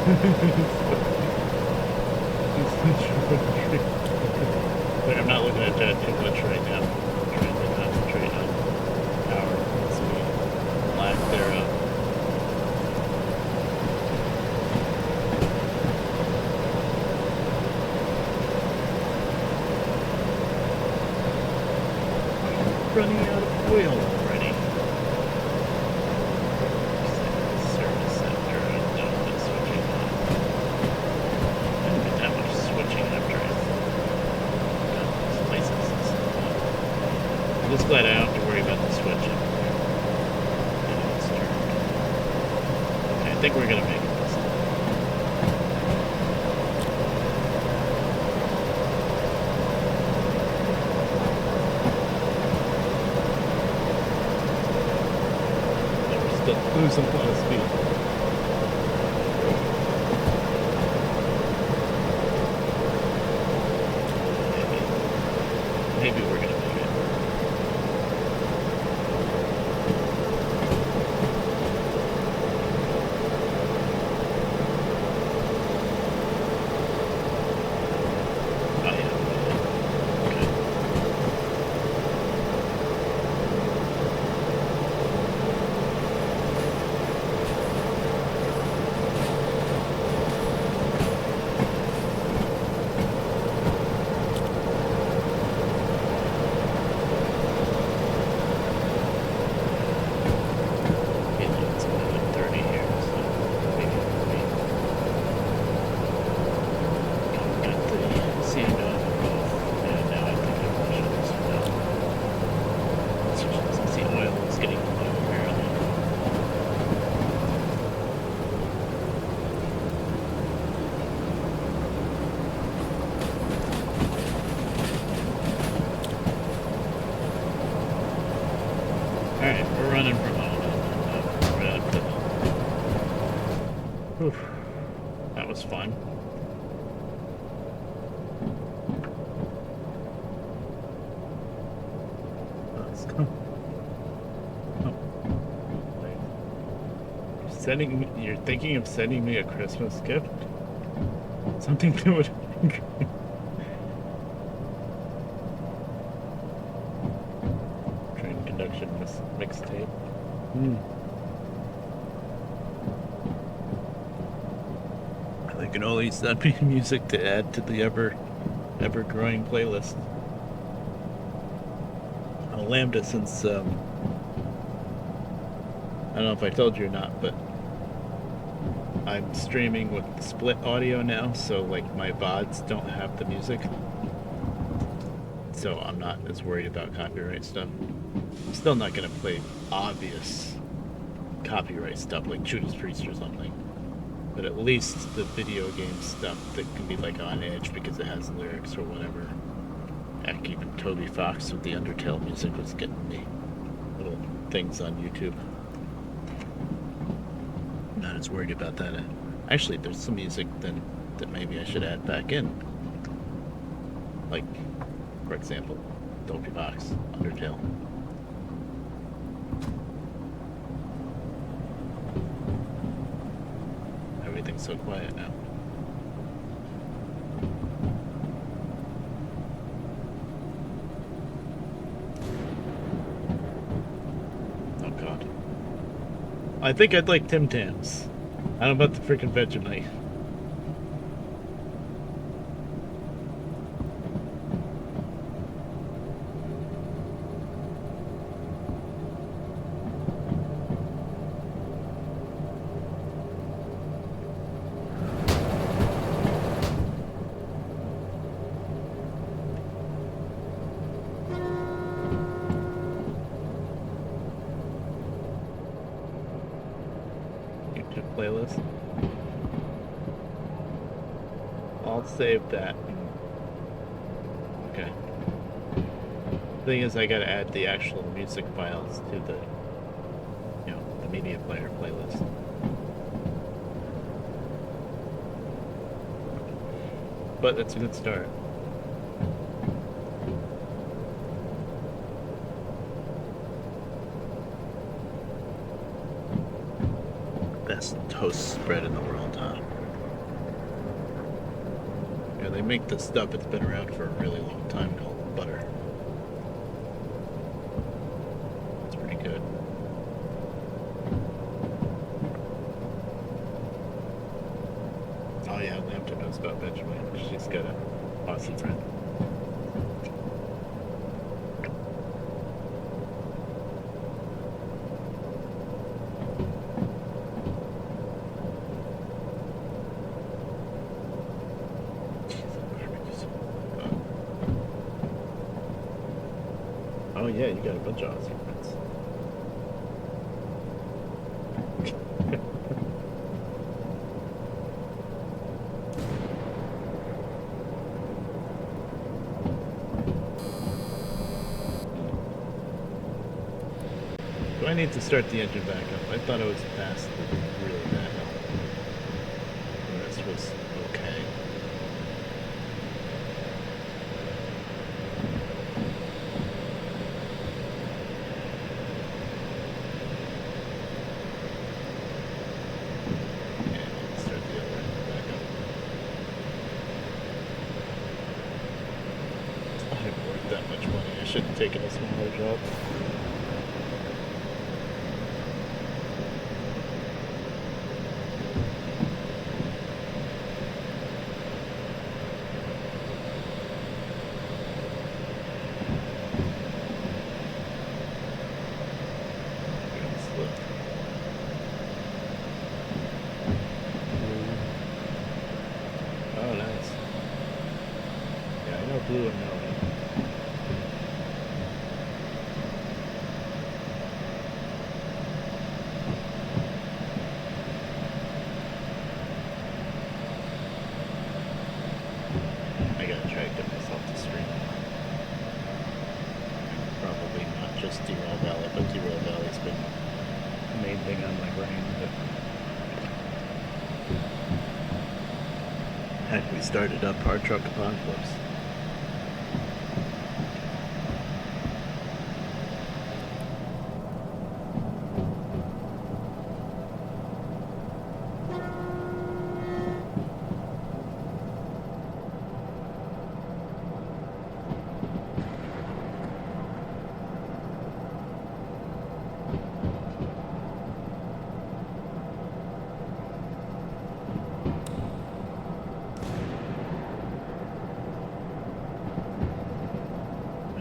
Like, I'm not looking at that too much right now. I'm trying to concentrate on power and speed, lack thereof. Running out of oil already. Service center, no, it's switching on. I didn't get that much switching after I got these places and stuff. I'm just glad I don't have to worry about the switching. It's turned. Okay, I think we're gonna make it this time. Losing a lot of speed. Maybe we're gonna make it. Oh yeah. Okay. It's only like 30 here, so maybe we'll be. Got the sand on both, and now I think I should this one out. Since the oil is getting low apparently. Alright, we're running from home. Right up to Whew. That was fun. Let's go. Oh. Wait. You're thinking of sending me a Christmas gift? Something that would train conduction mixtape. I can only send me music to add to the ever growing playlist. Lambda, since I don't know if I told you or not, but I'm streaming with split audio now, so like my VODs don't have the music, so I'm not as worried about copyright stuff. I'm still not gonna play obvious copyright stuff like Judas Priest or something, but at least the video game stuff that can be like on edge because it has lyrics or whatever. Heck, even Toby Fox with the Undertale music was getting me little things on YouTube. Not as worried about that. Actually, there's some music then that maybe I should add back in. Like, for example, Toby Fox, Undertale. Everything's so quiet now. Oh god. I think I'd like Tim Tams. I don't know about the freaking Vegemite. YouTube playlist. I'll save that. Okay. Thing is, I gotta add the actual music files to the, the media player playlist. But that's a good start. Best toast spread in the world, huh? Yeah, they make this stuff that's been around for a really long time called butter. It's pretty good. Oh yeah, Lambda knows about Vegemite. She's got a Aussie friend. Oh yeah, you got a bunch of Aussie friends. Do I need to start the engine back up? I thought it was past the really bad hill. The rest was okay. And start the other engine back up. It's not even worth that much money. I should have taken a smaller job. Oh, nice. Yeah, I know blue and yellow. I gotta try to get myself to stream. Probably not just Derail Valley, but Derail Valley's been the main thing on my brain. But heck, we started up Hard Truck Apocalypse.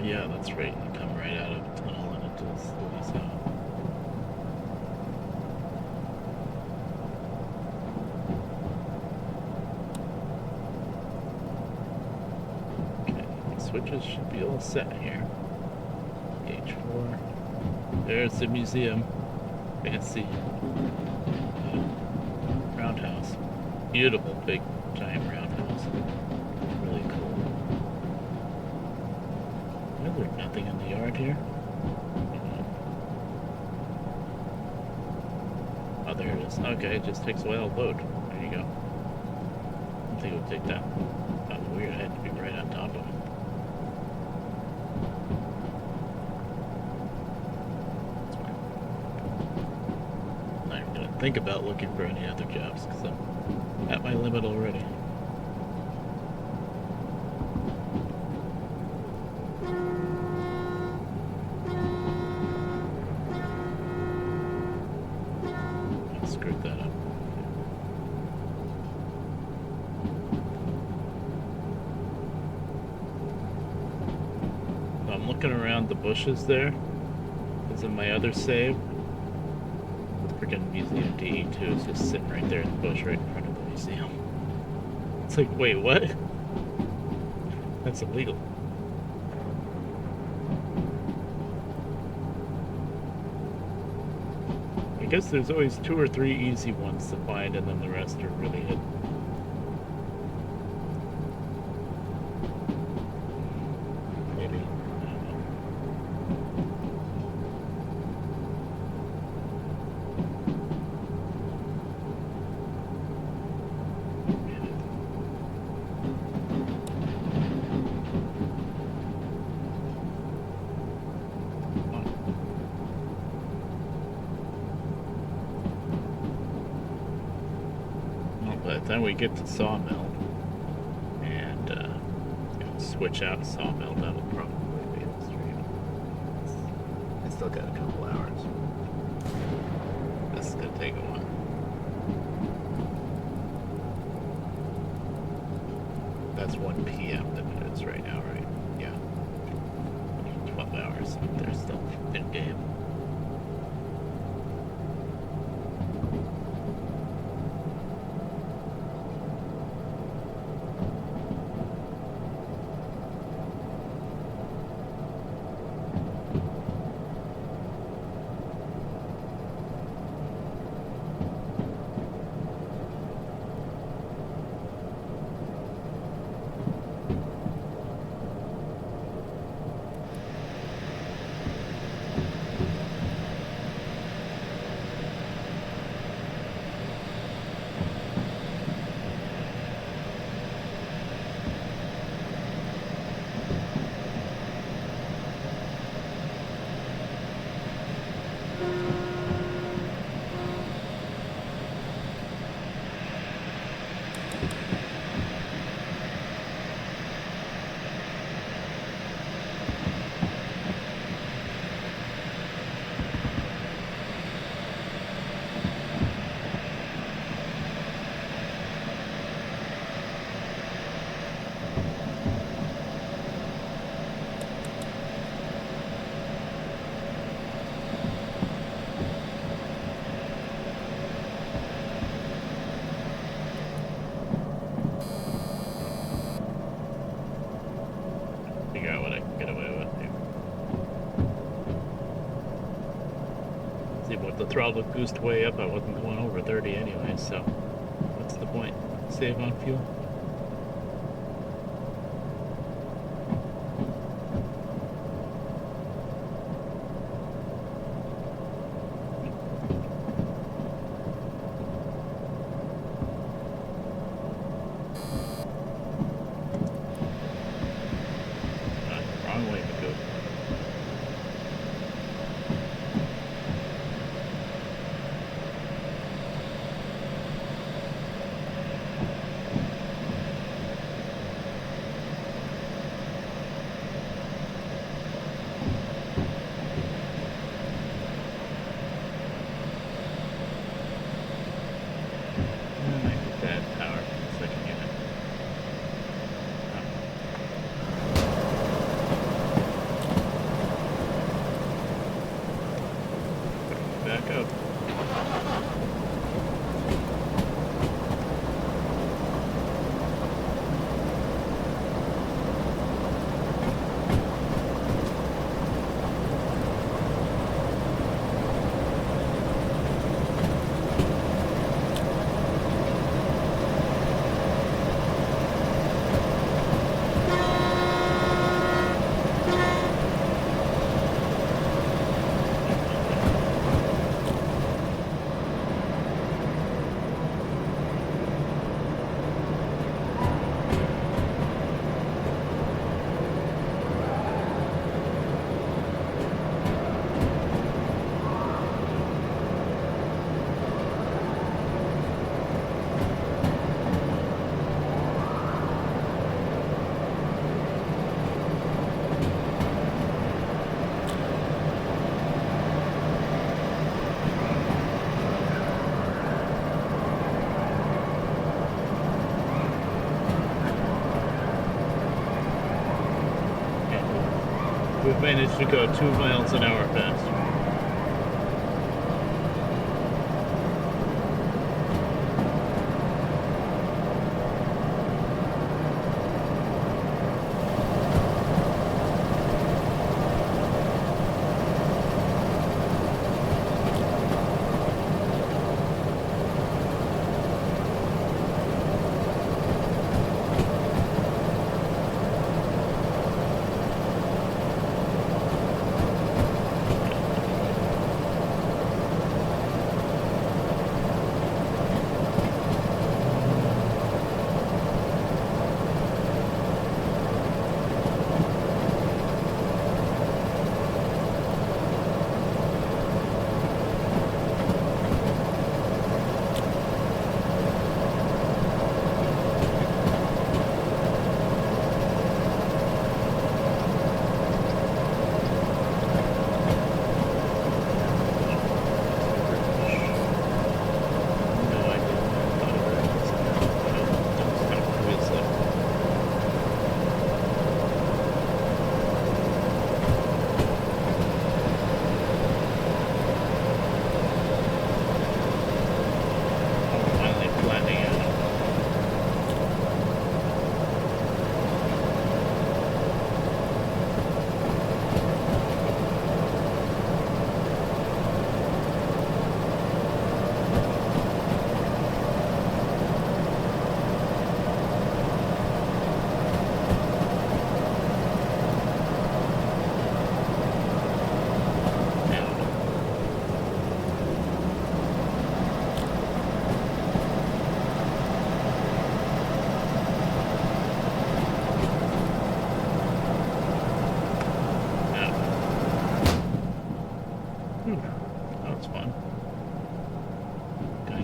Yeah, that's right. You come right out of a tunnel and into the city south. Okay, the switches should be all set here. Gauge 4. There's the museum. Fancy roundhouse. Beautiful, big, giant roundhouse. Really cool. There's nothing in the yard here. Oh, there it is. Okay, it just takes a while to load. There you go. I don't think it would take that. That was weird. I had to be right on top of it. That's fine. I'm not even gonna think about looking for any other jobs because I'm at my limit already. Screwed that up. So I'm looking around the bushes there. Because in my other save, the freaking Museum DE2 is just sitting right there in the bush right in front of the museum. It's like, wait, what? That's illegal. I guess there's always 2 or 3 easy ones to find, and then the rest are really hidden. Maybe. I don't know. By the time we get to Sawmill, and switch out Sawmill, that'll probably be the stream. I still got a couple hours. This is gonna take a while. That's 1 p.m. that it is right now, right? Yeah. 12 hours. They're still in game. Figure out what I can get away with here. See, with the throttle goosed way up, I wasn't going over 30 anyway, so what's the point? Save on fuel. Wrong way to go. Back up. We've managed to go 2 miles an hour faster.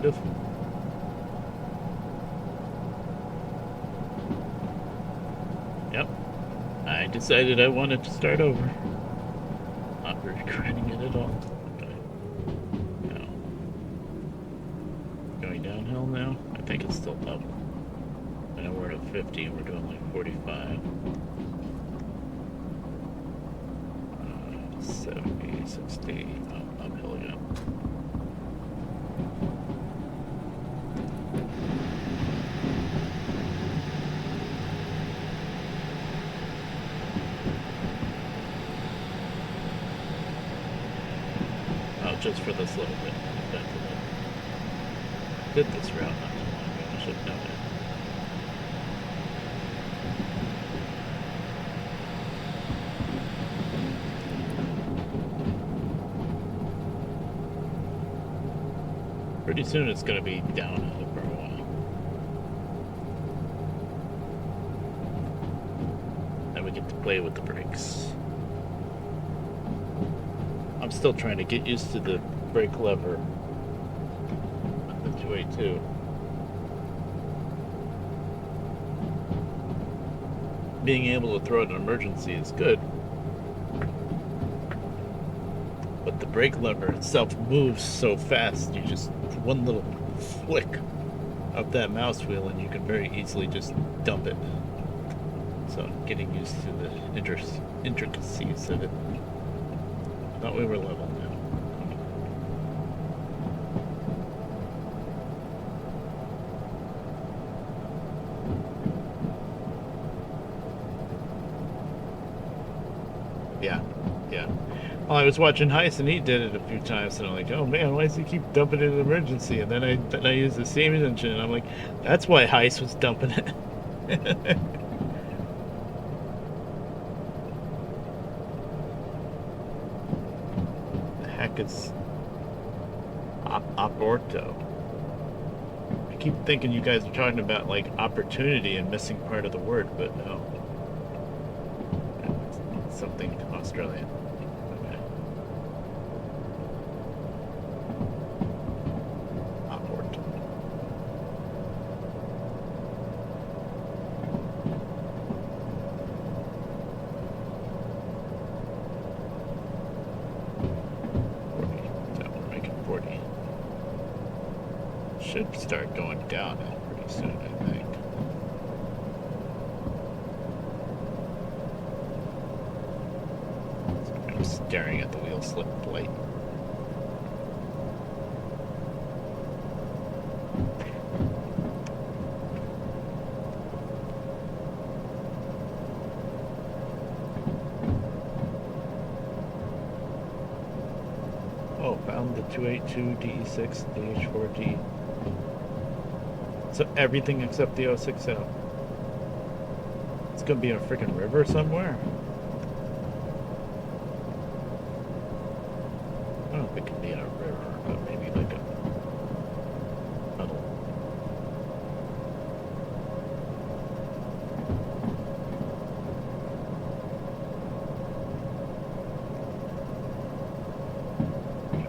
kind of. Yep. I decided I wanted to start over. Not regretting it at all. No. Going downhill now? I think it's still up. I know we're at 50 and we're doing like 45. 70, 60, uphill again. Oh, just for this little bit. Did this route not too long ago. I should know it. Pretty soon it's going to be downhill for a while. Then we get to play with the brakes. I'm still trying to get used to the brake lever on the 282. Being able to throw it in an emergency is good. But the brake lever itself moves so fast, you just one little flick of that mouse wheel and you can very easily just dump it. So getting used to the intricacies of it. Thought we were level now. Yeah. Well, I was watching Heist and he did it a few times, and I'm like, oh man, why does he keep dumping it in emergency? And then I use the Siemens engine, and I'm like, that's why Heist was dumping it. The heck is aborto? I keep thinking you guys are talking about like opportunity and missing part of the word, but no. It's something Australian. Should start going down pretty soon, I think. I'm staring at the wheel slip plate. Oh, found the 282, DE6, DH4D. So everything except the 060. It's gonna be in a freaking river somewhere. I don't think it can be in a river, but maybe like a puddle.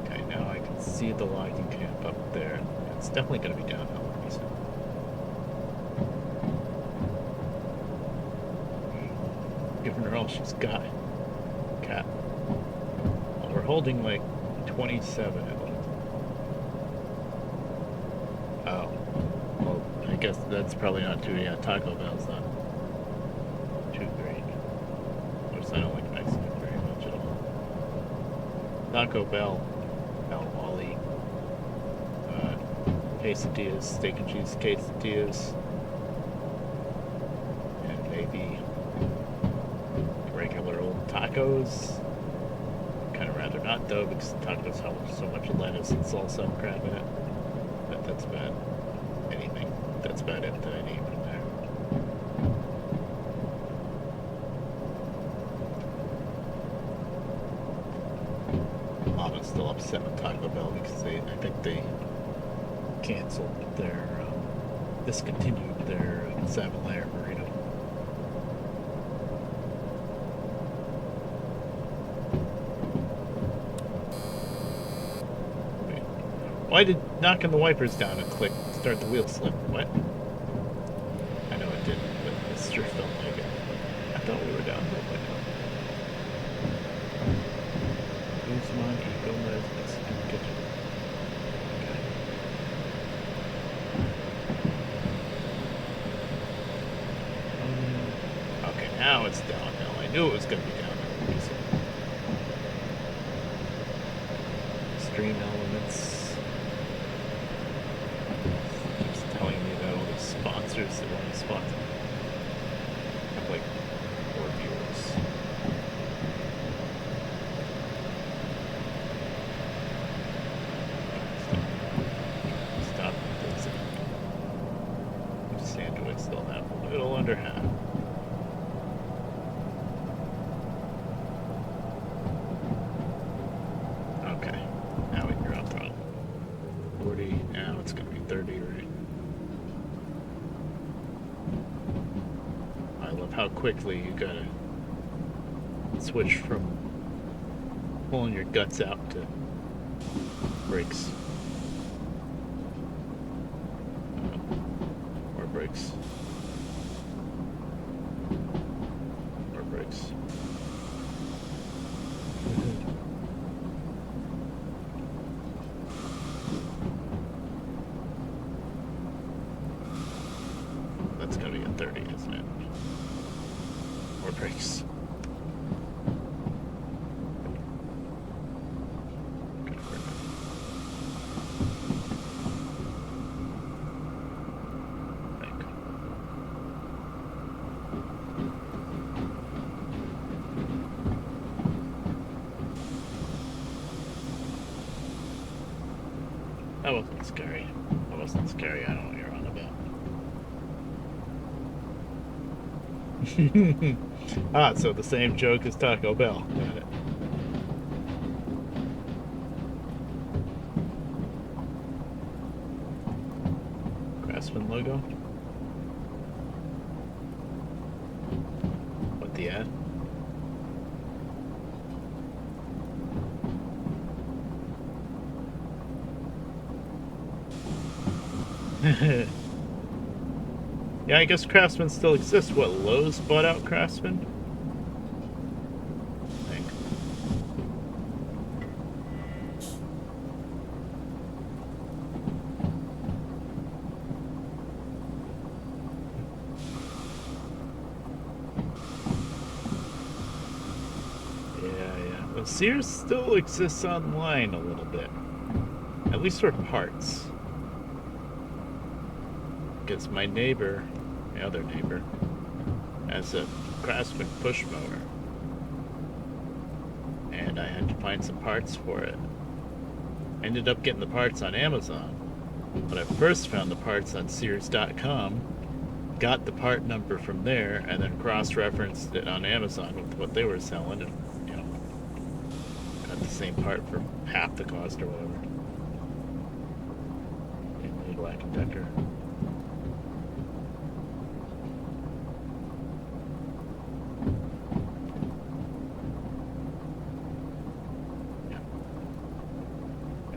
Okay, now I can see the logging camp up there. It's definitely gonna be downhill pretty soon. Giving her all she's got. Cat. Well, we're holding like 27 at least. Oh. Well, I guess that's probably not too, yeah, Taco Bell's not too great. Of course, I don't like Mexican very much at all. Taco Bell, El Wally, quesadillas, steak and cheese quesadillas, and maybe regular old tacos. Kind of rather not though, because tacos have so much lettuce and salsa and crab in it. But that's about anything. That's about it that I need from there. Mama's still upset with Taco Bell because I think they canceled their, discontinued their salmon layer burrito. Why did knocking the wipers down and click start the wheel slip? What? I know it didn't, but it sure felt like it. I thought we were downhill by now. Guzman, Gomez, Mexican Kitchen. Okay. Okay, now it's downhill. I knew it was going to be downhill. Extreme elements. Keeps telling me about all these sponsors that want to sponsor. Have like 4 viewers. Stop. Sandwich still have a little under half. Okay, now you're up front. 40, now it's going to be 30, right? I love how quickly you gotta switch from pulling your guts out to brakes. More brakes. More brakes. That's gonna be a 30, isn't it? More brakes. That wasn't scary. That wasn't scary. I don't know what you're on about. So the same joke as Taco Bell. Got it. Craftsman logo. What the ad? Yeah, I guess Craftsman still exists. What, Lowe's bought out Craftsman? I think. Yeah. Well, Sears still exists online a little bit. At least for parts. Because my neighbor, my other neighbor, has a Craftsman push mower. And I had to find some parts for it. Ended up getting the parts on Amazon. But I first found the parts on Sears.com, got the part number from there, and then cross-referenced it on Amazon with what they were selling, and, you know, got the same part for half the cost or whatever. In Black & Decker.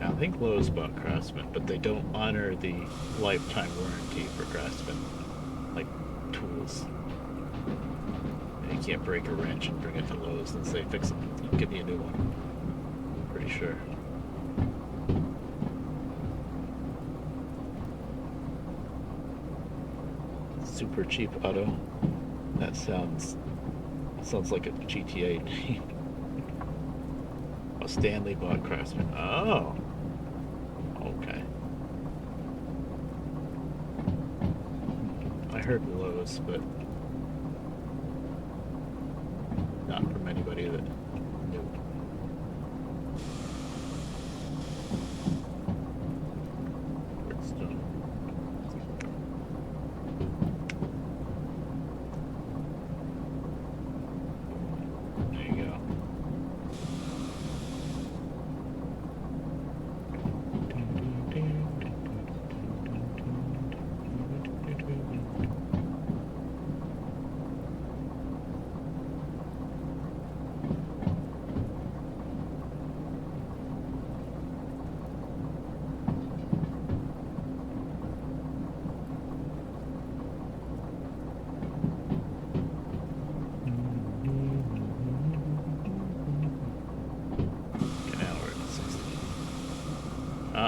I think Lowe's bought Craftsman, but they don't honor the lifetime warranty for Craftsman, like tools. And you can't break a wrench and bring it to Lowe's and say fix it. They'll give you a new one. I'm pretty sure. Super cheap auto. That sounds like a GTA name. Oh, Stanley bought Craftsman. Oh. Okay. I heard Lowe's, but not from anybody that knew. Redstone. There you go.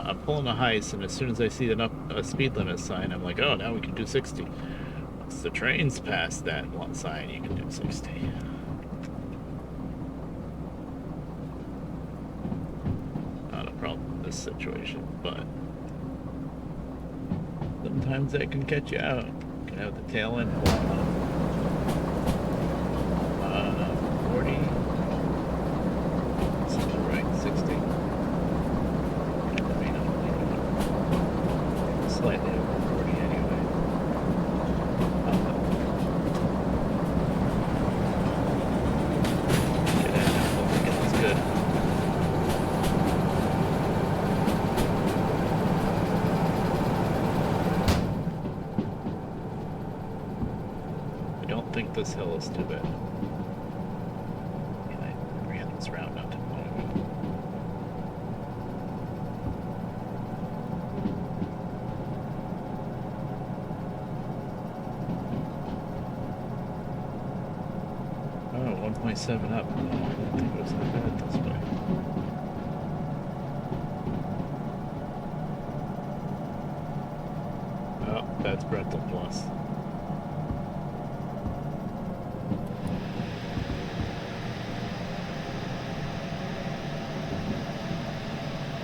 I'm pulling a heist, and as soon as I see a speed limit sign, I'm like, oh, now we can do 60. Once the train's past that one sign, you can do 60. Not a problem in this situation, but sometimes that can catch you out. You can have the tail end blown up. 40. This is the right, 60. Slightly over 40 anyway. Get in, I think it looks good. I don't think this hill is too bad. I ran this route not too long ago. Oh, 1.7 up. I didn't think it was that bad this way. Oh, that's Brental Plus.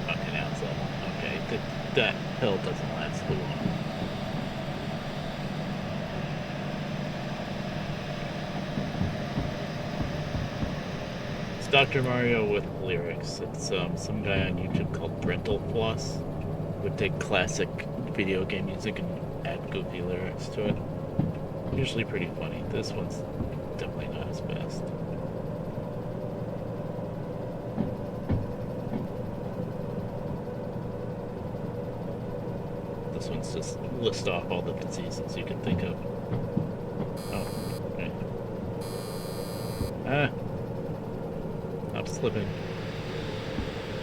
Okay, now it's level. Okay, that hill doesn't last too long. It's Dr. Mario with lyrics. It's some guy on YouTube called Brental Plus. Would take classic video game music and add goofy lyrics to it. Usually pretty funny. This one's definitely not his best. This one's just list off all the diseases you can think of. Oh, okay. Ah. I'm slipping.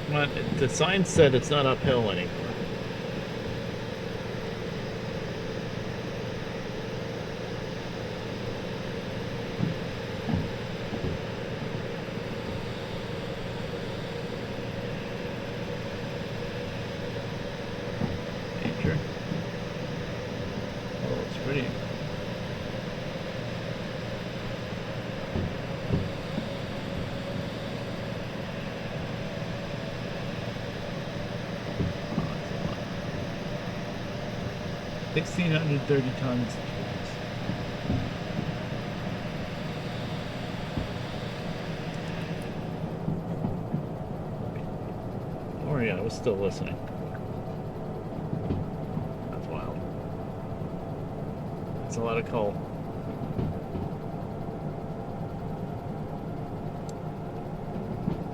Come on, the sign said it's not uphill anymore. Danger. Oh, it's pretty. Oh, 1,630 tons. Oh yeah, I was still listening. That's wild. It's a lot of coal.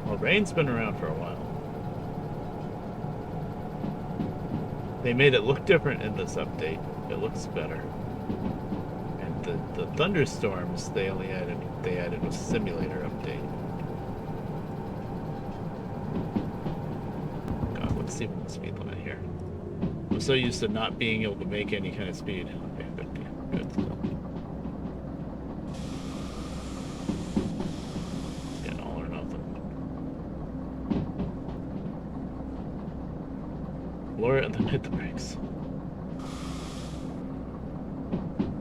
Well, rain's been around for a while. They made it look different in this update. It looks better. And the thunderstorms they added a simulator update. God, what's even the speed limit here? I'm so used to not being able to make any kind of speed. Okay, 50. Good still. It's getting all or nothing. Lower it and then hit the brakes.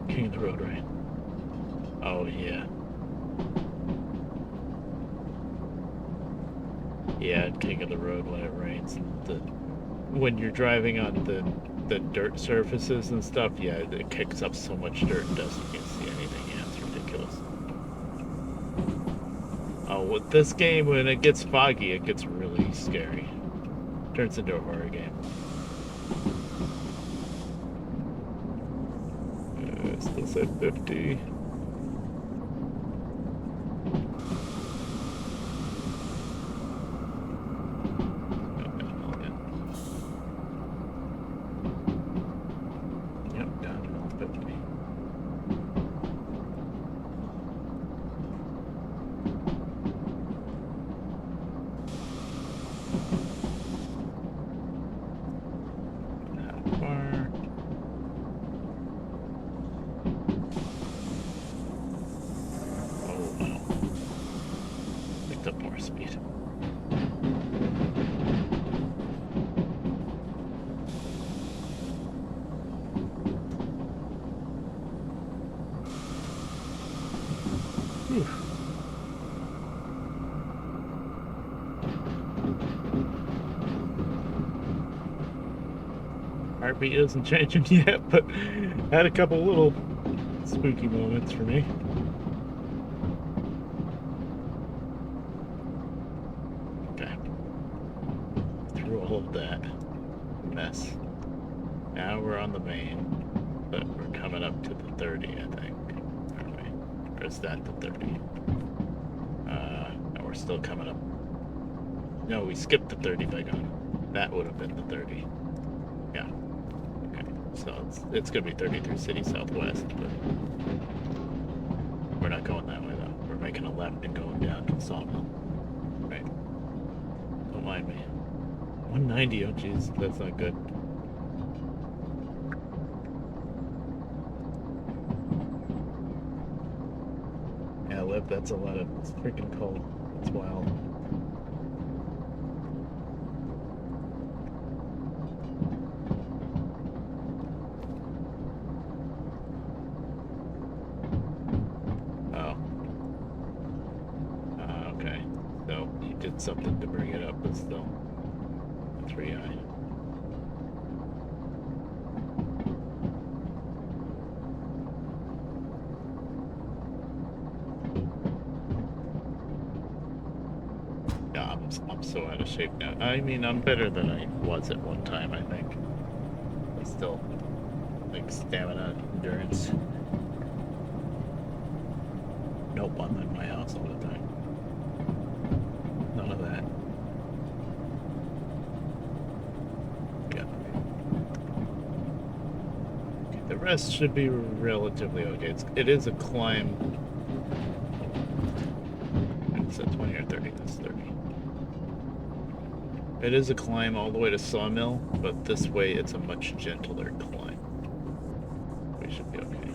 King of the road, right? Oh yeah. Yeah, king of the road when it rains. When you're driving on the dirt surfaces and stuff, yeah, it kicks up so much dirt and dust you can't see anything. Yeah, it's ridiculous. Oh, with this game, when it gets foggy, it gets really scary. Turns into a horror game. Still said 50. Yep, down to 50. How far? Whew. Heartbeat isn't changing yet, but had a couple little spooky moments for me. Okay. Through all of that mess. Now we're on the main, but we're coming up to the 30, I think. Aren't we? Or is that the 30? No, we're still coming up. No, we skipped the 30 by going. That would have been the 30. Yeah. Okay. So it's gonna be 33 City Southwest, but we're not going that way though. We're making a left and going down to Sawmill. Right. Don't mind me. 190, oh jeez, that's not good. Yeah, Liv, that's a lot of, it's freaking cold. It's wild. Oh. Okay. So you did something to bring it up, but still. 3i. Yeah, I'm so out of shape now. I mean, I'm better than I was at one time, I think. But still, like stamina, endurance. Nope, I'm in my house all the time. None of that. Yeah. Okay, the rest should be relatively okay. It is a climb. It's at 20 or 30. That's 30. It is a climb all the way to Sawmill, but this way it's a much gentler climb. We should be okay.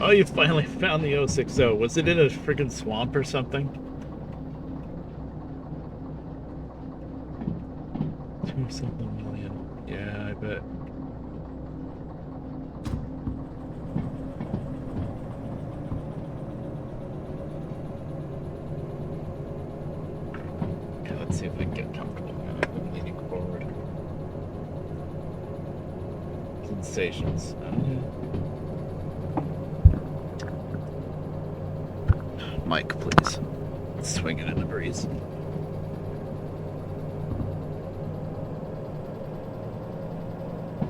Oh, you finally found the 060. Was it in a friggin' swamp or something? 2-something million. Yeah, I bet. Yeah, let's see if we can get comfortable now. I'm leaning forward. Sensations. Mike, please. Swing it in the breeze.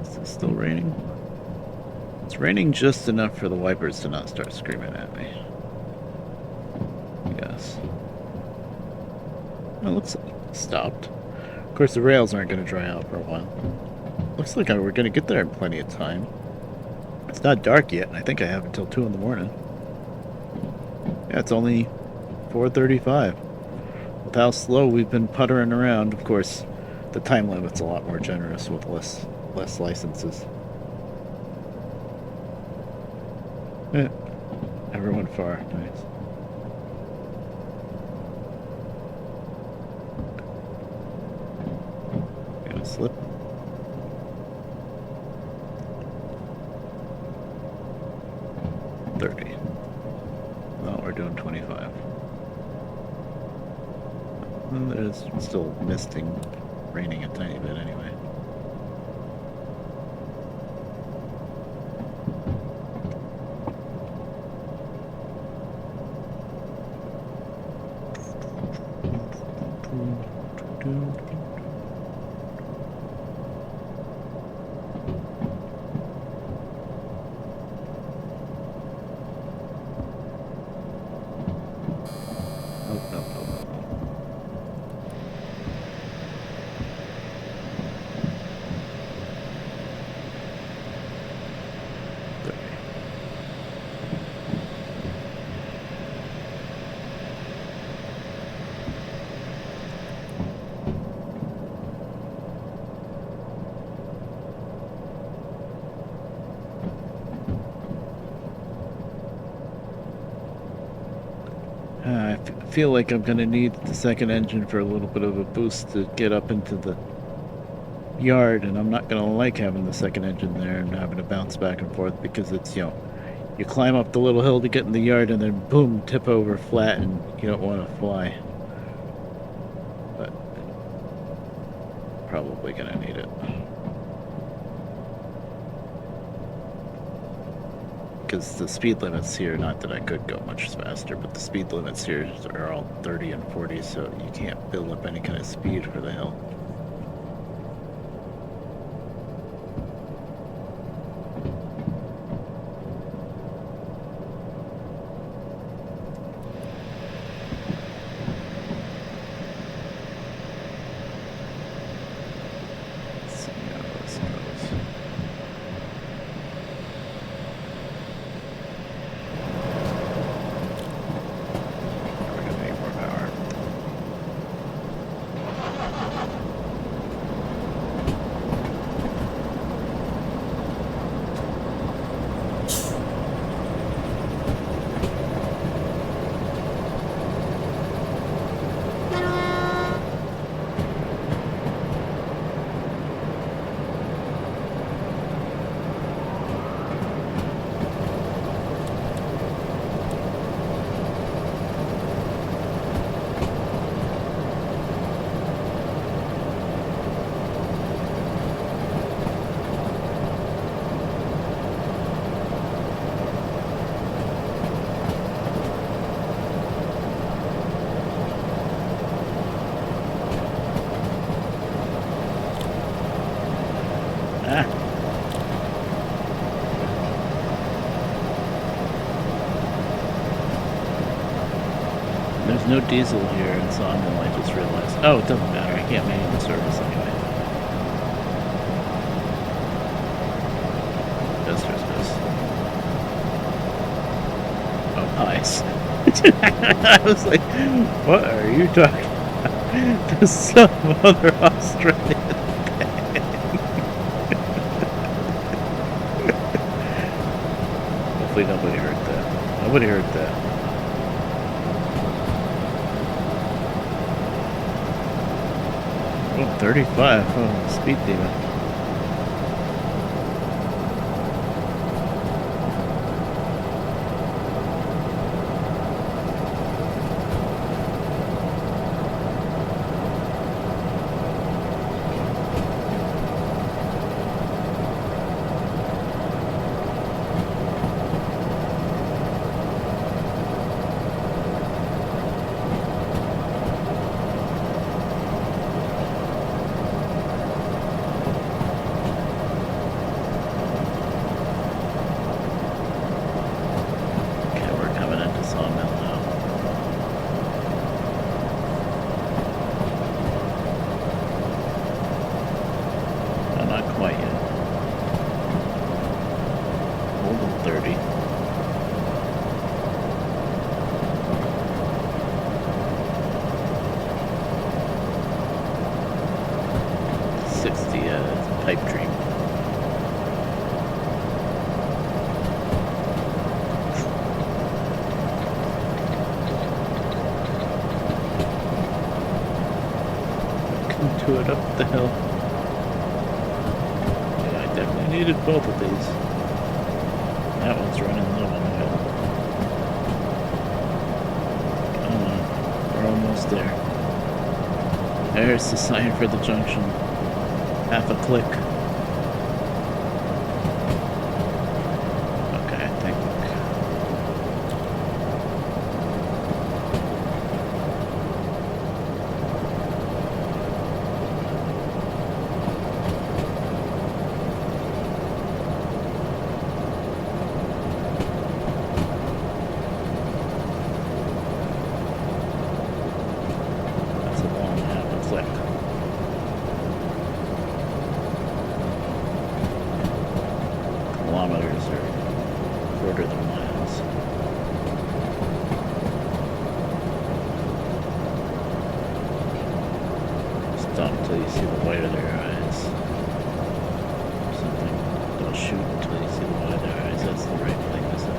Is it still raining? It's raining just enough for the wipers to not start screaming at me. Yes. It looks like it stopped. Of course, the rails aren't going to dry out for a while. Looks like we're going to get there in plenty of time. It's not dark yet, and I think I have until 2 in the morning. Yeah, it's only 4:35. With how slow we've been puttering around, of course, the time limit's a lot more generous with less licenses. Yeah, everyone far. Nice. Gonna slip. $30. Well, we're doing 25. And there's still misting, raining a tiny bit anyway. I feel like I'm gonna need the second engine for a little bit of a boost to get up into the yard, and I'm not gonna like having the second engine there and having to bounce back and forth because it's, you know, You climb up the little hill to get in the yard, and then boom, tip over flat, and you don't want to fly. But probably gonna need it. Because the speed limits here, not that I could go much faster, but the speed limits here are all 30 and 40, so you can't build up any kind of speed for the hill. Let's see how this goes. We're gonna need more power. Ah. There's no diesel here in Sawmill, I just realized. Oh, it doesn't matter, I can't make the service anyway. Yes, there's. Oh, nice. I was like, what are you talking about? There's some other Australian thing. Hopefully nobody heard that. Nobody heard that. Oh, 35. Oh, speed demon. Pipe dream. Come to it up the hill. Yeah, I definitely needed both of these. That one's running low on the hill. Come on, we're almost there. There's the sign for the junction. Half a click. Okay, I think. That's a long half a click. Kilometers or quarter than miles. Stop until you see the white of their eyes. Something. Don't shoot until you see the white of their eyes. That's the right thing to say.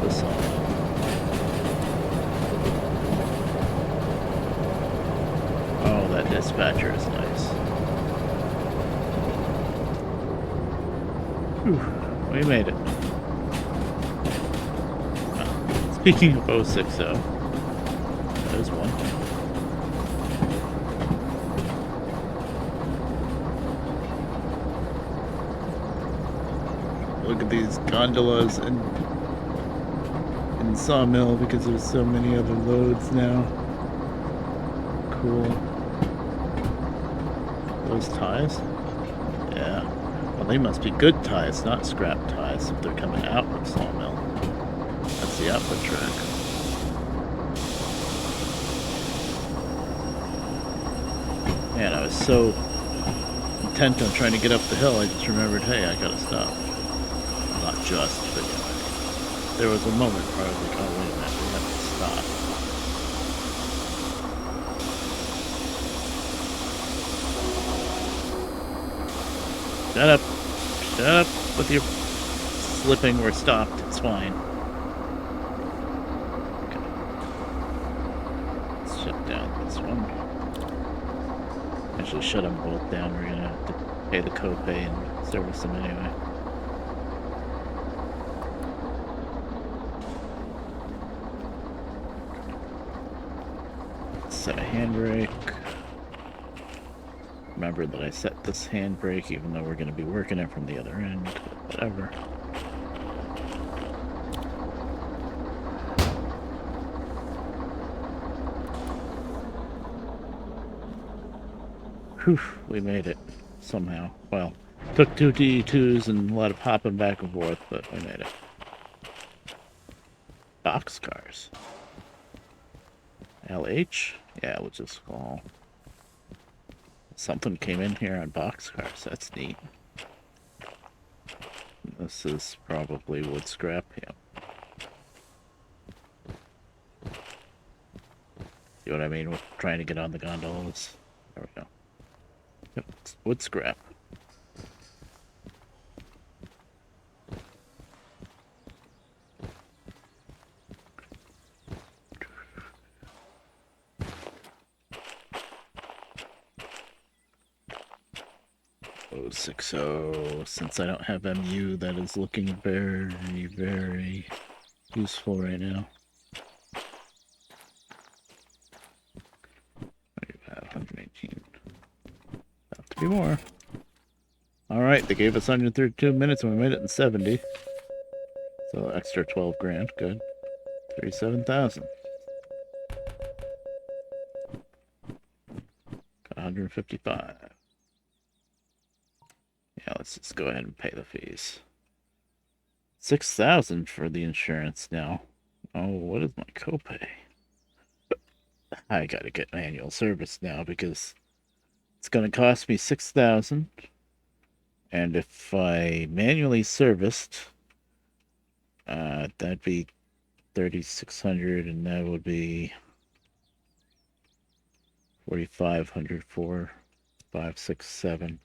the sawmill. Oh, that dispatcher is nice. Whew, we made it. Oh, speaking of 060, there's one. Look at these gondolas in Sawmill because there's so many other loads now. Cool. Those ties? Yeah. Well, they must be good ties, not scrap ties, if they're coming out of Sawmill. That's the output track. Man, I was so intent on trying to get up the hill, I just remembered, hey, I gotta stop. Not just, but you know, there was a moment where I was like, oh, wait a minute, we have to stop. Shut up. Shut up with your slipping. We're stopped. It's fine. Okay. Let's shut down this one. Actually, shut them both down. We're gonna have to pay the copay and service them anyway. Set a handbrake. Remember that I set this handbrake even though we're going to be working it from the other end. Whatever. Whew, we made it. Somehow. Well, took 2 pt2s and a lot of hopping back and forth, but we made it. Boxcars. LH? Yeah, we'll just call. Something came in here on boxcars. That's neat. This is probably wood scrap. Yeah. See what I mean with trying to get on the gondolas? There we go. Yep, it's wood scrap. Oh, 60. Since I don't have MU, that is looking very, very useful right now. What do you have? 118. Have to be more. Alright, they gave us 132 minutes and we made it in 70. So extra 12 grand. Good. 37,000. Got 155. Yeah, let's just go ahead and pay the fees. 6,000 for the insurance now. Oh, what is my copay? I gotta get annual service now because it's gonna cost me 6,000. And if I manually serviced, that'd be 3,600, and that would be 4,500 for 5, 6, 7.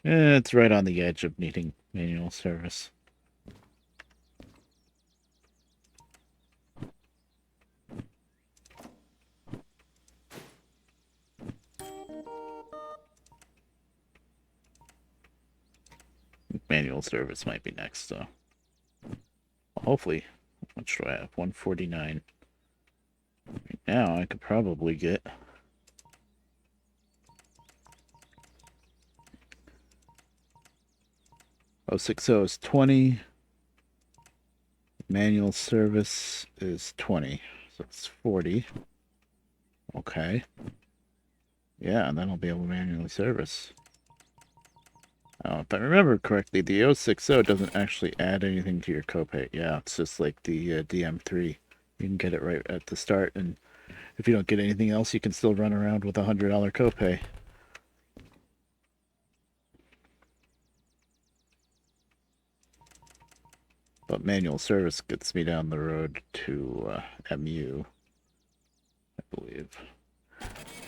It's right on the edge of needing manual service. Manual service might be next, though. Well, hopefully, how much do I have? 149. Right now, I could probably get 060 is 20. Manual service is 20. So it's 40. Okay. Yeah, and then I'll be able to manually service. If I remember correctly, the 060 doesn't actually add anything to your copay. Yeah, it's just like the DM3. You can get it right at the start, and if you don't get anything else, you can still run around with a $100 copay. But manual service gets me down the road to MU, I believe.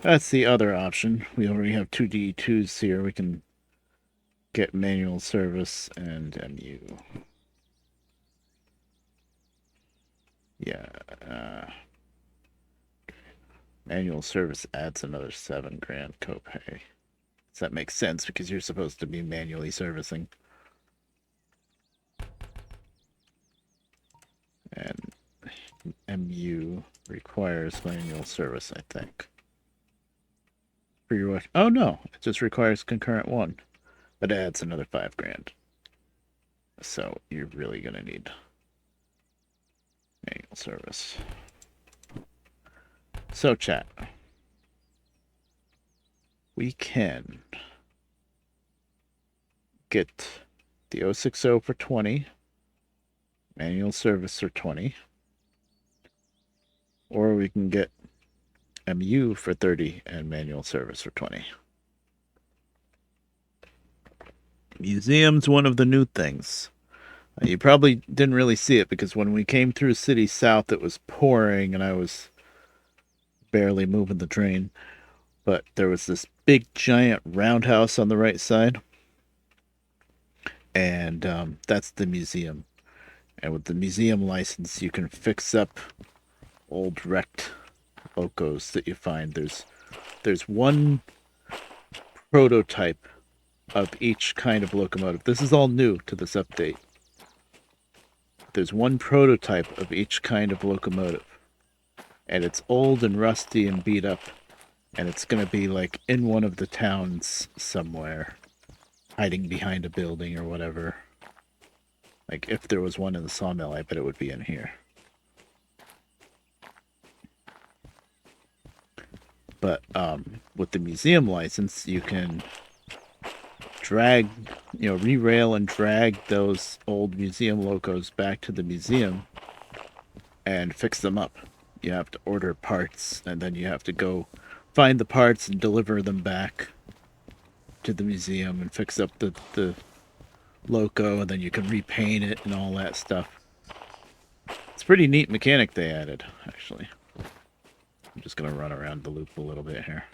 That's the other option. We already have 2 D2s here. We can get manual service and MU. Yeah. Manual service adds another 7 grand copay. Does that make sense? Because you're supposed to be manually servicing. And MU requires manual service, I think. For your watch. Oh no, it just requires concurrent 1, but it adds another 5 grand. So you're really gonna need manual service. So chat, we can get the 060 for 20, manual service for 20, or we can get MU for 30 and manual service for 20. Museum's one of the new things. You probably didn't really see it because when we came through City South, it was pouring and I was barely moving the train. But there was this big giant roundhouse on the right side. And that's the museum. And with the museum license, you can fix up old wrecked locos that you find. There's one prototype of each kind of locomotive. This is all new to this update. There's one prototype of each kind of locomotive. And it's old and rusty and beat up. And it's going to be like in one of the towns somewhere, hiding behind a building or whatever. Like if there was one in the sawmill, I bet it would be in here. But with the museum license, you can drag, re-rail and drag those old museum locos back to the museum and fix them up. You have to order parts, and then you have to go find the parts and deliver them back to the museum and fix up the loco, and then you can repaint it and all that stuff. It's a pretty neat mechanic they added, actually. I'm just going to run around the loop a little bit here.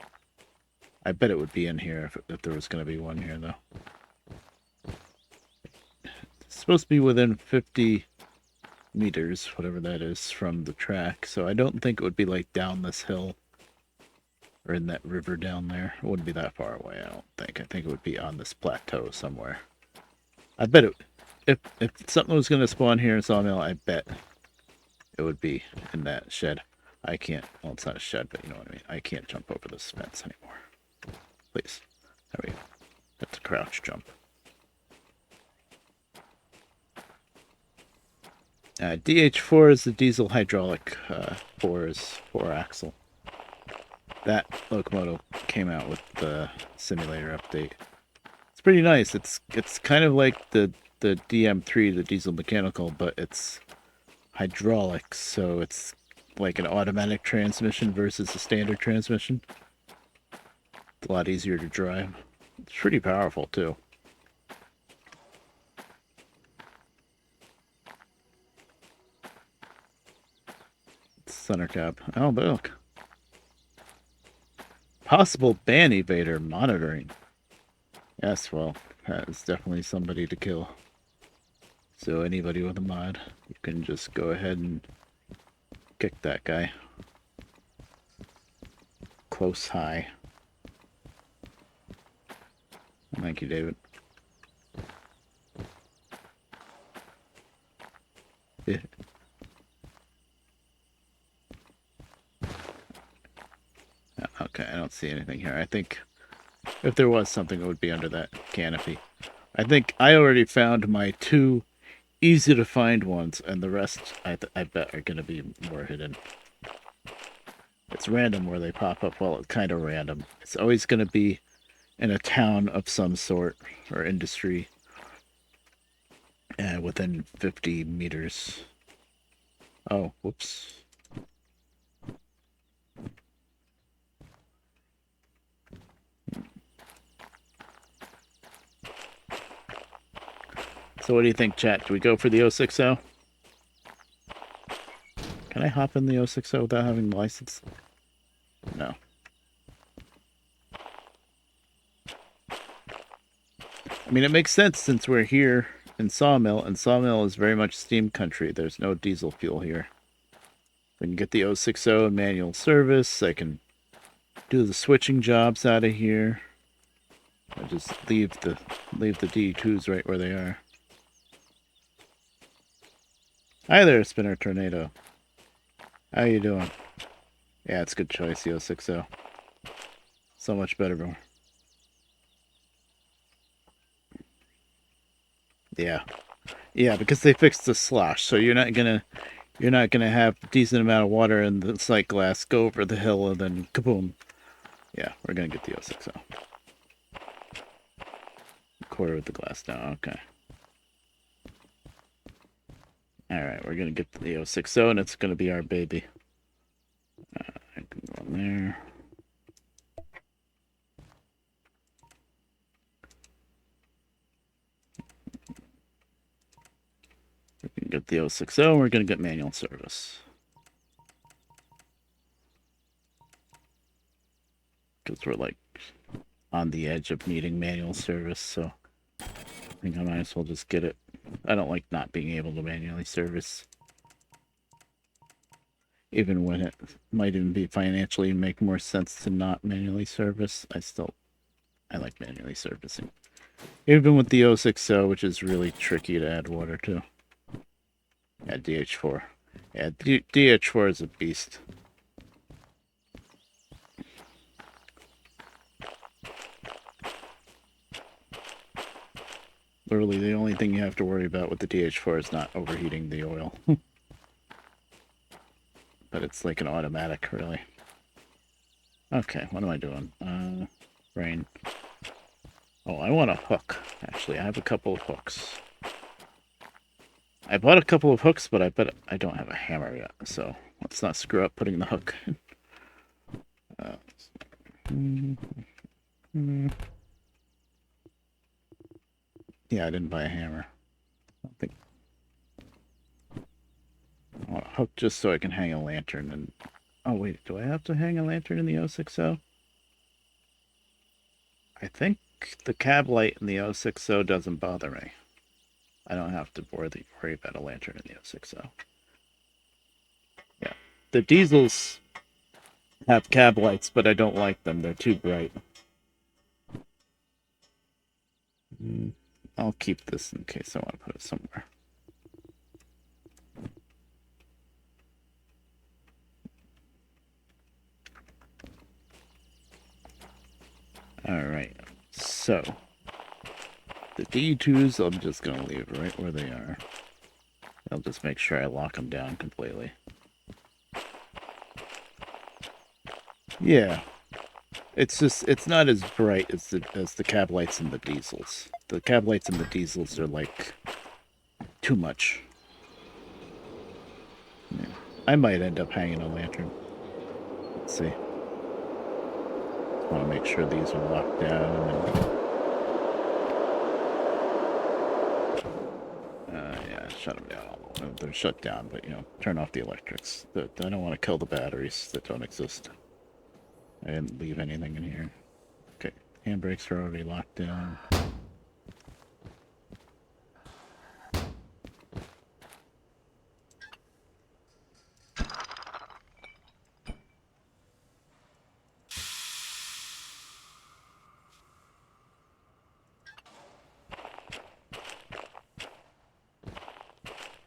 I bet it would be in here if there was going to be one here, though. It's supposed to be within 50 meters, whatever that is, from the track, so I don't think it would be like down this hill or in that river down there. It wouldn't be that far away, I don't think. I think it would be on this plateau somewhere. I bet it, if something was going to spawn here in Sawmill, I bet it would be in that shed. I can't, well, it's not a shed, but you know what I mean. I can't jump over this fence anymore. Please. There we go. That's a crouch jump. DH4 is the diesel hydraulic 4 is 4-axle. That locomotive came out with the simulator update. It's pretty nice. It's kind of like the DM3, the diesel mechanical, but it's hydraulic, so it's like an automatic transmission versus a standard transmission. It's a lot easier to drive. It's pretty powerful too. Center cap. Oh, look. Possible ban evader monitoring. Yes, well, that is definitely somebody to kill. So anybody with a mod, you can just go ahead and kick that guy. Close high. Thank you, David. Yeah. Okay, I don't see anything here. I think if there was something, it would be under that canopy. I think I already found my 2 easy to find ones, and the rest I bet are going to be more hidden. It's random where they pop up. Well, it's kind of random. It's always going to be in a town of some sort or industry within 50 meters. Oh, whoops. So what do you think, chat? Do we go for the 060? Can I hop in the 060 without having the license? No. I mean, it makes sense since we're here in Sawmill, and Sawmill is very much steam country. There's no diesel fuel here. I can get the 060 in manual service. I can do the switching jobs out of here. I just leave the D2s right where they are. Hi there, Spinner Tornado. How you doing? Yeah, it's a good choice, the 060. So much better, bro. Yeah. Yeah, because they fixed the slosh, so you're not gonna have a decent amount of water in the sight glass go over the hill and then kaboom. Yeah, we're gonna get the 060. Quarter with the glass now, okay. Alright, we're gonna get the 060 and it's gonna be our baby. I can go in there. We can get the 060 and we're gonna get manual service. Because we're like on the edge of needing manual service, so I think I might as well just get it. I don't like not being able to manually service. Even when it might even be financially make more sense to not manually service, I like manually servicing. Even with the 060, which is really tricky to add water to. Yeah, DH4. Yeah, DH4 is a beast. Literally, the only thing you have to worry about with the DH4 is not overheating the oil. But it's like an automatic, really. Okay, what am I doing? Rain. Oh, I want a hook. Actually, I have a couple of hooks. I bought a couple of hooks, but I bet I don't have a hammer yet, so let's not screw up putting the hook. Yeah, I didn't buy a hammer. I don't think. I want a hook just so I can hang a lantern and... Oh, wait, do I have to hang a lantern in the 060? I think the cab light in the 060 doesn't bother me. I don't have to worry about a lantern in the 060. Yeah. The diesels have cab lights, but I don't like them. They're too bright. I'll keep this in case I want to put it somewhere. Alright, so the D2s I'm just going to leave right where they are. I'll just make sure I lock them down completely. Yeah, it's not as bright as the cab lights in the diesels. The cab lights in the diesels are like too much. Yeah. I might end up hanging a lantern. Let's see. Want to make sure these are locked down. Yeah, shut them down. They're shut down, but turn off the electrics. I don't want to kill the batteries that don't exist. I didn't leave anything in here. Okay, handbrakes are already locked down.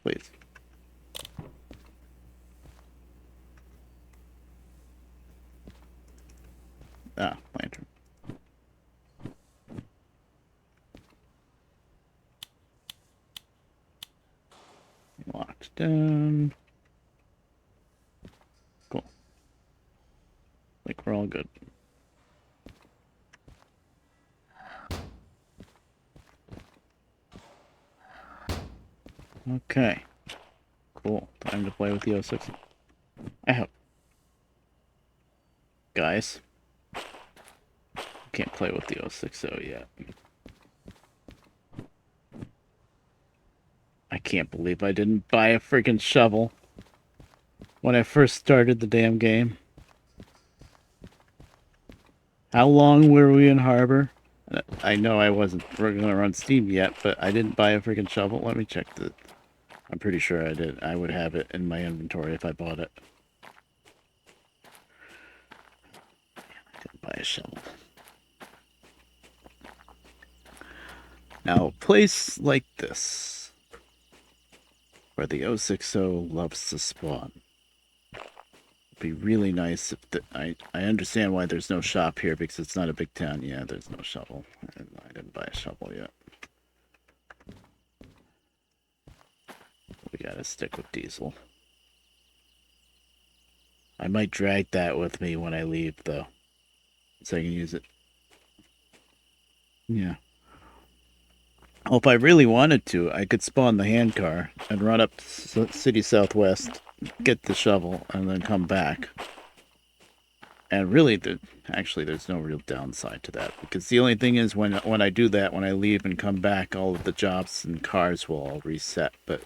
Please. Ah, lantern. Locked down. Cool. Like we're all good. Okay. Cool. Time to play with the 060. I hope. Guys. Can't play with the 060 yet. I can't believe I didn't buy a freaking shovel when I first started the damn game. How long were we in Harbor? I know I wasn't going to run Steam yet, but I didn't buy a freaking shovel. Let me check the... I'm pretty sure I did. I would have it in my inventory if I bought it. buy a shovel. Now, a place like this, where the 060 loves to spawn, would be really nice if I understand why there's no shop here, because it's not a big town. Yeah, there's no shovel. I didn't buy a shovel yet. We gotta stick with diesel. I might drag that with me when I leave, though, so I can use it. Yeah. Well, if I really wanted to, I could spawn the handcar and run up City Southwest, get the shovel, and then come back. And really, actually, there's no real downside to that, because the only thing is when I do that, when I leave and come back, all of the jobs and cars will all reset. But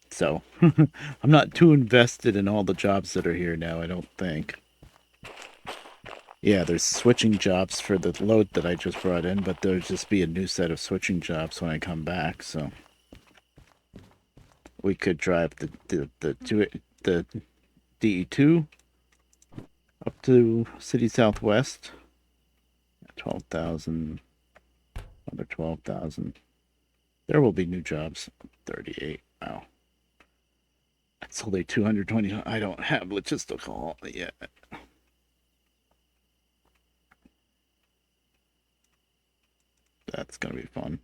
so I'm not too invested in all the jobs that are here now, I don't think. Yeah, there's switching jobs for the load that I just brought in, but there'll just be a new set of switching jobs when I come back. So we could drive the DE2 up to City Southwest. 12,000, another 12,000. There will be new jobs. 38. Wow. That's only 220. I don't have logistical yet. That's gonna be fun.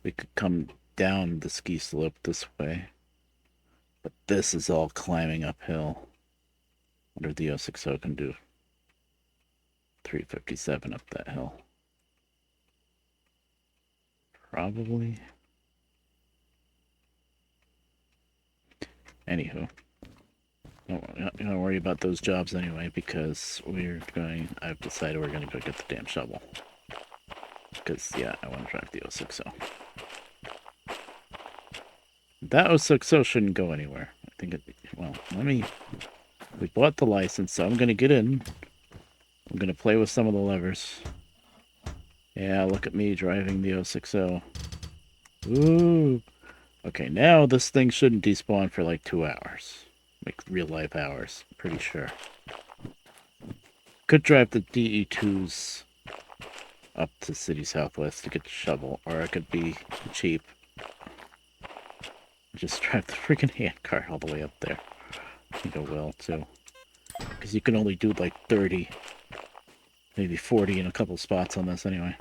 We could come down the ski slope this way, but this is all climbing uphill. Wonder if the 060 can do 357 up that hill. Probably. Anywho, don't worry about those jobs anyway, because I've decided we're going to go get the damn shovel. Because, yeah, I want to drive the 060. That 060 shouldn't go anywhere. I think well, we bought the license, so I'm going to get in. I'm going to play with some of the levers. Yeah, look at me driving the 060. Ooh. Okay, now this thing shouldn't despawn for like 2 hours. Like real life hours, pretty sure. Could drive the DE2s up to City Southwest to get the shovel, or I could be cheap. Just drive the freaking handcar all the way up there. I think I will too. Because you can only do like 30, maybe 40 in a couple spots on this anyway.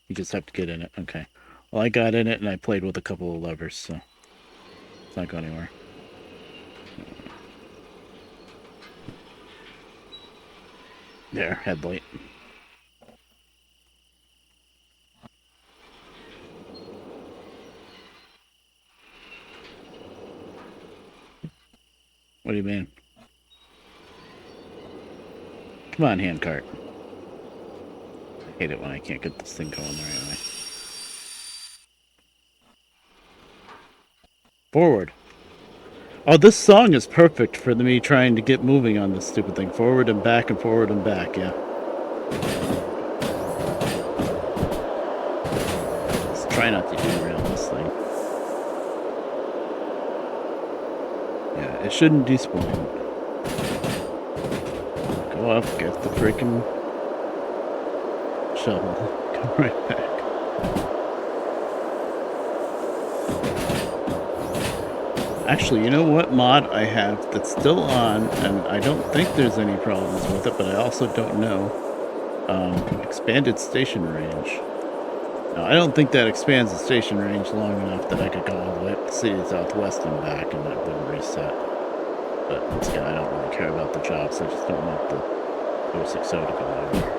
You just have to get in it. Okay. Well, I got in it and I played with a couple of levers, so it's not going anywhere. There, headlight. What do you mean? Come on, handcart. I hate it when I can't get this thing going the right way. Forward. Oh, this song is perfect for me trying to get moving on this stupid thing. Forward and back and forward and back, yeah. Let's try not to derail this thing. Yeah, it shouldn't despawn. Go up, get the freaking shovel. Come right back. Actually, you know what mod I have that's still on, and I don't think there's any problems with it, but I also don't know. Expanded station range. Now, I don't think that expands the station range long enough that I could go all the way up the City Southwest and back and it wouldn't reset. But once again, I don't really care about the jobs, I just don't want the 060 to go anywhere.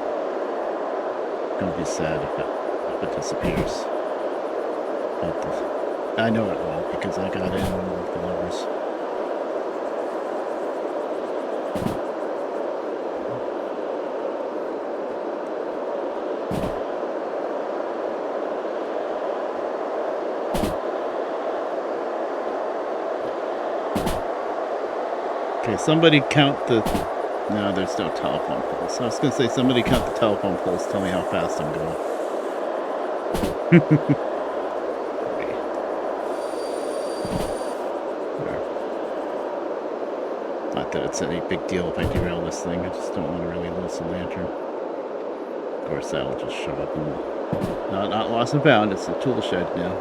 It's gonna be sad if it disappears. I know it will, because I got in with the levers. Okay, somebody count the... No, there's no telephone poles. I was going to say, somebody count the telephone poles, tell me how fast I'm going. Not that it's any big deal if I derail this thing. I just don't want to really lose the lantern. Of course, that'll just show up and not lost and found. It's a tool shed now.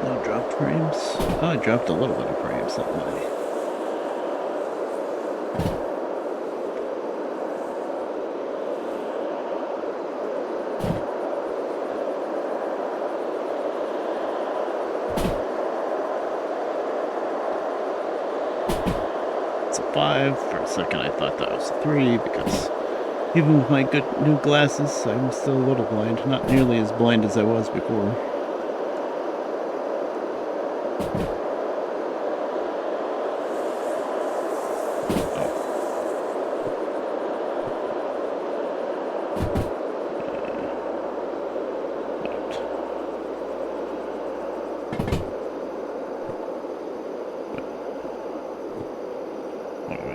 No dropped frames. Oh, I dropped a little bit of frames that way. It's a 5. For a second I thought that was a 3 because even with my good new glasses, I'm still a little blind. Not nearly as blind as I was before.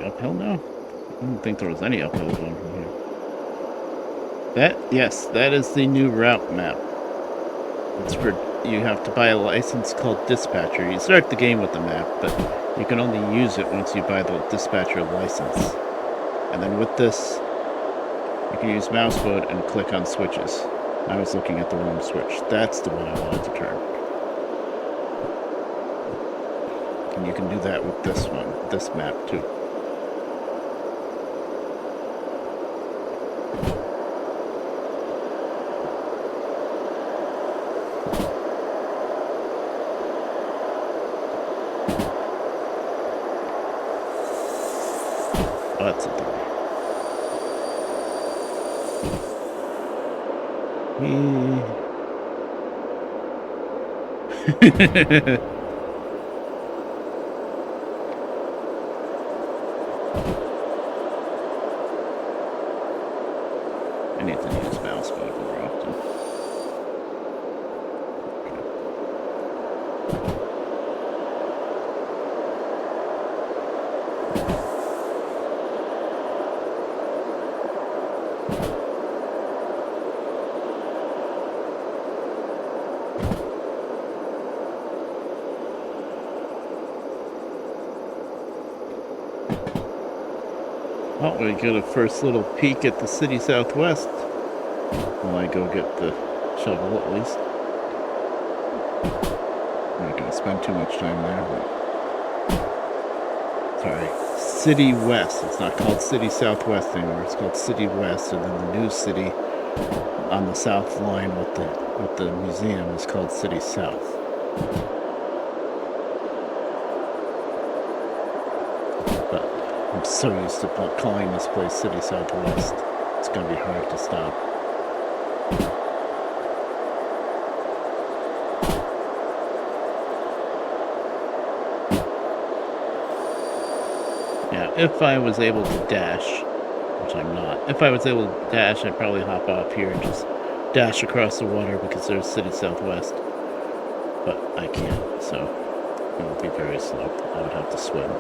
Uphill now? I don't think there was any uphill going from here. Yes, that is the new route map. It's for, you have to buy a license called Dispatcher. You start the game with the map, but you can only use it once you buy the Dispatcher license. And then with this, you can use mouse mode and click on switches. I was looking at the wrong switch. That's the one I wanted to turn. And you can do that with this one, this map too. Oh, that's a thing. I need to use mouse mode more often. Oh, we get a first little peek at the city southwest. While I go get the shovel, at least. I'm not gonna spend too much time there, but... Sorry. City West. It's not called City Southwest anymore. It's called City West, and then the new city on the south line with the museum is called City South. But I'm so used to calling this place City Southwest. It's gonna be hard to stop. Yeah, if I was able to dash, which I'm not. If I was able to dash, I'd probably hop off here and just dash across the water because there's City Southwest. But I can't, so it would be very slow. I would have to swim.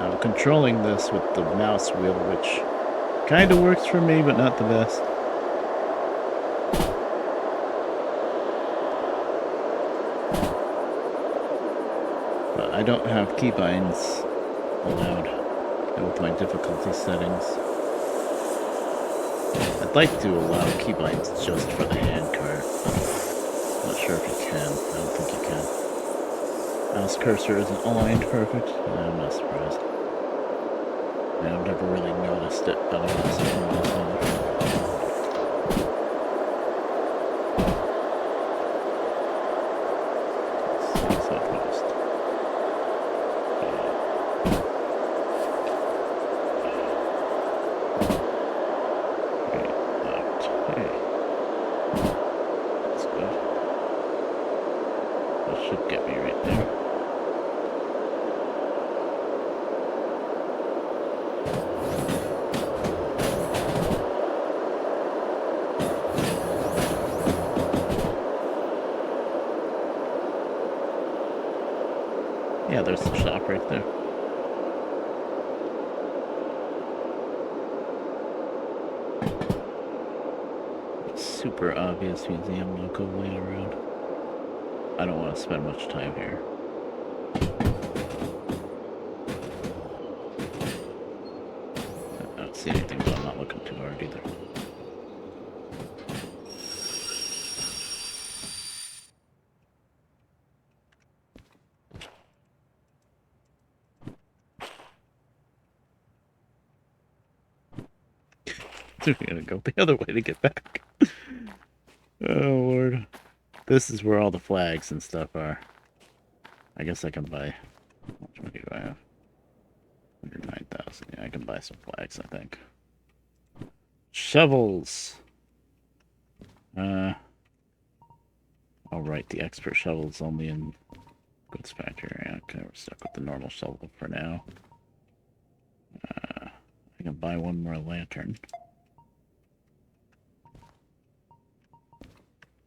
I'm controlling this with the mouse wheel, which kind of works for me, but not the best. But I don't have keybinds allowed with my difficulty settings. I'd like to allow keybinds just for the hand card, but I'm not sure if you can. I don't think you can. Mouse cursor isn't aligned perfect. I'm not surprised. I've never really noticed it, but I'm not surprised. Southwest. That should get me right there. Yeah, there's the shop right there. Super obvious museum logo laying around. I don't want to spend much time here. I don't see anything, but I'm not looking too hard either. We're gonna go the other way to get back. Oh lord. This is where all the flags and stuff are. I guess I can buy... How much money do I have? 109,000. Yeah, I can buy some flags, I think. Shovels! I'll write the expert shovels only in goods factory. Okay, we're stuck with the normal shovel for now. I can buy one more lantern.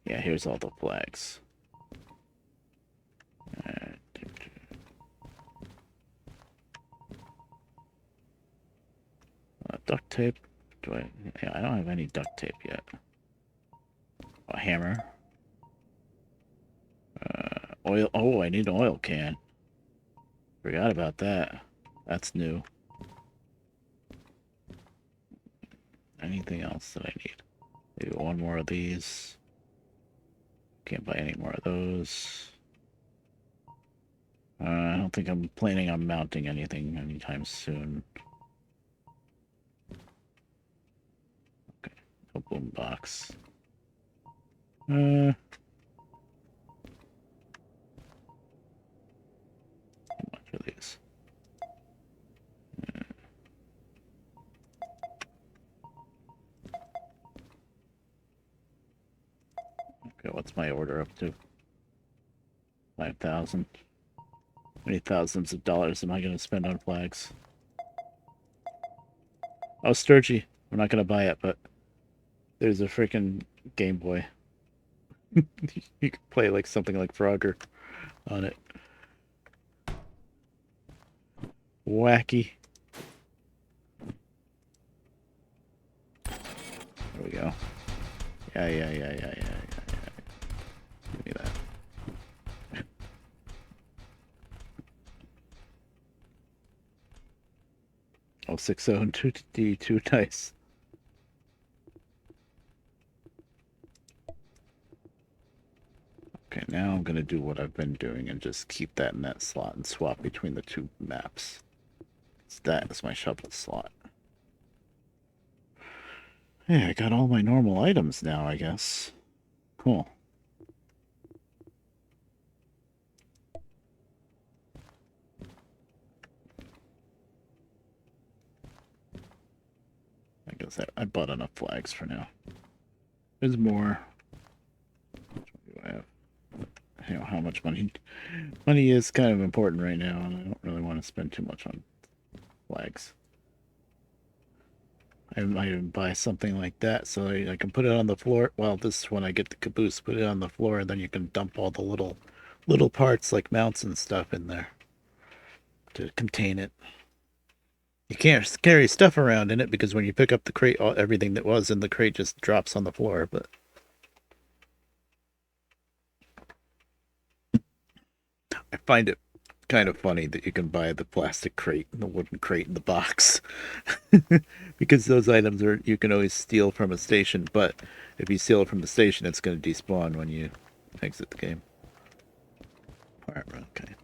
Yeah, here's all the flags. Duct tape. Do I? Yeah, I don't have any duct tape yet. A hammer. Oil. Oh, I need an oil can. Forgot about that. That's new. Anything else that I need? Maybe one more of these. Can't buy any more of those. I don't think I'm planning on mounting anything anytime soon. Okay, no boom box. How much are these? Okay, what's my order up to? 5,000. How many thousands of dollars am I going to spend on flags? Oh, Sturgy. I'm not going to buy it, but there's a freaking Game Boy. You can play like something like Frogger on it. Wacky. There we go. Yeah. Give me that. Oh, 6-0 and 2D2 dice. Okay, now I'm going to do what I've been doing and just keep that in that slot and swap between the two maps. So that is my shovel slot. Hey, I got all my normal items now, I guess. Cool. I guess I bought enough flags for now. There's more. What do I have? You know, how much money? Money is kind of important right now, and I don't really want to spend too much on flags. I might even buy something like that so I can put it on the floor. Well, this is when I get the caboose. Put it on the floor, and then you can dump all the little parts like mounts and stuff in there to contain it. You can't carry stuff around in it because when you pick up the crate, everything that was in the crate just drops on the floor. But I find it kind of funny that you can buy the plastic crate and the wooden crate in the box because those items are you can always steal from a station, but if you steal it from the station, it's going to despawn when you exit the game. All right, okay.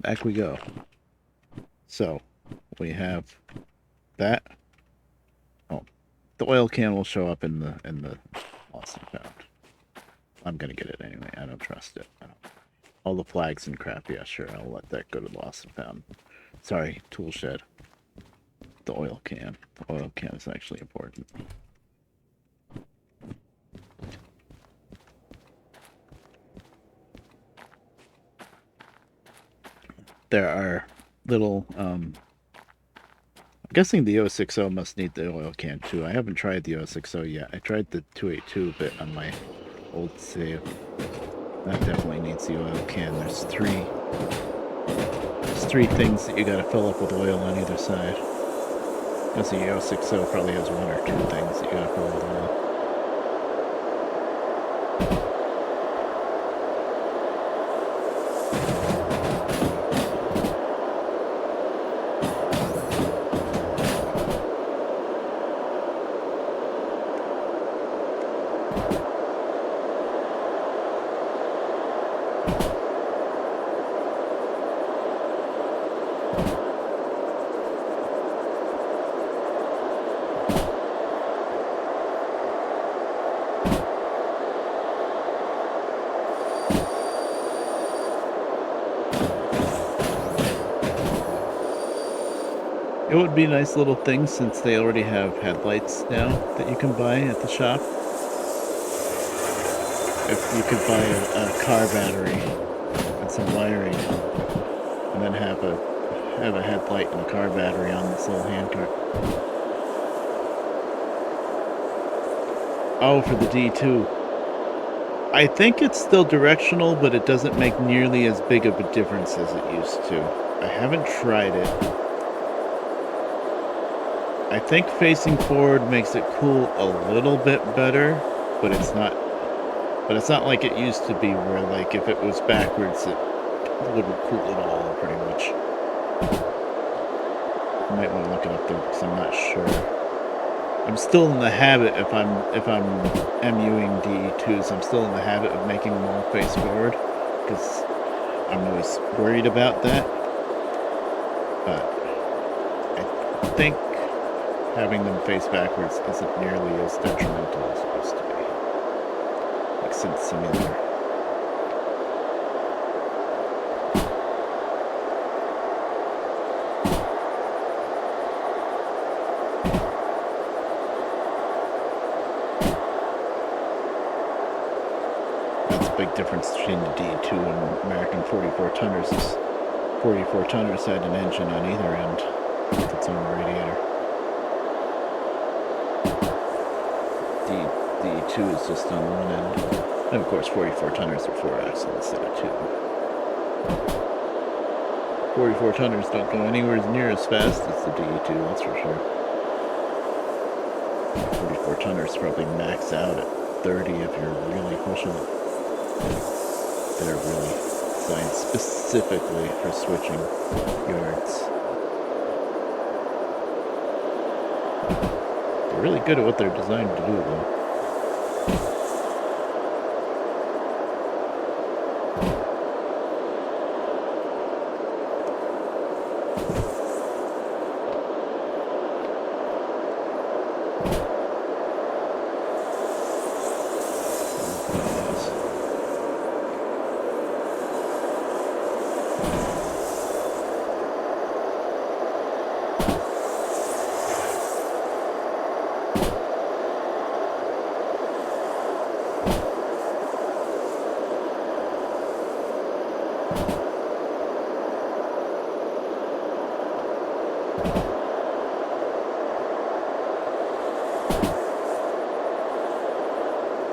Back we go. So we have that. Oh, the oil can will show up in the lost and found. I'm gonna get it anyway. I don't trust it. All the flags and crap. Yeah, sure. I'll let that go to lost and found. Sorry, tool shed. The oil can. Oil can is actually important. There are little, I'm guessing the 060 must need the oil can too. I haven't tried the 060 yet. I tried the 282 bit on my old save. That definitely needs the oil can. There's three things that you gotta fill up with oil on either side. Because the 060 probably has one or two things that you gotta fill with oil. It would be a nice little thing since they already have headlights now that you can buy at the shop. If you could buy a car battery and some wiring, and then have a headlight and a car battery on this little handcart. Oh, for the D2. I think it's still directional, but it doesn't make nearly as big of a difference as it used to. I haven't tried it. I think facing forward makes it cool a little bit better, but it's not like it used to be where, like, if it was backwards it wouldn't cool at all, pretty much. I might want to look it up though, because I'm not sure. I'm still in the habit, if I'm MUing DE2s, I'm still in the habit of making them all face forward, because I'm always worried about that. But I think having them face backwards isn't nearly as detrimental as it used to be. Like Synth Simulator. That's a big difference between the D2 and American 44 tonners. 44 tonners had an engine on either end with its own radiator. D2 is just on one end. And of course 44 tonners are 4-axle instead of 2. 44 tonners don't go anywhere near as fast as the DE2, that's for sure. 44 tonners probably max out at 30 if you're really pushing it. They're really designed specifically for switching yards. They're really good at what they're designed to do, though.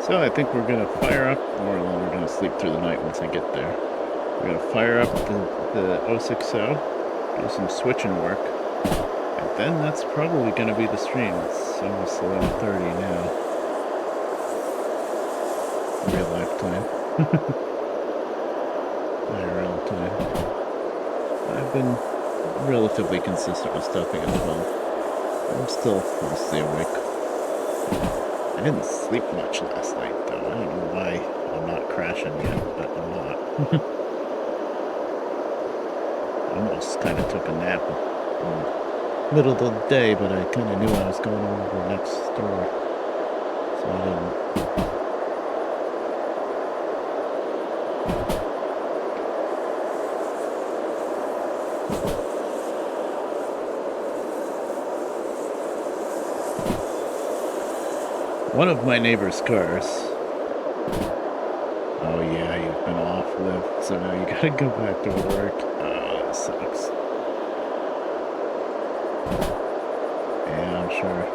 So I think we're going to fire up, or we're going to sleep through the night once I get there. We're going to fire up the 060, do some switching work, and then that's probably going to be the stream. It's almost 11:30 now. Real life time. IRL time. I've been relatively consistent with stuffing as well. I'm still mostly awake. I didn't sleep much last night, though. I don't know why I'm not crashing yet, but I'm not. I almost kind of took a nap in the middle of the day, but I kind of knew I was going over next door, so I didn't. One of my neighbor's cars. Oh yeah, you've been off lift, so now you gotta go back to work. Oh, that sucks. Yeah, I'm sure.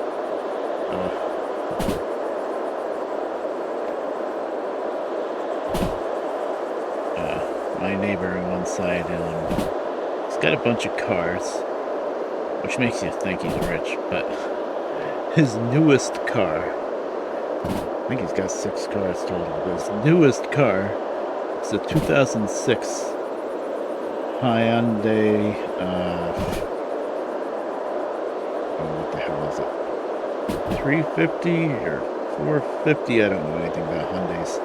My neighbor on one side, he's got a bunch of cars, which makes you think he's rich, but his newest car, I think he's got 6 cars total, but his newest car is a 2006 Hyundai, what the hell is it? 350 or 450? I don't know anything about Hyundais.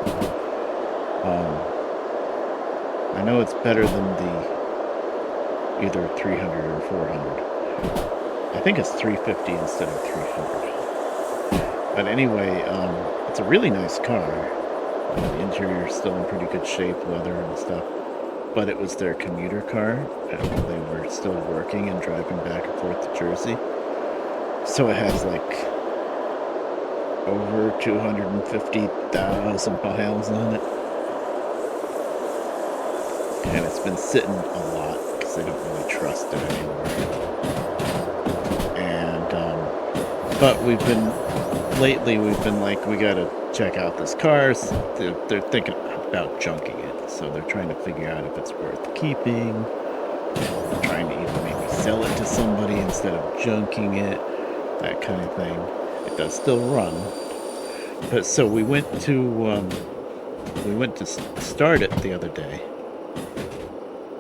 I know it's better than the either 300 or 400. I think it's 350 instead of 300. But anyway, it's a really nice car. The interior is still in pretty good shape, leather and stuff. But it was their commuter car while they were still working and driving back and forth to Jersey. So it has like over 250,000 miles on it. And it's been sitting a lot because they don't really trust it anymore. And, but lately we've been like, we gotta check out this car. So they're thinking about junking it. So they're trying to figure out if it's worth keeping. They're trying to even maybe sell it to somebody instead of junking it. That kind of thing. It does still run. But so we went to start it the other day.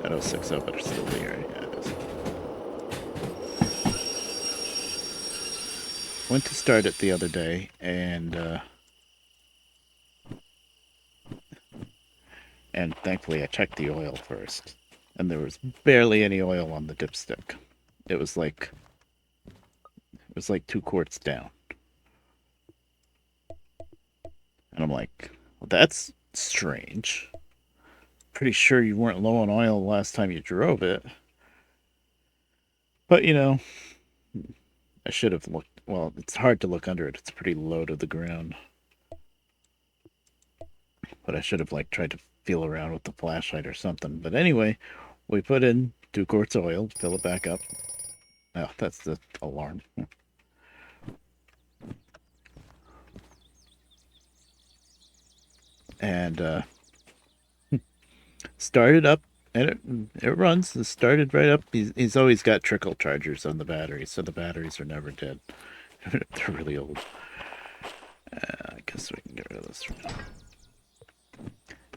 That 060 better still be right. Yeah, it is. Went to start it the other day, and thankfully I checked the oil first, and there was barely any oil on the dipstick. It was like 2 quarts down, and I'm like, well, that's strange. Pretty sure you weren't low on oil the last time you drove it. But I should have looked. Well, it's hard to look under it. It's pretty low to the ground. But I should have tried to feel around with the flashlight or something. But anyway, we put in 2 quarts of oil, fill it back up. Oh, that's the alarm. And started up, and it runs. It started right up. He's always got trickle chargers on the batteries, so the batteries are never dead. They're really old. I guess we can get rid of this for now.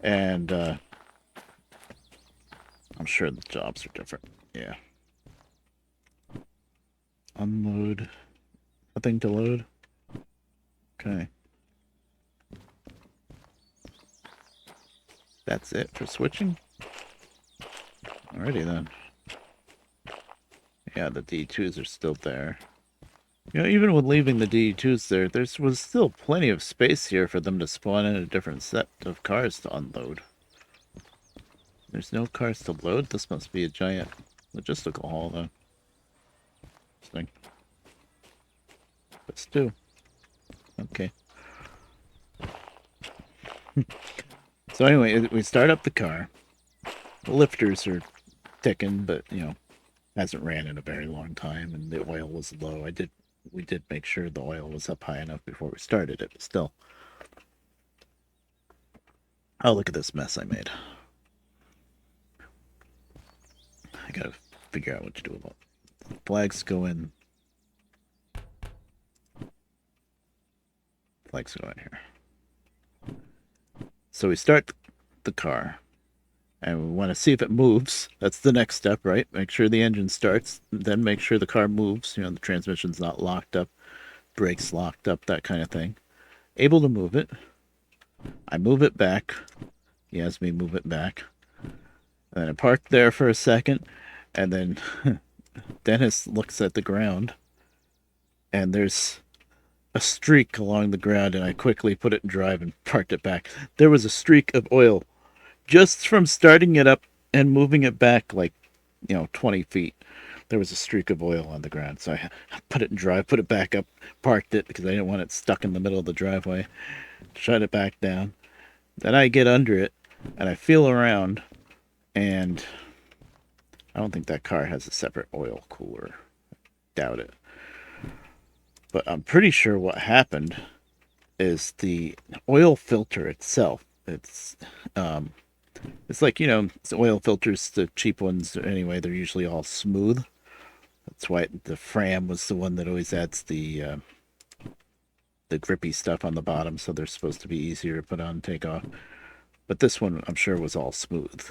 And I'm sure the jobs are different. Yeah. Unload. Nothing to load. Okay. That's it for switching? Alrighty then. Yeah, the D2s are still there. Even with leaving the D2s there, there was still plenty of space here for them to spawn in a different set of cars to unload. There's no cars to load? This must be a giant logistical haul, though. Interesting. But still. Okay. So anyway, we start up the car. The lifters are ticking, but, hasn't ran in a very long time, and the oil was low. We did make sure the oil was up high enough before we started it, but still. Oh, look at this mess I made. I gotta figure out what to do about it. Flags go in. Flags go in here. So we start the car, and we want to see if it moves. That's the next step, right? Make sure the engine starts, then make sure the car moves. The transmission's not locked up, brakes locked up, that kind of thing. Able to move it. I move it back. He has me move it back. And then I park there for a second, and then Dennis looks at the ground, and there's a streak along the ground, and I quickly put it in drive and parked it back. There was a streak of oil just from starting it up and moving it back 20 feet. there was a streak of oil on the ground. So I put it in drive, put it back up, parked it because I didn't want it stuck in the middle of the driveway. Shut it back down. Then I get under it and I feel around, and I don't think that car has a separate oil cooler. Doubt it. But I'm pretty sure what happened is the oil filter itself. It's like, oil filters, the cheap ones anyway, they're usually all smooth. That's why the Fram was the one that always adds the grippy stuff on the bottom, so they're supposed to be easier to put on and take off. But this one, I'm sure, was all smooth.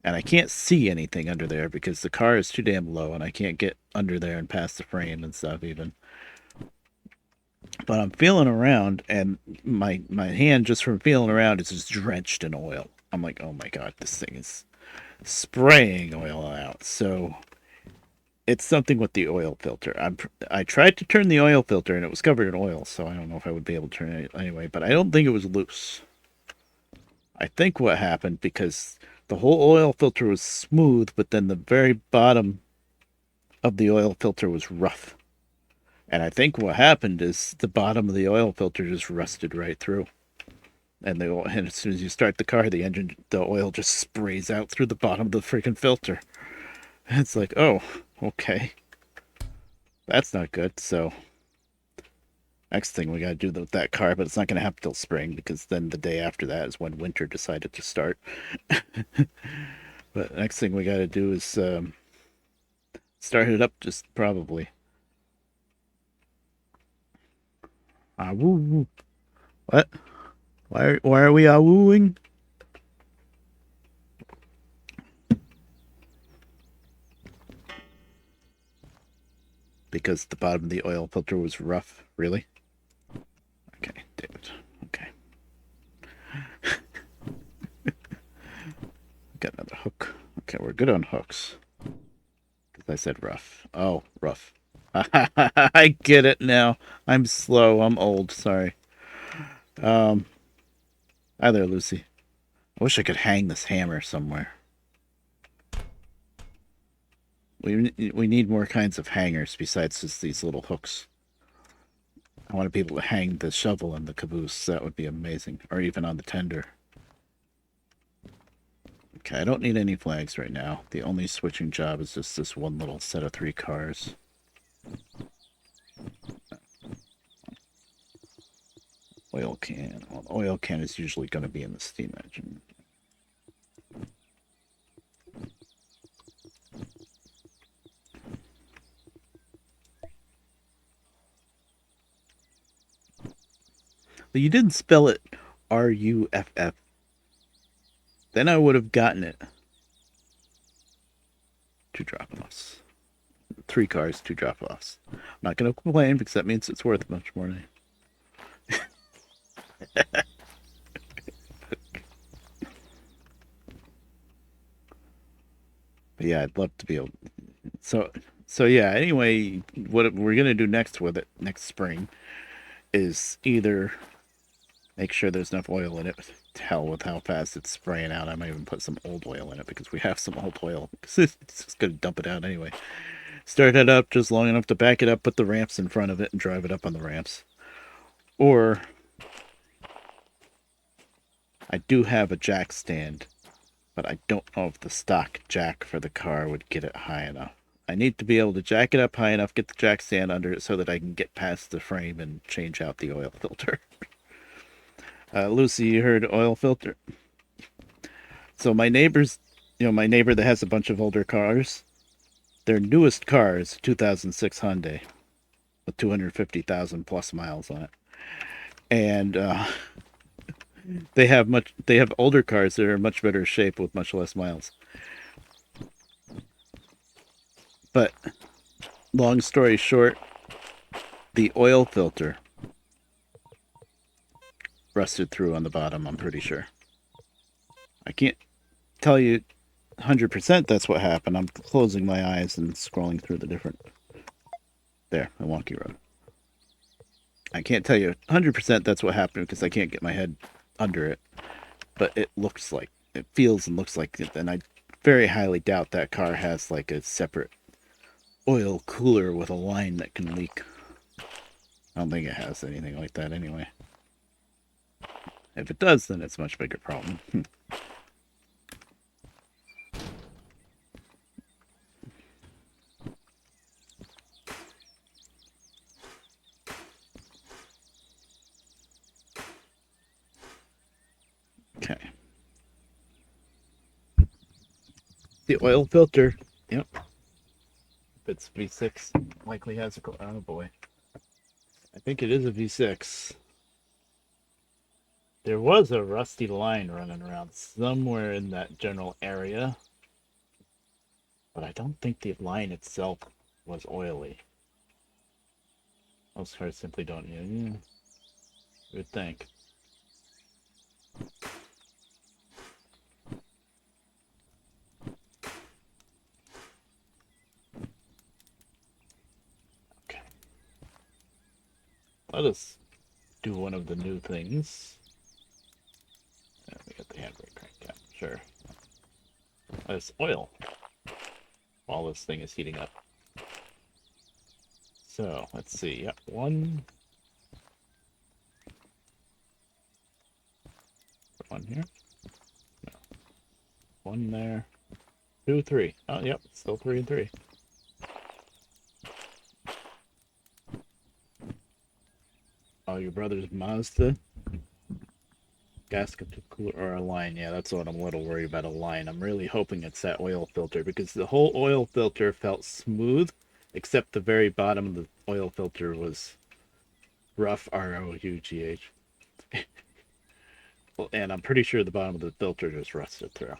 And I can't see anything under there because the car is too damn low, and I can't get under there and past the frame and stuff even. But I'm feeling around, and my hand, just from feeling around, is just drenched in oil. I'm like, oh my god, this thing is spraying oil out. So it's something with the oil filter. I tried to turn the oil filter, and it was covered in oil, so I don't know if I would be able to turn it anyway. But I don't think it was loose. I think what happened, because the whole oil filter was smooth, but then the very bottom of the oil filter was rough. And I think what happened is the bottom of the oil filter just rusted right through. And as soon as you start the car, the oil just sprays out through the bottom of the freaking filter. And it's like, oh, okay. That's not good. So next thing we got to do with that car, but it's not going to happen till spring, because then the day after that is when winter decided to start. But next thing we got to do is start it up, just probably. Ah, woo. What? Why are we wooing? Because the bottom of the oil filter was rough. Really? Okay, David. Okay. Got another hook. Okay, we're good on hooks. Because I said rough. Oh, rough. I get it now. I'm slow. I'm old. Sorry. Hi there, Lucy. I wish I could hang this hammer somewhere. We need more kinds of hangers besides just these little hooks. I want to be able to hang the shovel in the caboose. That would be amazing. Or even on the tender. Okay, I don't need any flags right now. The only switching job is just this one little set of 3 cars. Oil can. Well, the oil can is usually going to be in the steam engine. But you didn't spell it R-U-F-F. Then I would have gotten it. 2 drop-offs. 3 cars, 2 drop-offs. I'm not going to complain because that means it's worth much more money. But yeah, I'd love to be able. So yeah. Anyway, what we're gonna do next with it next spring is either make sure there's enough oil in it. To hell with how fast it's spraying out. I might even put some old oil in it because we have some old oil. It's just gonna dump it out anyway. Start it up just long enough to back it up, put the ramps in front of it, and drive it up on the ramps. Or I do have a jack stand, but I don't know if the stock jack for the car would get it high enough. I need to be able to jack it up high enough, get the jack stand under it so that I can get past the frame and change out the oil filter. Lucy, you heard oil filter? So my neighbor's, my neighbor that has a bunch of older cars, their newest car is a 2006 Hyundai with 250,000 plus miles on it. And they have older cars that are in much better shape with much less miles. But long story short, the oil filter rusted through on the bottom, I'm pretty sure. I can't tell you 100% that's what happened. I'm closing my eyes and scrolling through the different... There, Milwaukee Road. I can't tell you 100% that's what happened because I can't get my head under it. But it looks like, it feels and looks like it. And I very highly doubt that car has like a separate oil cooler with a line that can leak. I don't think it has anything like that anyway. If it does, then it's a much bigger problem. Okay. The oil filter. Yep. If it's V6, likely has a... Oh boy. I think it is a V6. There was a rusty line running around somewhere in that general area. But I don't think the line itself was oily. Most cars simply don't. Yeah, you would think. Okay. Let us do one of the new things. We got the handbrake cranked out. Sure. Let's oil while this thing is heating up. So let's see. Yep, one here. No. One there. Two, three. Oh, yep, still 3 and 3. Oh, your brother's Mazda gasket cooler or a line. Yeah, that's what I'm a little worried about, a line. I'm really hoping it's that oil filter because the whole oil filter felt smooth, except the very bottom of the oil filter was rough, R-O-U-G-H. And I'm pretty sure the bottom of the filter just rusted through.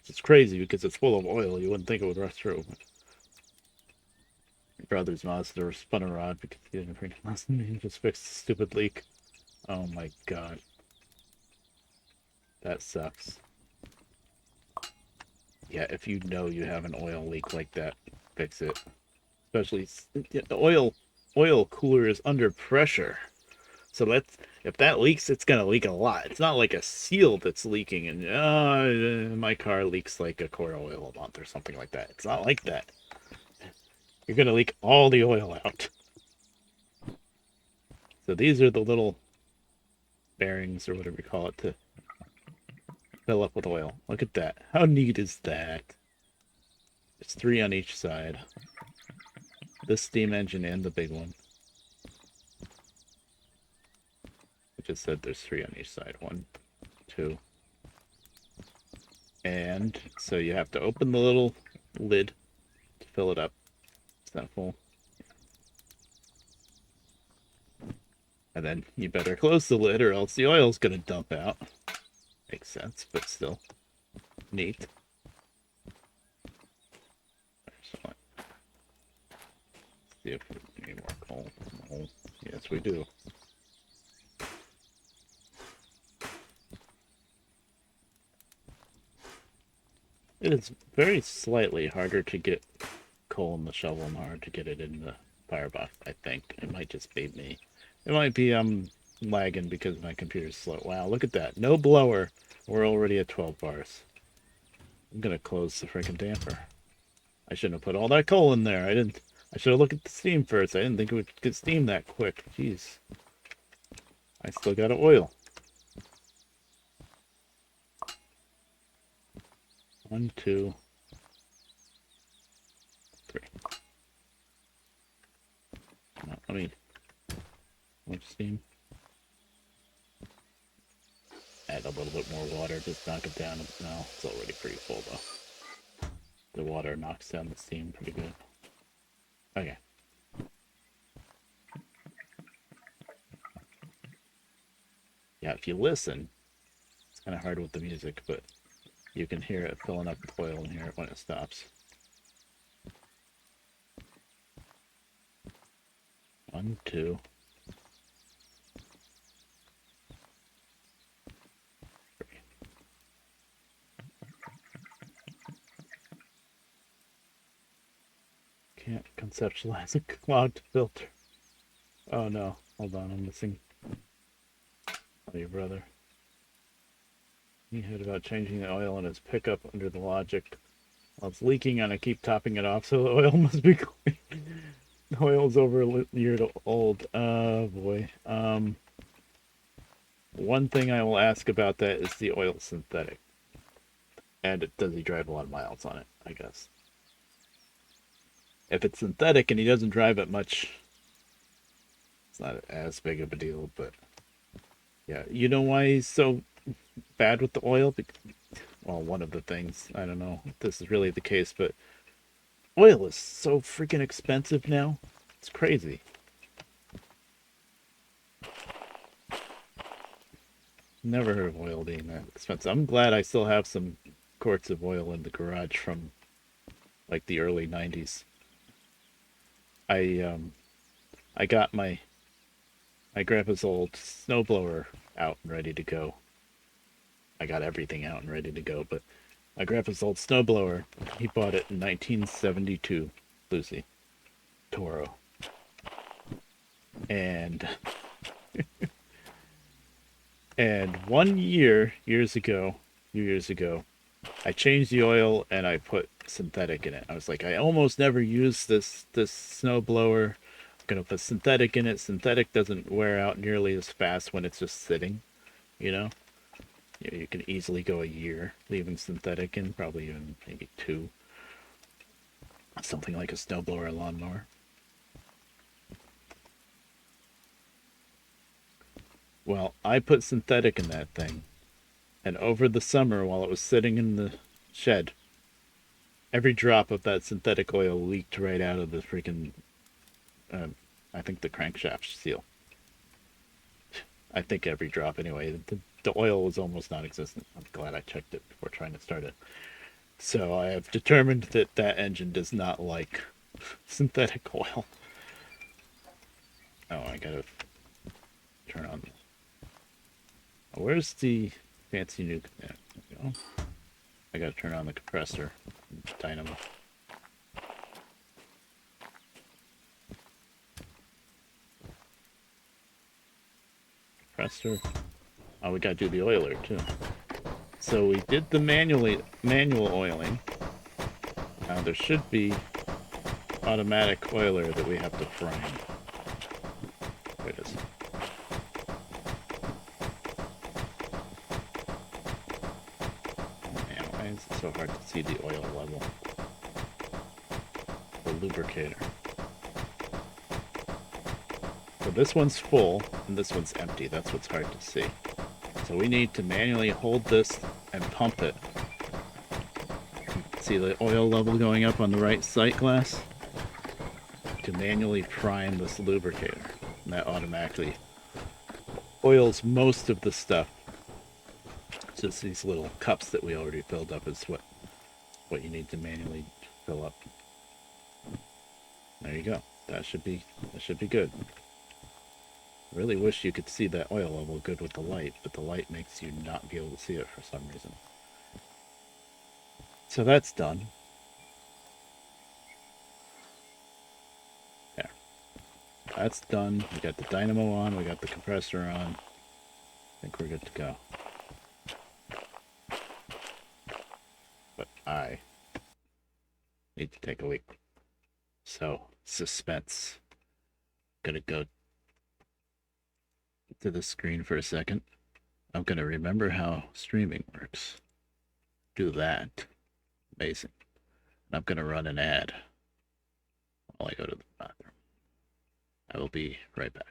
It's crazy because it's full of oil. You wouldn't think it would rust through. Your brother's Mazda spun a rod because he didn't bring it. He just fixed the stupid leak. Oh my god. That sucks. Yeah, if you know you have an oil leak like that, fix it. Especially the oil cooler is under pressure. So that's, if that leaks, it's gonna leak a lot. It's not like a seal that's leaking and my car leaks like a quart of oil a month or something like that. It's not like that. You're gonna leak all the oil out. So these are the little bearings or whatever you call it to fill up with oil. Look at that. How neat is that? There's 3 on each side. This steam engine and the big one. I just said there's 3 on each side. 1, 2. And so you have to open the little lid to fill it up. It's not full. And then you better close the lid or else the oil's gonna dump out. Makes sense, but still neat. Let's see if we need more coal. Oh, yes, we do. It is very slightly harder to get coal in the shovel and hard to get it in the firebox, I think. It might just be me. It might be I'm lagging because my computer's slow. Wow, look at that. No blower. We're already at 12 bars. I'm gonna close the freaking damper. I shouldn't have put all that coal in there. I should have looked at the steam first. I didn't think it would get steam that quick. Jeez. I still got oil. 1, 2, 3. No, let me... Much steam. Add a little bit more water, just knock it down. No, it's already pretty full though. The water knocks down the steam pretty good. Okay. Yeah, if you listen, it's kind of hard with the music, but you can hear it filling up with oil and hear it when it stops. 1, 2. Can't conceptualize a clogged filter. Oh no, hold on, I'm missing. Oh, your brother. He heard about changing the oil in his pickup under the logic Well, it's leaking and I keep topping it off, so the oil must be clean. The oil's over a year old. Oh boy. One thing I will ask about that is the oil synthetic. And does he drive a lot of miles on it, I guess. If it's synthetic and he doesn't drive it much, it's not as big of a deal, but yeah. You know why he's so bad with the oil? Well, one of the things, I don't know if this is really the case, but oil is so freaking expensive now. It's crazy. Never heard of oil being that expensive. I'm glad I still have some quarts of oil in the garage from like the early 90s. I got my grandpa's old snowblower out and ready to go. I got everything out and ready to go, but my grandpa's old snowblower, he bought it in 1972, Lucy, Toro. And one years ago, few years ago, I changed the oil and I put synthetic in it. I was like, I almost never use this snowblower. I'm gonna put synthetic in it. Synthetic doesn't wear out nearly as fast when it's just sitting, you know? You can easily go a year leaving synthetic in, probably even maybe two. Something like a snowblower or lawnmower. Well, I put synthetic in that thing, and over the summer while it was sitting in the shed, every drop of that synthetic oil leaked right out of the freaking, uh, I think the crankshaft seal. I think every drop anyway. The oil was almost non-existent. I'm glad I checked it before trying to start it. So I have determined that that engine does not like synthetic oil. Oh, I gotta turn on. Where's the fancy new? There we go. I gotta turn on the compressor, dynamo. Compressor. Oh, we gotta do the oiler too. So we did the manual oiling. Now there should be automatic oiler that we have to prime. There it is. Man, why is it so hard to see the oil level? The lubricator. So this one's full and this one's empty. That's what's hard to see. So we need to manually hold this and pump it. See the oil level going up on the right sight glass? To manually prime this lubricator. And that automatically oils most of the stuff. Just these little cups that we already filled up is what you need to manually fill up. There you go. That should be good. I really wish you could see that oil level good with the light, but the light makes you not be able to see it for some reason. So that's done. There. That's done. We got the dynamo on, we got the compressor on. I think we're good to go. But I need to take a leak. So, suspense. Gonna go to the screen for a second. I'm gonna remember how streaming works. Do that. Amazing. And I'm gonna run an ad while I go to the bathroom. I will be right back.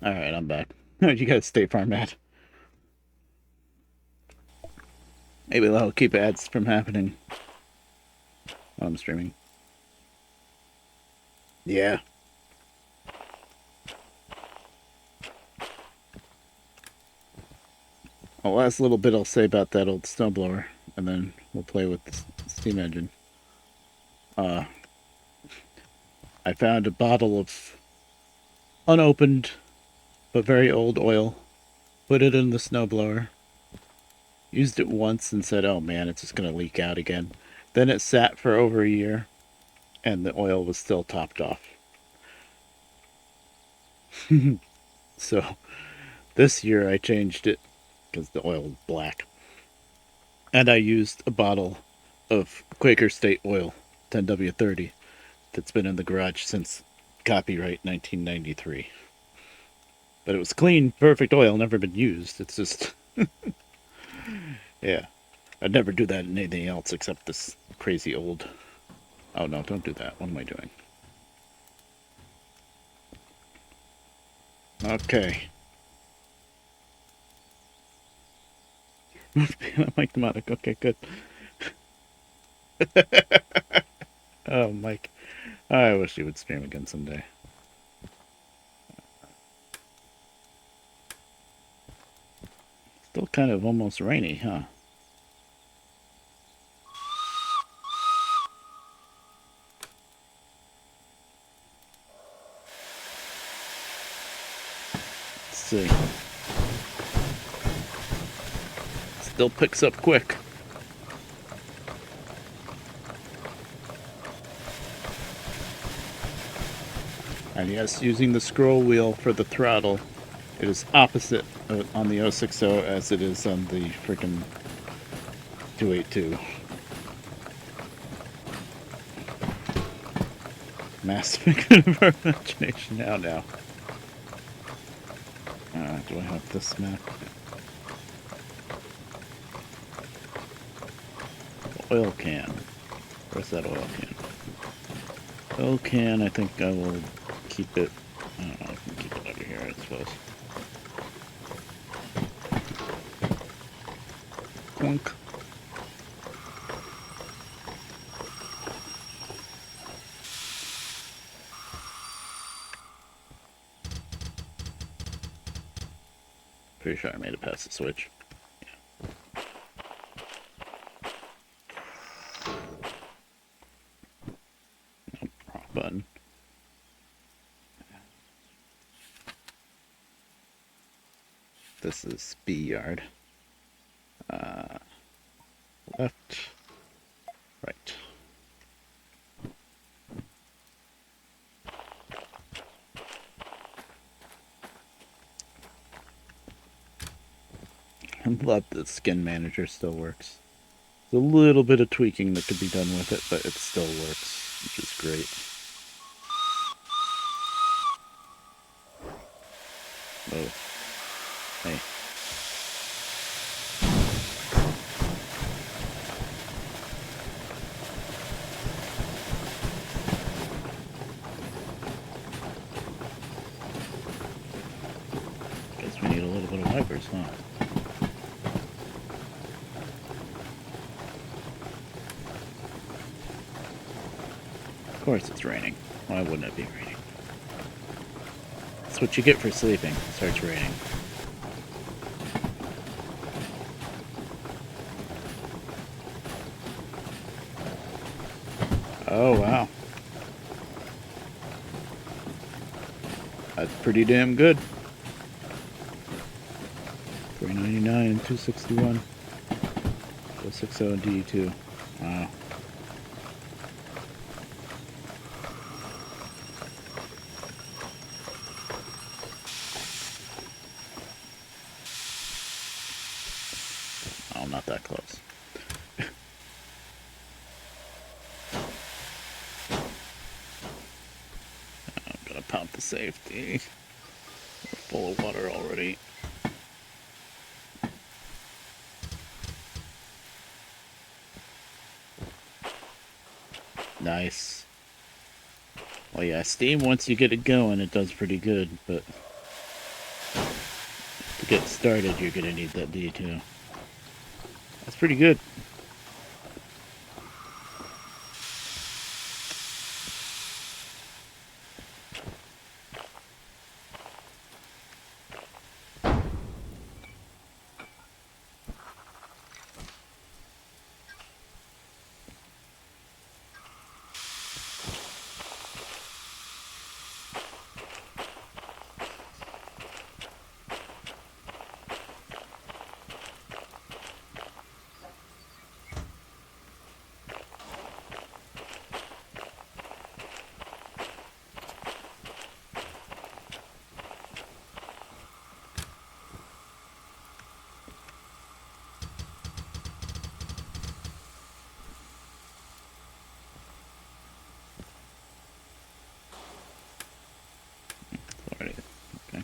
Alright, I'm back. You got a State Farm ad. Maybe that'll keep ads from happening while I'm streaming. Yeah. The last little bit I'll say about that old snowblower, and then we'll play with the steam engine. I found a bottle of unopened but very old oil, put it in the snowblower, used it once and said, oh man, it's just going to leak out again. Then it sat for over a year, and the oil was still topped off. So this year I changed it because the oil was black. And I used a bottle of Quaker State oil, 10W30, that's been in the garage since copyright 1993. But it was clean, perfect oil, never been used. It's just, yeah. I'd never do that in anything else except this crazy old. Oh no, don't do that. What am I doing? Okay. Mike Demonic. Okay, good. Oh, Mike. I wish you would stream again someday. Still kind of almost rainy, huh? Let's see. Still picks up quick. And yes, using the scroll wheel for the throttle, it is opposite on the 060 as it is on the freaking 282. Massive of our imagination. Now. Do I have this map? Oil can. Where's that oil can? Oil can, I think I will keep it. I don't know, I can keep it over here, I suppose. Clunk. Pretty sure I made it past the switch. Nope, wrong button. This is B yard. Left, right. I'm glad the skin manager still works. There's a little bit of tweaking that could be done with it, but it still works, which is great. Oh. Hey. Guess we need a little bit of wipers, huh? Of course it's raining. Why wouldn't it be raining? That's what you get for sleeping. It starts raining. Oh, wow. That's pretty damn good. $3.99 and $2.61. 060 and DE2. Wow. Oh, not that close. I'm gonna pump the safety. We're full of water already. Nice. Well, yeah, Steam, once you get it going, it does pretty good, but get started, you're gonna need that D2. That's pretty good. Alright, okay.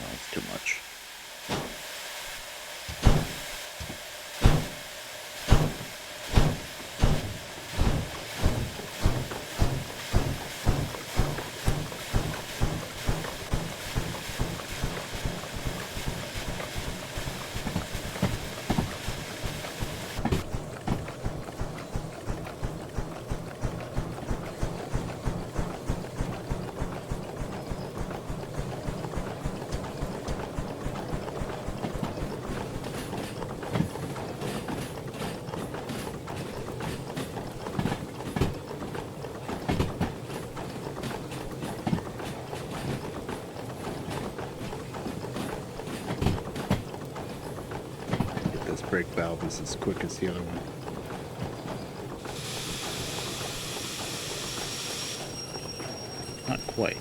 That's too much. This brake valve is as quick as the other one. Not quite.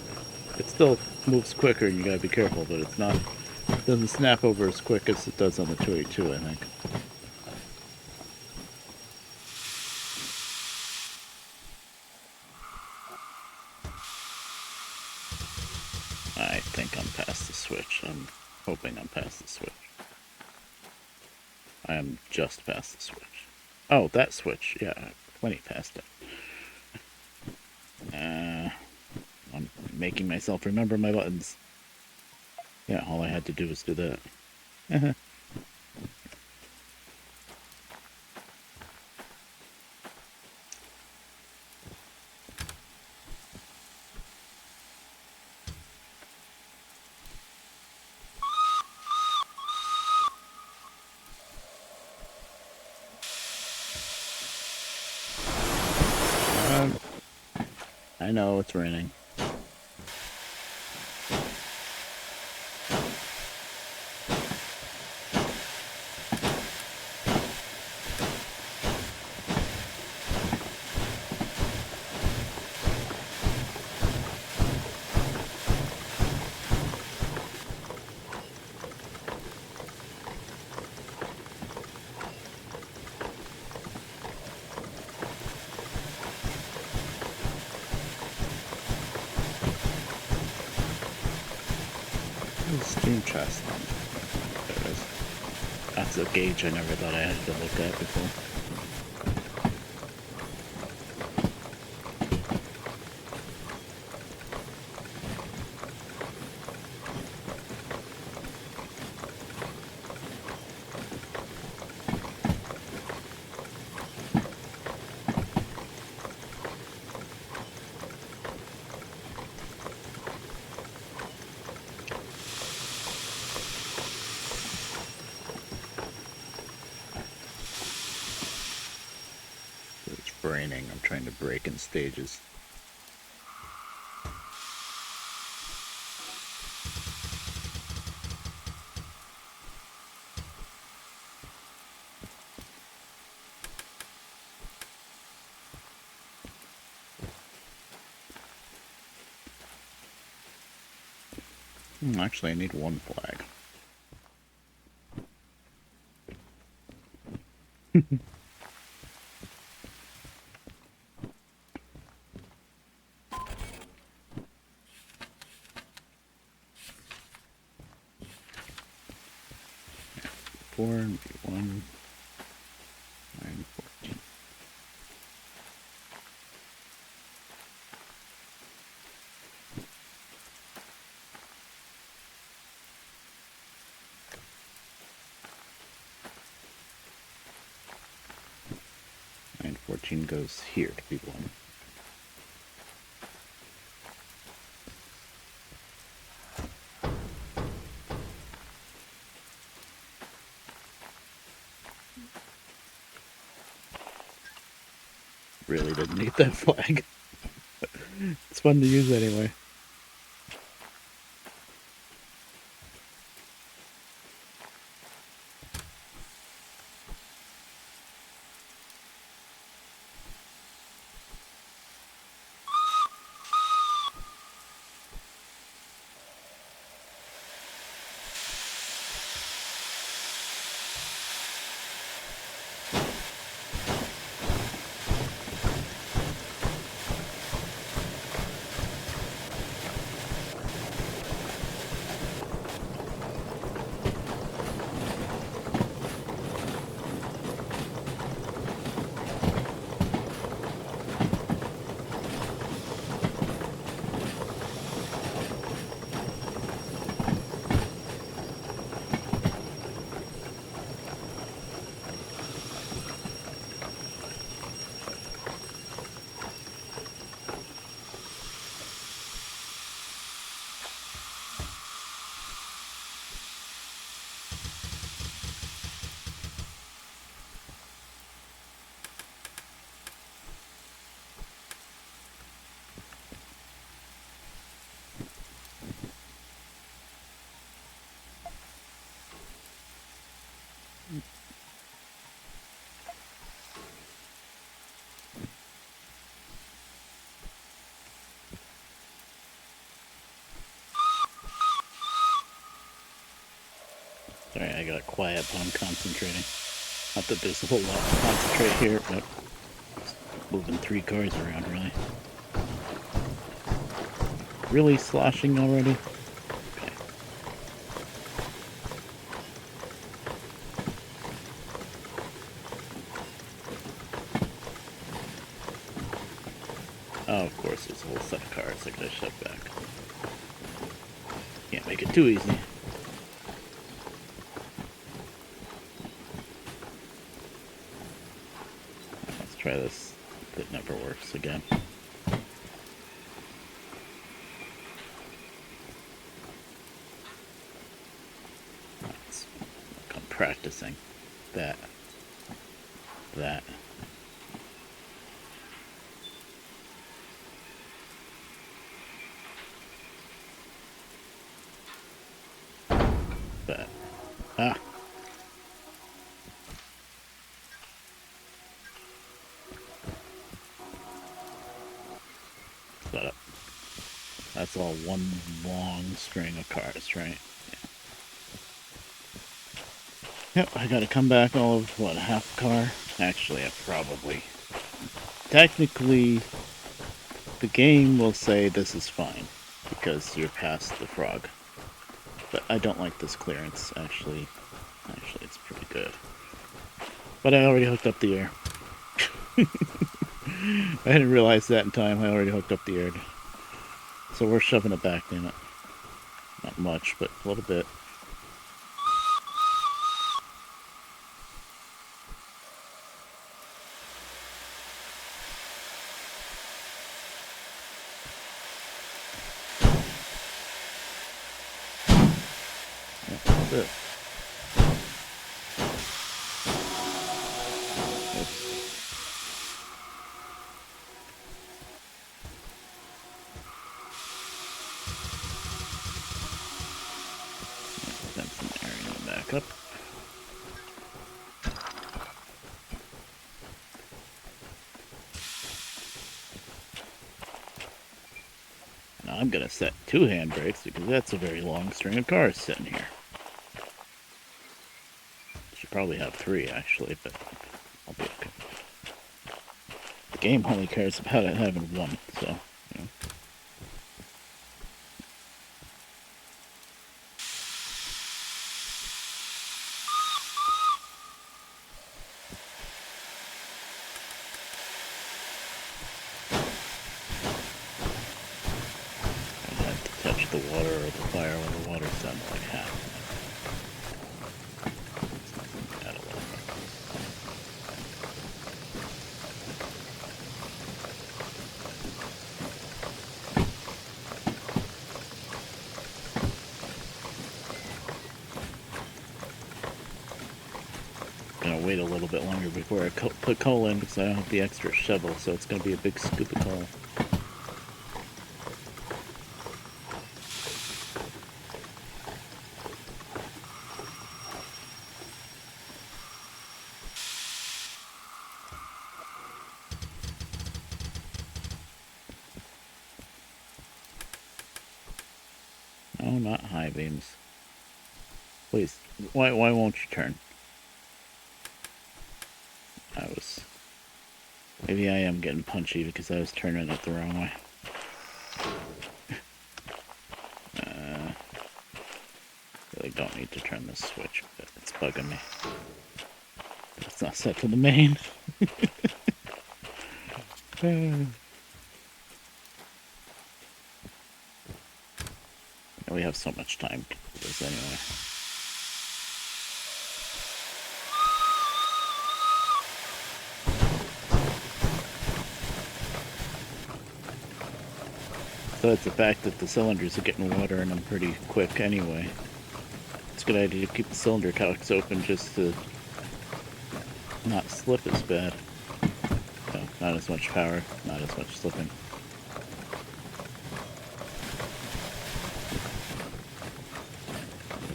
It still moves quicker and you gotta be careful, but it's not, it doesn't snap over as quick as it does on the 282, I think. I think I'm past the switch. I'm hoping I'm past the switch. I am just past the switch. Oh, that switch. Yeah, plenty past it. I'm making myself remember my buttons. Yeah, all I had to do was do that. I know it's raining. Steam chest. There it is. That's a gauge I never thought I had to look at before. It's raining. I'm trying to break in stages. Actually, I need one flag. 4 and V1. 9, 14. And 14 goes here to be 1. Really didn't need that flag. It's fun to use anyway. Sorry, I got quiet, but I'm concentrating. Not that there's a whole lot to concentrate here, but moving 3 cars around, really. Really sloshing already? Okay. Oh, of course, there's a whole set of cars I gotta shove back. Can't make it too easy. Let's try this. It never works again. I'm practicing that. Ah. Shut up. That's all one long string of cars, right? Yeah. Yep, I gotta come back all of, what, half a car? Actually, I probably... Technically, the game will say this is fine, because you're past the frog. But I don't like this clearance, actually. Actually, it's pretty good. But I already hooked up the air. I didn't realize that in time. I already hooked up the air. So we're shoving it back, damn it. Not much, but a little bit. Yeah, that's it. Oops. Send some air in the back up. Now I'm gonna set 2 handbrakes because that's a very long string of cars sitting here. Should probably have 3 actually, but I'll be okay. The game only cares about it having 1, so you know. it's down to like half. Add a little more. Gonna wait a little bit longer before I put coal in because I don't have the extra shovel, so it's gonna be a big scoop of coal. No, not high beams. Please, why won't you turn? Maybe I am getting punchy because I was turning it the wrong way. Really don't need to turn this switch, but it's bugging me. It's not set to the main. We have so much time to do this anyway. So it's the fact that the cylinders are getting water in them pretty quick anyway. It's a good idea to keep the cylinder cocks open just to not slip as bad. So, not as much power, not as much slipping.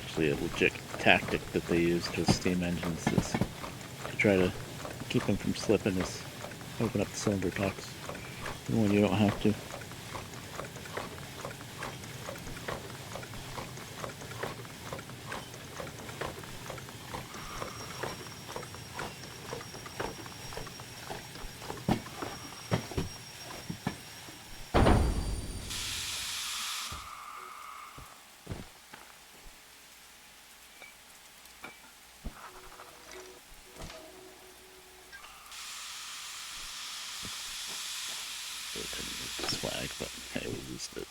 Actually, a legit tactic that they use with steam engines is to try to keep them from slipping is open up the cylinder cocks when you don't have to. Flag, but hey, we used it.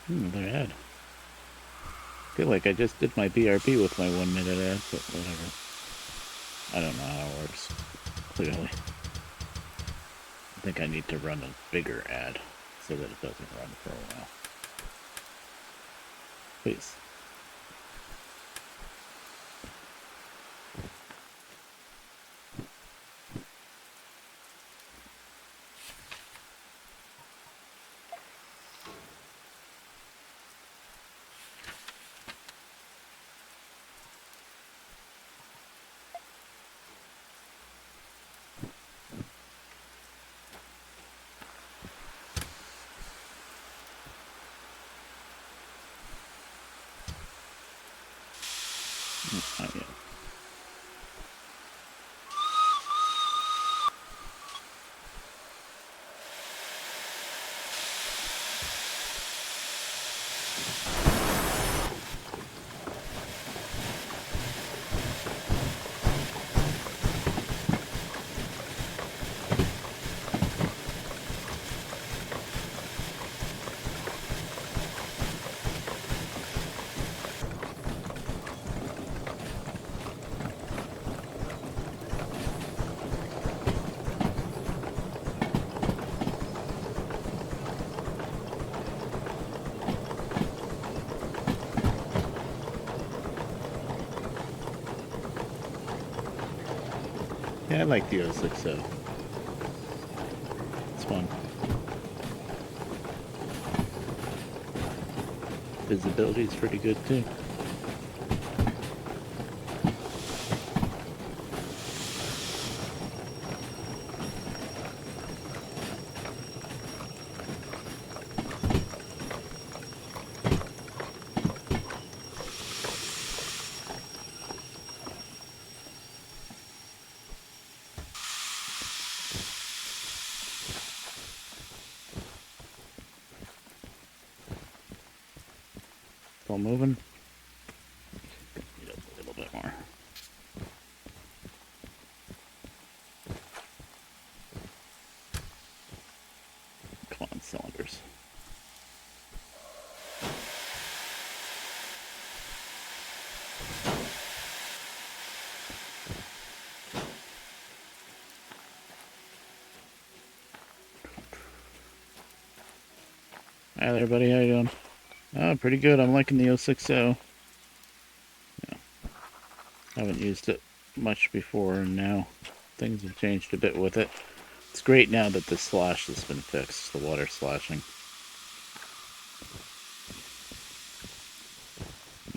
Another ad. I feel like I just did my BRB with my 1 minute ad, but whatever. I don't know how it works. Clearly. I think I need to run a bigger ad so that it doesn't run for a while. Please. Not yet. Yeah, I like the 060. It's fun. Visibility is pretty good too. Still moving. Speed up a little bit more. Come on, cylinders. Hi there, buddy. How you doing? Oh, pretty good. I'm liking the 060. Yeah. Haven't used it much before, and now things have changed a bit with it. It's great now that the slosh has been fixed, the water sloshing.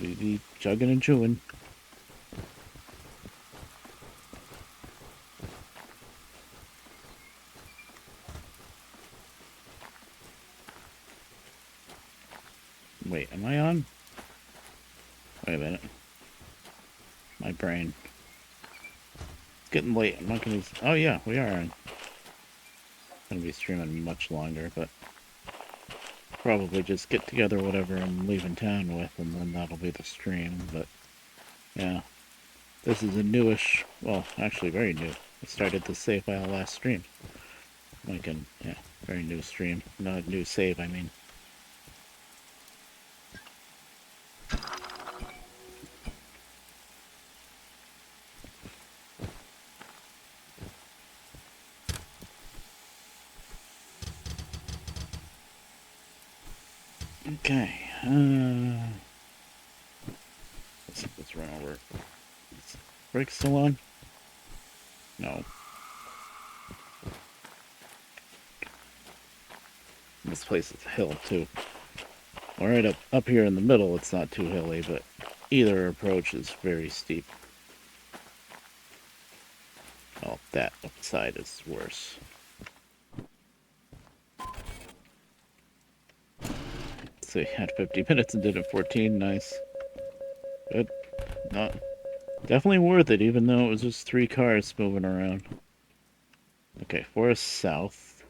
We be chugging and chewing. Wait, am I on? Wait a minute. My brain. It's getting late. I'm not gonna. Oh yeah, we are on. Gonna be streaming much longer, but probably just get together whatever I'm leaving town with, and then that'll be the stream. But yeah, this is a newish. Well, actually, very new. I started the save file last stream. Like, yeah, very new stream. Not new save, I mean. Okay. Let's run over. Is brake still on? No. This place is a hill too. All right, up here in the middle, it's not too hilly, but either approach is very steep. Oh, that side is worse. So you had 50 minutes and did it 14. Nice. Good. Not definitely worth it, even though it was just 3 cars moving around. Okay, Forest South,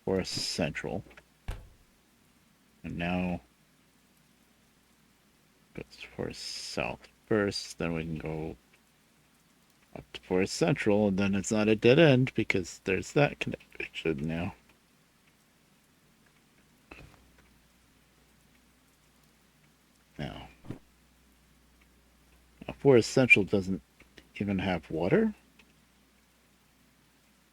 Forest Central, and now go to Forest South first. Then we can go up to Forest Central, and then it's not a dead end because there's that connection now. Now, Forest Central doesn't even have water.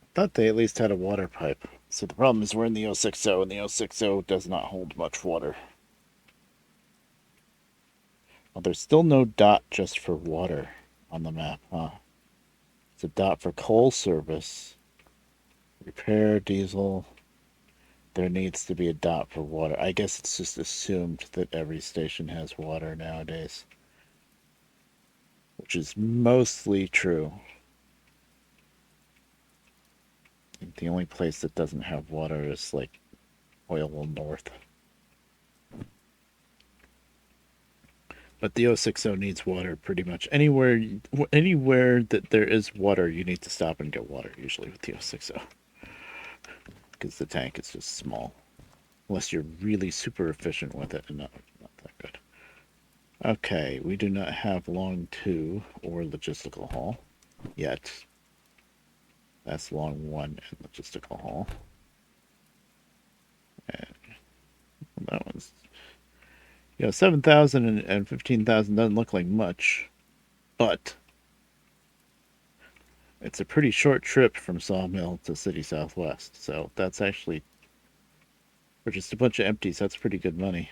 I thought they at least had a water pipe. So the problem is we're in the 060, and the 060 does not hold much water. Well, there's still no dot just for water on the map, huh? It's a dot for coal service, repair, diesel. There needs to be a dot for water. I guess it's just assumed that every station has water nowadays, which is mostly true. I think the only place that doesn't have water is like Oil North. But the 060 needs water pretty much. Anywhere that there is water, you need to stop and get water, usually with the 060. Because the tank is just small. Unless you're really super efficient with it and not that good. Okay, we do not have long 2 or logistical haul yet. That's long 1 and logistical haul. And that one's, 7,000 and 15,000 doesn't look like much, but it's a pretty short trip from Sawmill to City Southwest. So that's actually, for just a bunch of empties, that's pretty good money.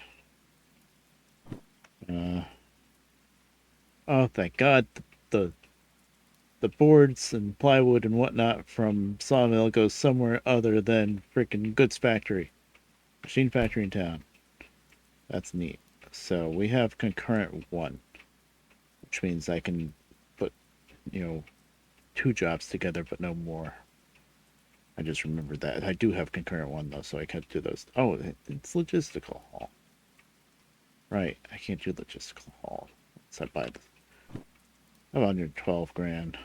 Oh, thank God, the the boards and plywood and whatnot from Sawmill goes somewhere other than freaking goods factory, machine factory in town. That's neat. So we have concurrent 1, which means I can put, 2 jobs together, but no more. I just remembered that. I do have concurrent 1, though, so I can't do those. Oh, it's logistical haul. Right, I can't do logistical haul. So I buy this. 112 grand.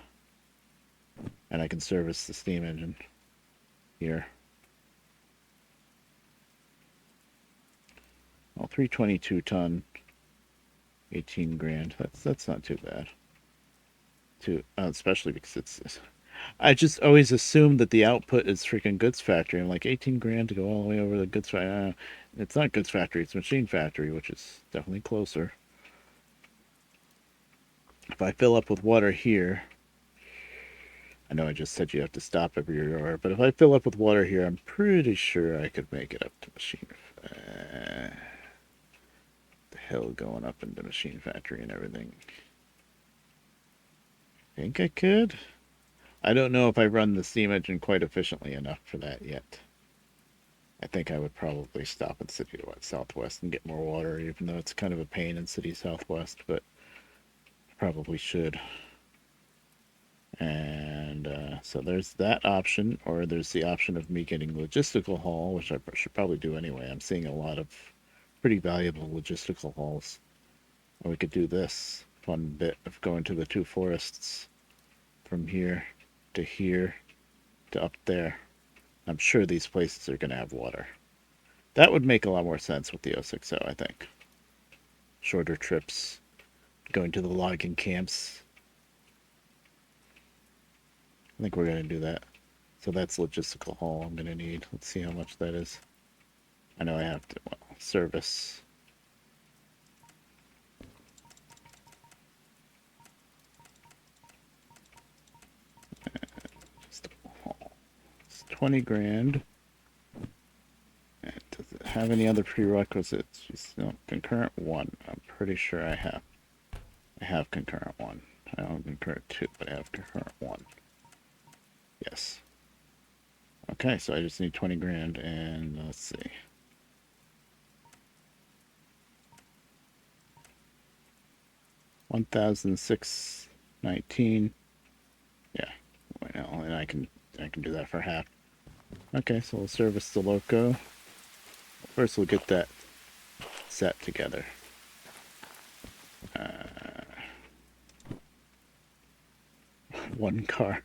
And I can service the steam engine here. Well, 322 ton, 18 grand. That's not too bad. Especially because it's. I just always assume that the output is freaking goods factory. I'm like 18 grand to go all the way over the goods factory. It's not goods factory. It's machine factory, which is definitely closer. If I fill up with water here, I know I just said you have to stop every hour, but if I fill up with water here, I'm pretty sure I could make it up to machine. The hill going up into machine factory and everything. I think I could. I don't know if I run the steam engine quite efficiently enough for that yet. I think I would probably stop in City Southwest and get more water, even though it's kind of a pain in City Southwest, but probably should. And so there's that option, or there's the option of me getting logistical haul, which I should probably do anyway. I'm seeing a lot of pretty valuable logistical hauls. Or we could do this fun bit of going to the 2 forests from here to up there. I'm sure these places are going to have water. That would make a lot more sense with the 060, I think. Shorter trips, going to the logging camps. I think we're going to do that. So that's logistical haul I'm going to need. Let's see how much that is. I know I have to, service. It's 20 grand. And does it have any other prerequisites? Just, concurrent 1. I'm pretty sure I have. I have concurrent 1. I don't have concurrent 2, but I have concurrent 1. Yes. Okay, so I just need 20 grand, and let's see. $1,619. Yeah, well, and I can do that for half. Okay, so we'll service the loco. First, we'll get that set together. One car.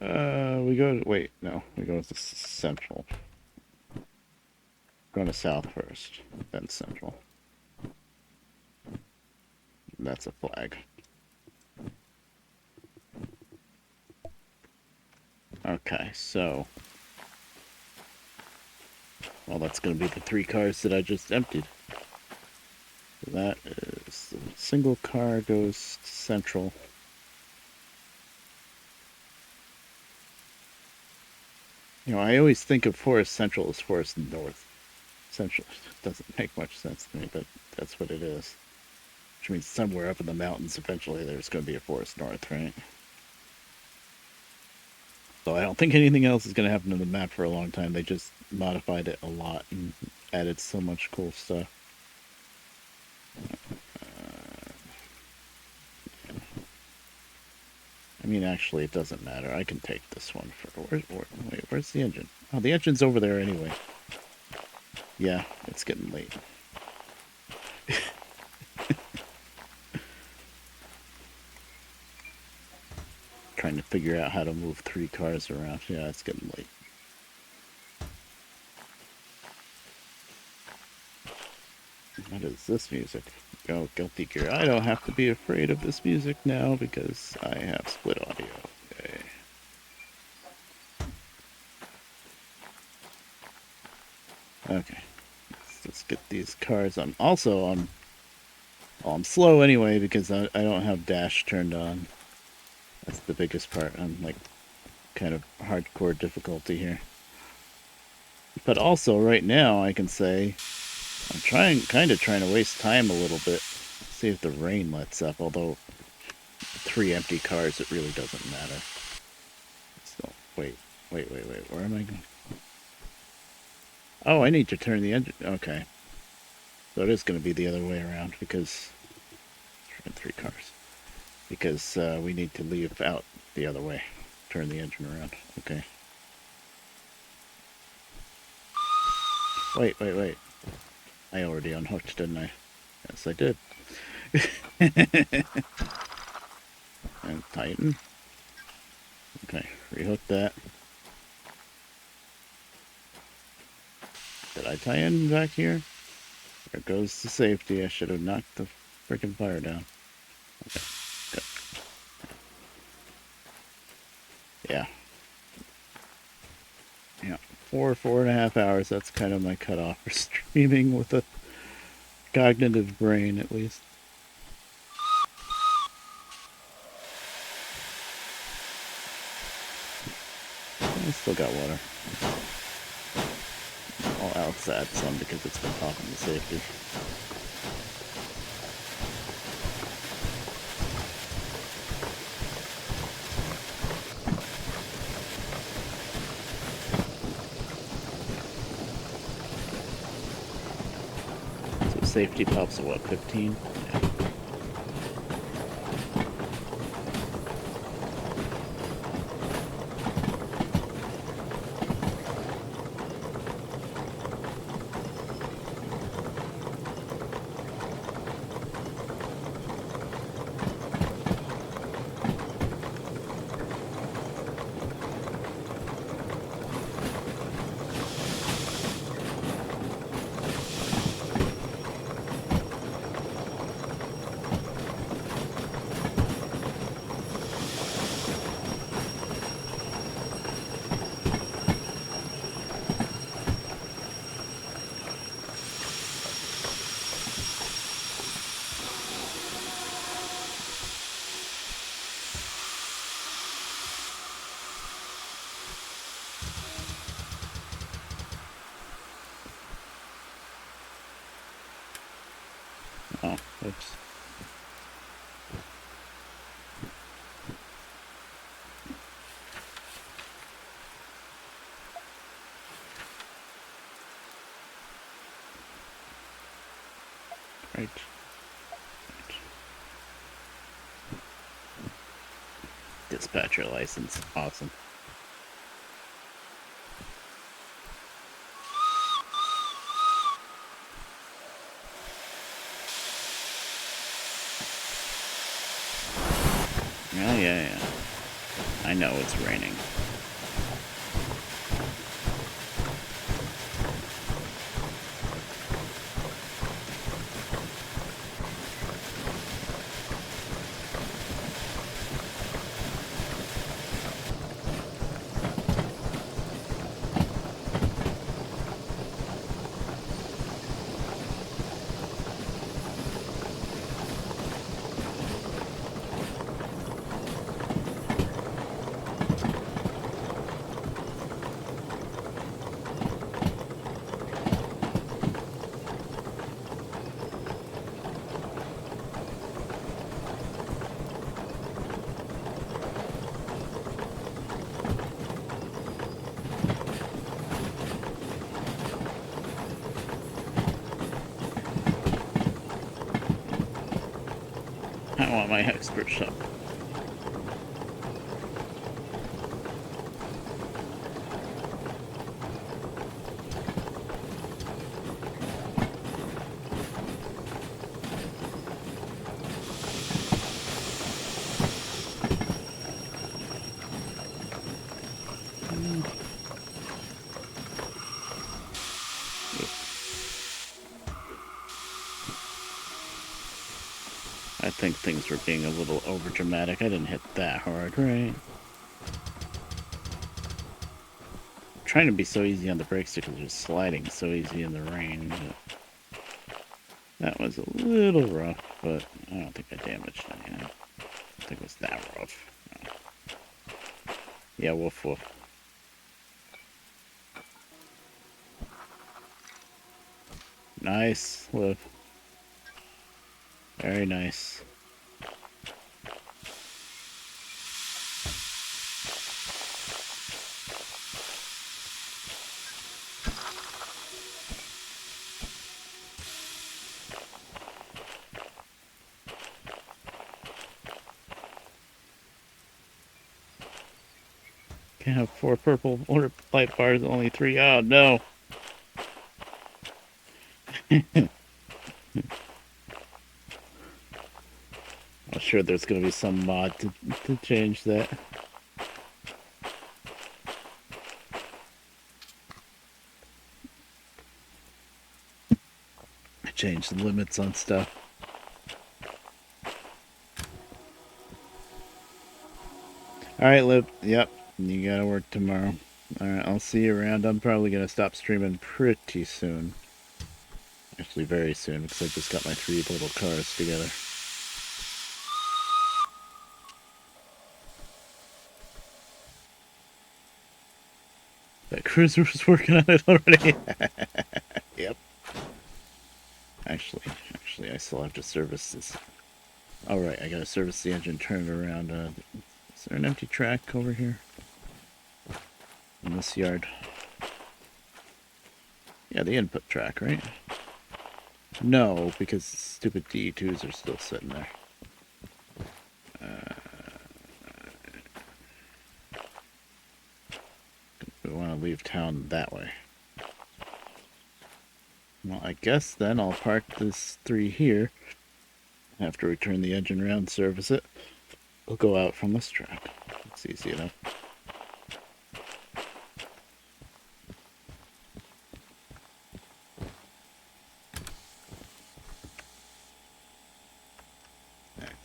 We go to, wait, no, we go to Central. Going to South first, then Central. That's a flag. Okay, so, well, that's going to be the 3 cars that I just emptied. That is, the single car goes to Central. I always think of Forest Central as Forest North. Central doesn't make much sense to me, but that's what it is. Which means somewhere up in the mountains, eventually there's going to be a Forest North, right? So I don't think anything else is going to happen to the map for a long time. They just modified it a lot and added so much cool stuff. I mean, actually, it doesn't matter. I can take this one for... wait, where's the engine? Oh, the engine's over there anyway. Yeah, it's getting late. trying to figure out how to move 3 cars around. Yeah, it's getting late. What is this music? Oh, Guilty Gear. I don't have to be afraid of this music now because I have split audio. Okay. Okay. Let's get these cars on. Also, I'm slow anyway because I don't have dash turned on. That's the biggest part. I'm like kind of hardcore difficulty here. But also right now I can say I'm kind of trying to waste time a little bit. See if the rain lets up, although 3 empty cars, it really doesn't matter. So, wait, where am I going? Oh, I need to turn the engine. Okay. So it is going to be the other way around because 3 cars. Because we need to leave out the other way. Turn the engine around. Okay. Wait. I already unhooked, didn't I? Yes, I did. And tighten. Okay, rehook that. Did I tie in back here? There goes the safety. I should have knocked the freaking fire down. Okay, good. Yeah. Yeah, 4.5 hours. That's kind of my cutoff for streaming with a cognitive brain, at least. I still got water. I'll add some because it's been popping the safety. So safety pops at what, 15? Yeah. Oh, oops. Right. Dispatcher license. Awesome. Oh, yeah. I know it's raining. I want my expert shop. I think things were being a little over dramatic. I didn't hit that hard, right? I'm trying to be so easy on the brakes because it was sliding so easy in the rain. But that was a little rough, but I don't think I damaged anything. I don't think it was that rough. No. Yeah, woof woof. Nice, Liv. Very nice. Can't have 4 purple or light bars, only 3. Oh, no. I'm sure there's going to be some mod to change that. Change the limits on stuff. Alright, Lip. Yep. You gotta work tomorrow. Alright, I'll see you around. I'm probably gonna stop streaming pretty soon. Actually, very soon, because I just got my 3 little cars together. That cruiser was working on it already. Yep. Actually, I still have to service this. Alright, I gotta service the engine, turn it around. Is there an empty track over here? In this yard? Yeah, the input track, right? No, because stupid D2s are still sitting there. We want to leave town that way. Well, I guess then I'll park this 3 here. After we turn the engine around, service it, we'll go out from this track. It's easy enough.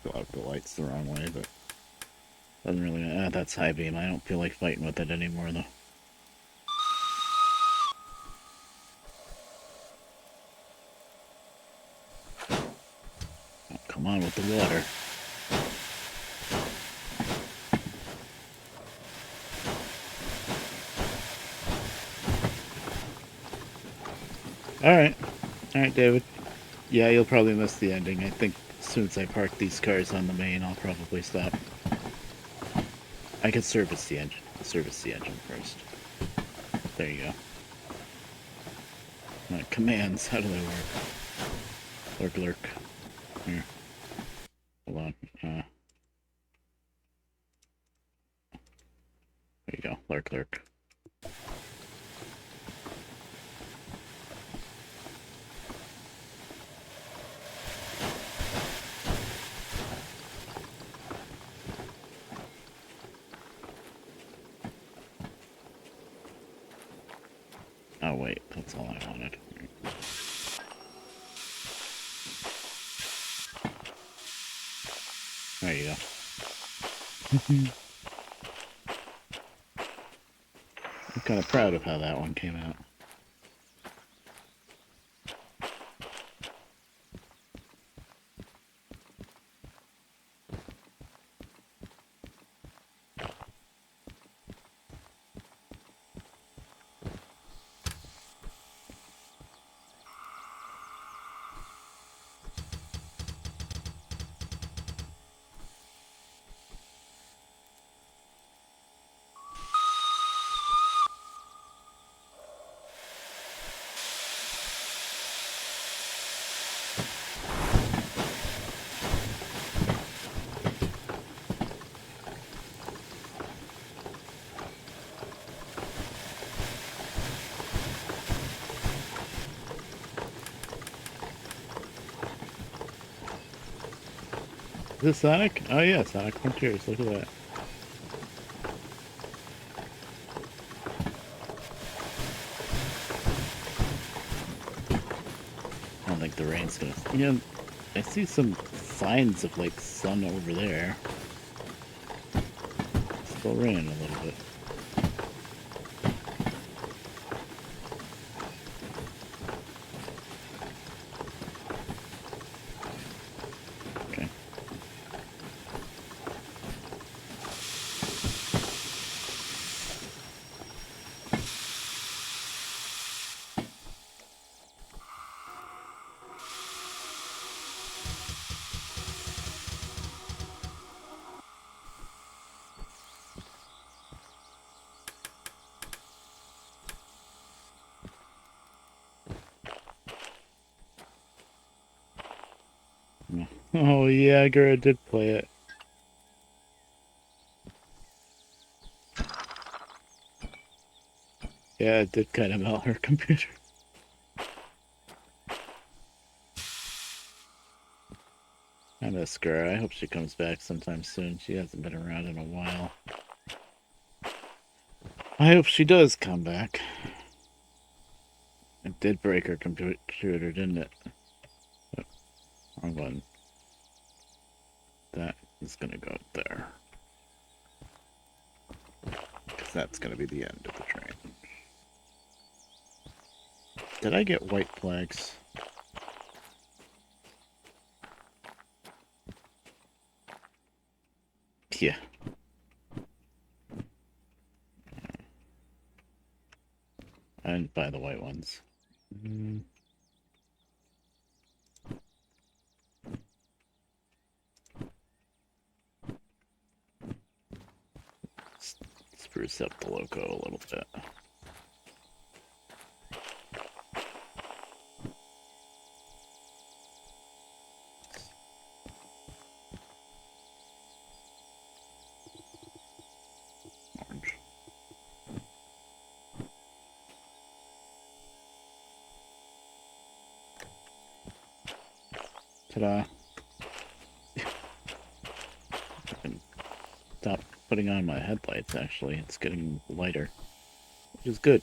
Go out the lights the wrong way, but doesn't really. That's high beam. I don't feel like fighting with it anymore, though. Oh, come on with the water. Alright, David. Yeah, you'll probably miss the ending. I think as soon as I park these cars on the main, I'll probably stop. I can service the engine. Service the engine first. There you go. Commands, how do they work? Lurk. Here. Hold on. There you go. Lurk. Oh wait, that's all I wanted. There you go. I'm kind of proud of how that one came out. Is this Sonic? Oh yeah, Sonic Frontiers. Look at that. I don't think the rain's gonna. Yeah, I see some signs of like sun over there. Still raining a little bit. Okay. Oh yeah, Gura did play it. Yeah, it did kind of melt her computer. I miss Gura. I hope she comes back sometime soon. She hasn't been around in a while. I hope she does come back. It did break her computer, didn't it? Oh, wrong one. That is gonna go up there. Because that's gonna be the end of the train. Did I get white flags? Yeah. I didn't buy the white ones. Spruce up the logo a little bit. Orange. Ta-da. I can stop putting on my headlights, actually. It's getting lighter, which is good.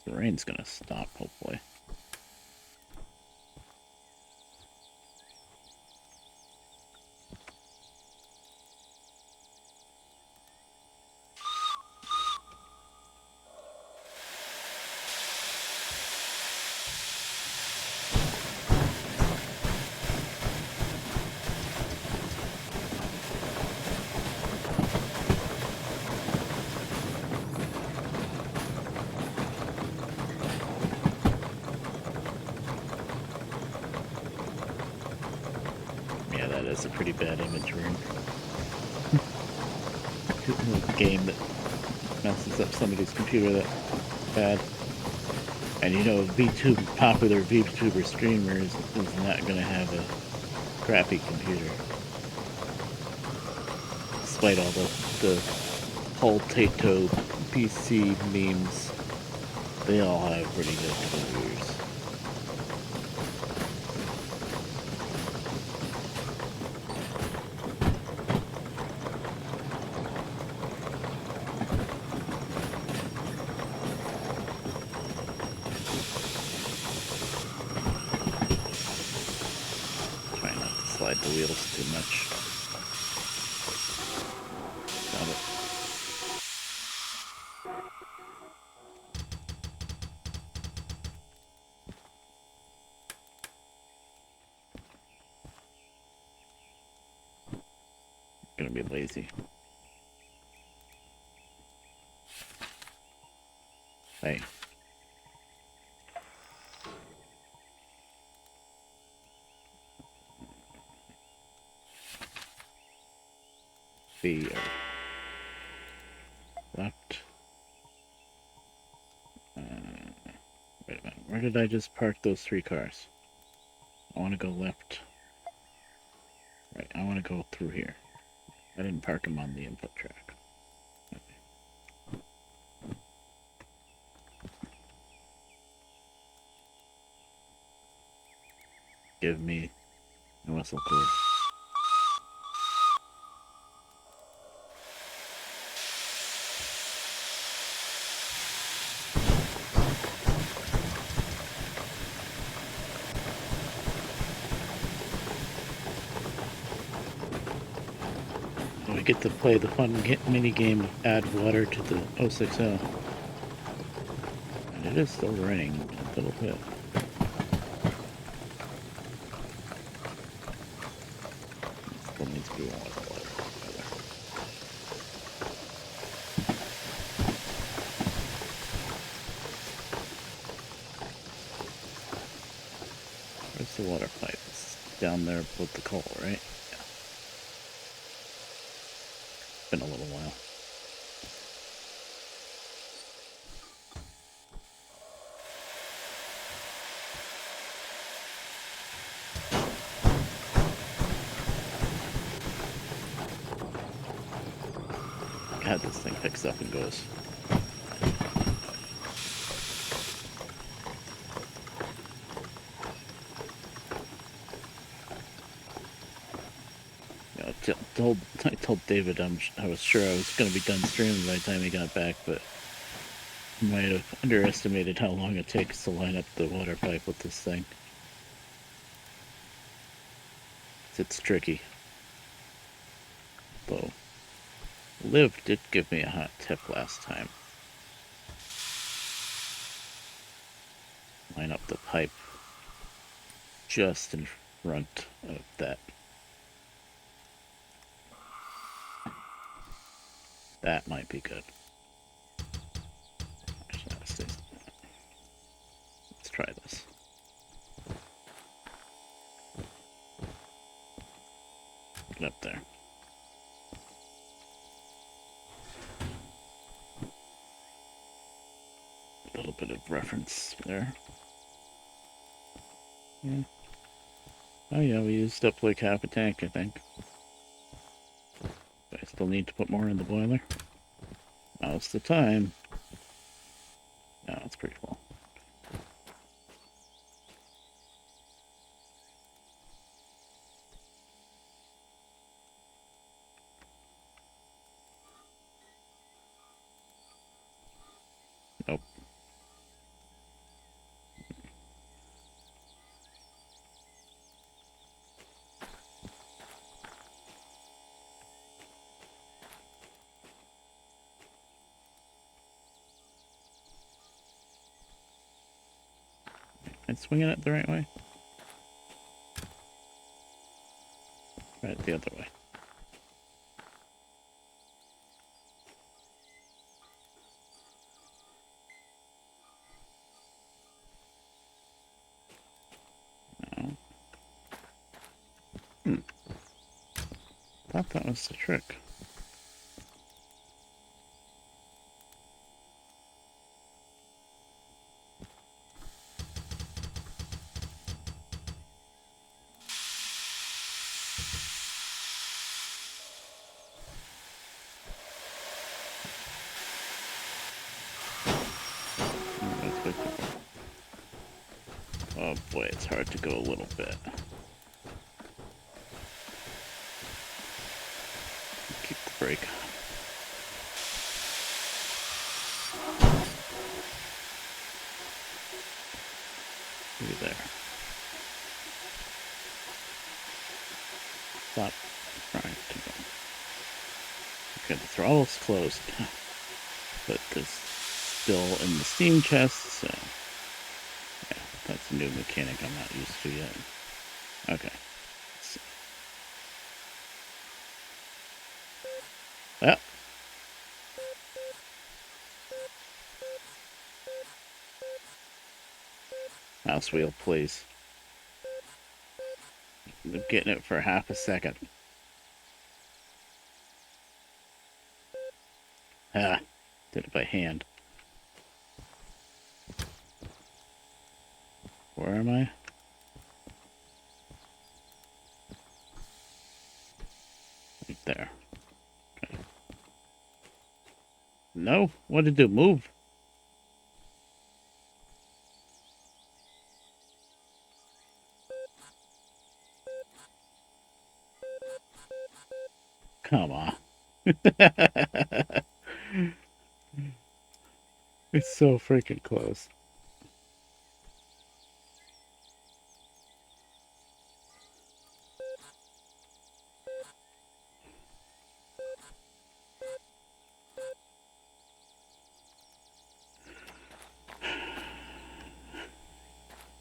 The rain's gonna stop, hopefully. Yeah, that is a pretty bad image room. A game that messes up somebody's computer that bad. And you know, popular VTuber streamers is not gonna have a crappy computer. Despite all the whole pt2 PC memes, they all have pretty good computers. Try not to slide the wheels too much. Got it. Gonna be lazy. Hey. B left. Wait a minute. Where did I just park those 3 cars? I want to go left. Right, I want to go through here. I didn't park them on the input track. Okay. Give me a whistle cord. get to play the fun mini game of add water to the 060. And it is still raining a little bit. It still needs to be one with the water. Where's the water pipe? It's down there with the coal, right? Yeah. Been a little while. God, this thing picks up and goes. I told David I was sure I was going to be done streaming by the time he got back, but he might have underestimated how long it takes to line up the water pipe with this thing. It's tricky. Though, Liv did give me a hot tip last time. Line up the pipe just in front of that. That might be good. Actually, let's try this. Get up there. A little bit of reference there. Yeah. Oh yeah, we used up like half a tank, I think. I still need to put more in the boiler. Now's the time. No, it's pretty full. Nope. Am I swinging it the right way? Right, the other way. No. Thought that was the trick. Oh boy, it's hard to go a little bit. Keep the brake on. Maybe there. Stop trying to go. Okay, the throttle's closed. But there's still in the steam chest, so yeah, that's a new mechanic I'm not used to yet. Okay. So. Well. Mouse wheel, please. I'm getting it for half a second. Ah, did it by hand. Where am I? Right there. Okay. No? What did it do? Move? Come on. It's so freaking close.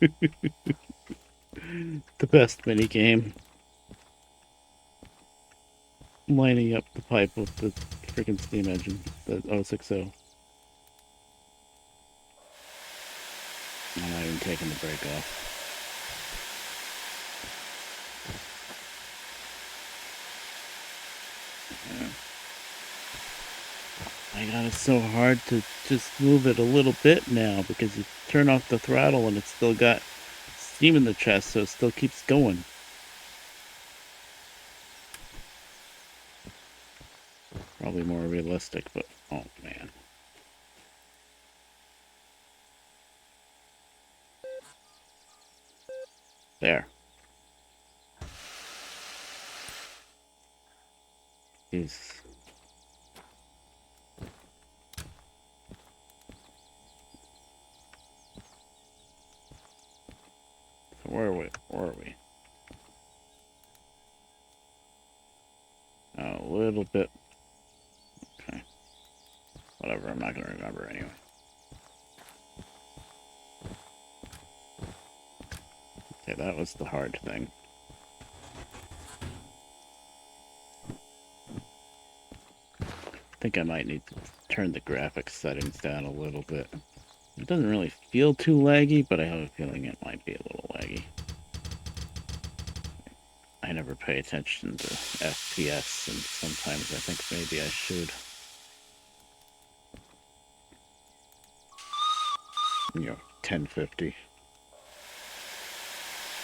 The best mini game. Lining up the pipe with the freaking steam engine, the 060. I'm not even taking the brake off. Yeah. My God, it's so hard to just move it a little bit now because you turn off the throttle and it's still got steam in the chest, so it still keeps going. Probably more realistic, but oh man. There. He's. So where are we? Where are we? A little bit. Okay. Whatever, I'm not going to remember anyway. Okay, that was the hard thing. I think I might need to turn the graphics settings down a little bit. It doesn't really feel too laggy, but I have a feeling it might be a little laggy. I never pay attention to FPS, and sometimes I think maybe I should. You know, 1050.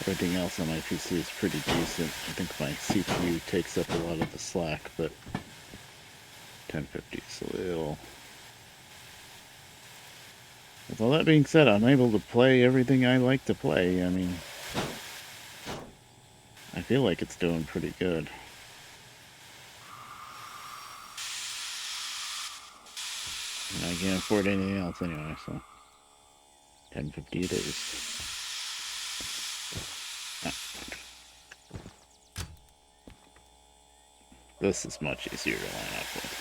Everything else on my PC is pretty decent. I think my CPU takes up a lot of the slack, but 1050 is a little... With all that being said, I'm able to play everything I like to play. I mean, I feel like it's doing pretty good. And I can't afford anything else anyway, so 1050 it is. This is much easier to line up with.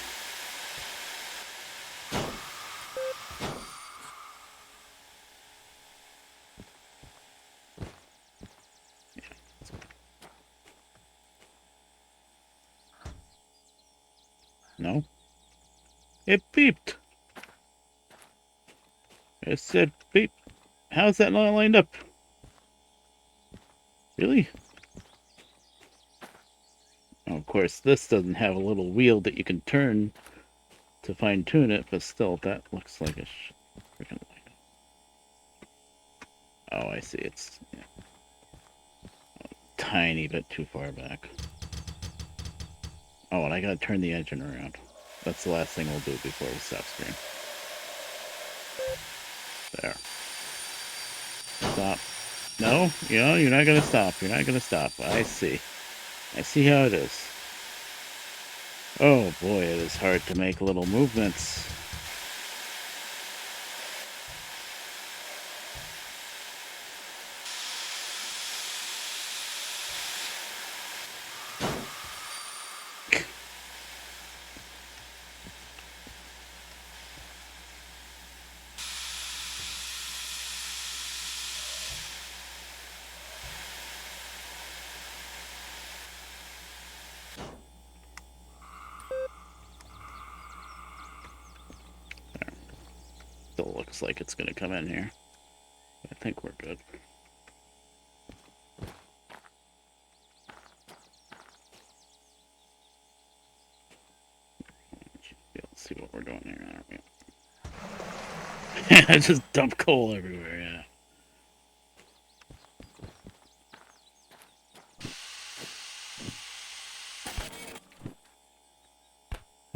No? It beeped! It said beep. How's that not lined up? Really? Oh, of course, this doesn't have a little wheel that you can turn to fine tune it, but still, that looks like a freaking light. Oh, I see. It's a tiny bit too far back. Oh, and I gotta turn the engine around. That's the last thing we'll do before we stop screen. There. Stop. No, you're not gonna stop. You're not gonna stop. I see. I see how it is. Oh boy, it is hard to make little movements. Still looks like it's gonna come in here. I think we're good. Let's see what we're doing here, aren't we? I just dumped coal everywhere, yeah.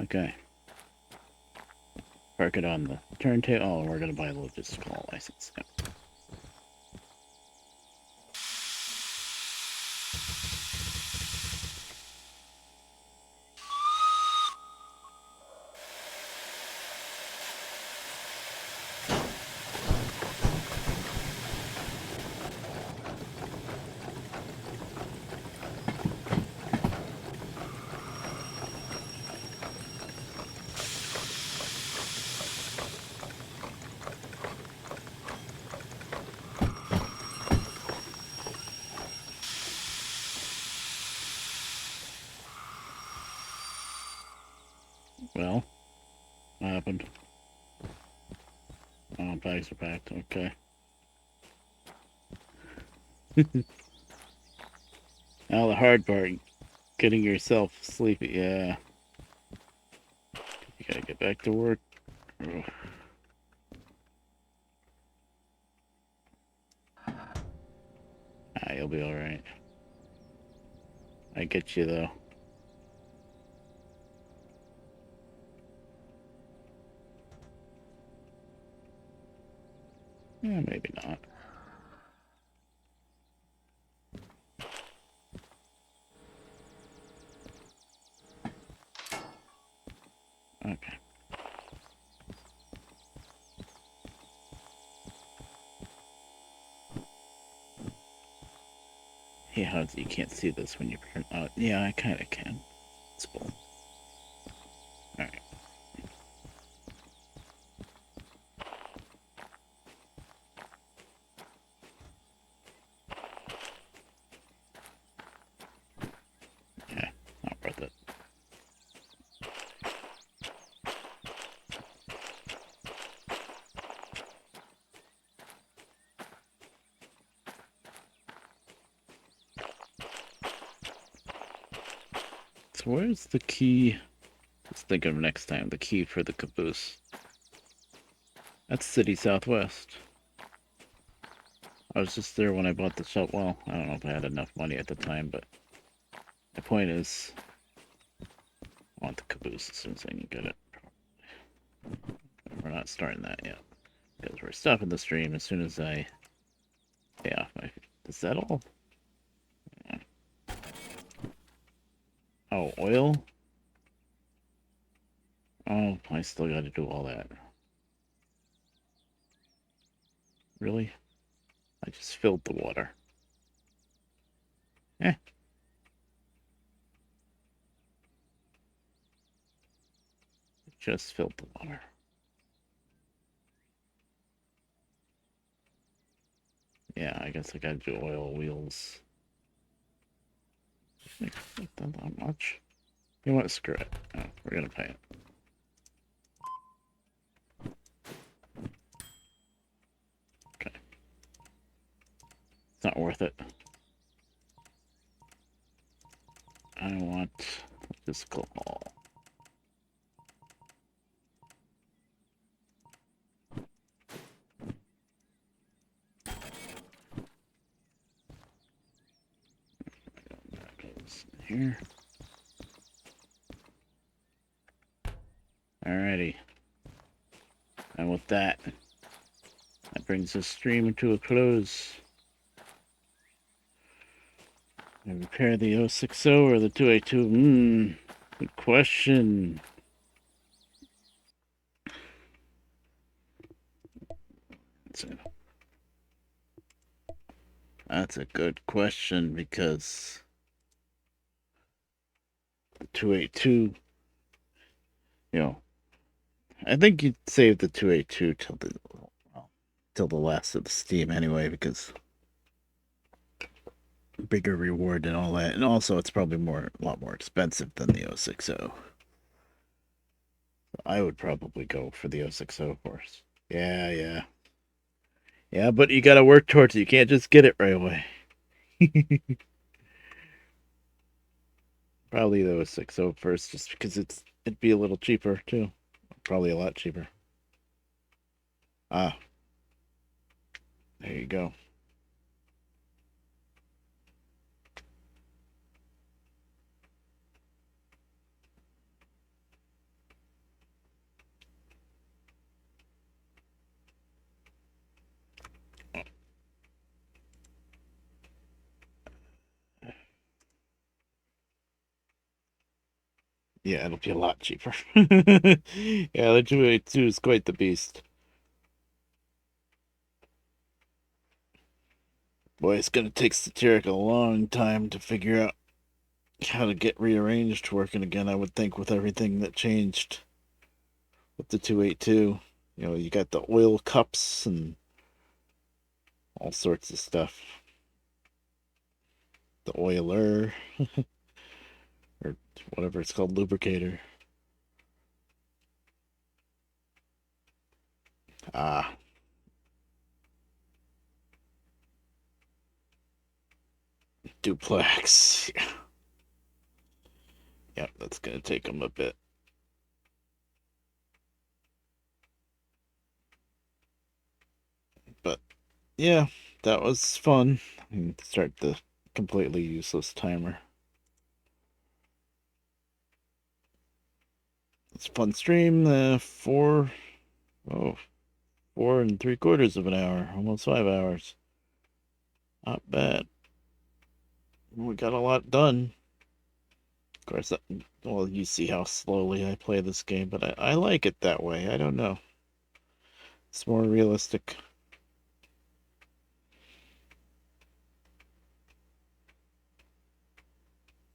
Okay. Park it on the turntable. Oh, we're gonna buy a logistical license. Yep. Well, what happened? Oh, bags are packed. Okay. Now the hard part, getting yourself sleepy. Yeah. You gotta get back to work. Ugh. Ah, you'll be alright. I get you, though. Yeah, maybe not. Okay. Yeah, you can't see this when you print out. Yeah, I kind of can. It's cool. Alright. Yeah, not worth it. So where's the key? Let's think of next time. The key for the caboose. That's City Southwest. I was just there when I bought the shop. Well, I don't know if I had enough money at the time, but the point is, I want the caboose as soon as I can get it. We're not starting that yet because we're stopping the stream as soon as I pay off my. Is that all? Yeah. Oh, oil. Oh, I still got to do all that. Really? I just filled the water. Eh. Just filled the water. Yeah, I guess I gotta do oil wheels. Not that much. You know what? Screw it. Oh, we're gonna pay it. Okay. It's not worth it. I want physical haul. That goes here. Alrighty. And with that, that brings this stream to a close. I repair the 060 or the 282? Good question. That's a good question because the 282, you know, I think you'd save the 282 till the last of the Steam anyway, because bigger reward and all that, and also it's probably a lot more expensive than the 060. I would probably go for the 060 first. Yeah, yeah, yeah, but you got to work towards it. You can't just get it right away. Probably the 060 first, just because it'd be a little cheaper too. Probably a lot cheaper. Ah, there you go. Yeah, it'll be a lot cheaper. Yeah, the 282 is quite the beast. Boy, it's gonna take Satiric a long time to figure out how to get rearranged working again, I would think, with everything that changed with the 282. You know, you got the oil cups and all sorts of stuff. The oiler, or whatever it's called, lubricator. Ah. Duplex. Yep, that's gonna take them a bit. But yeah, that was fun. And start the completely useless timer. It's a fun stream. 4.75 of an hour, almost 5 hours. Not bad. We got a lot done. Of course, well, you see how slowly I play this game, but I like it that way. I don't know. It's more realistic.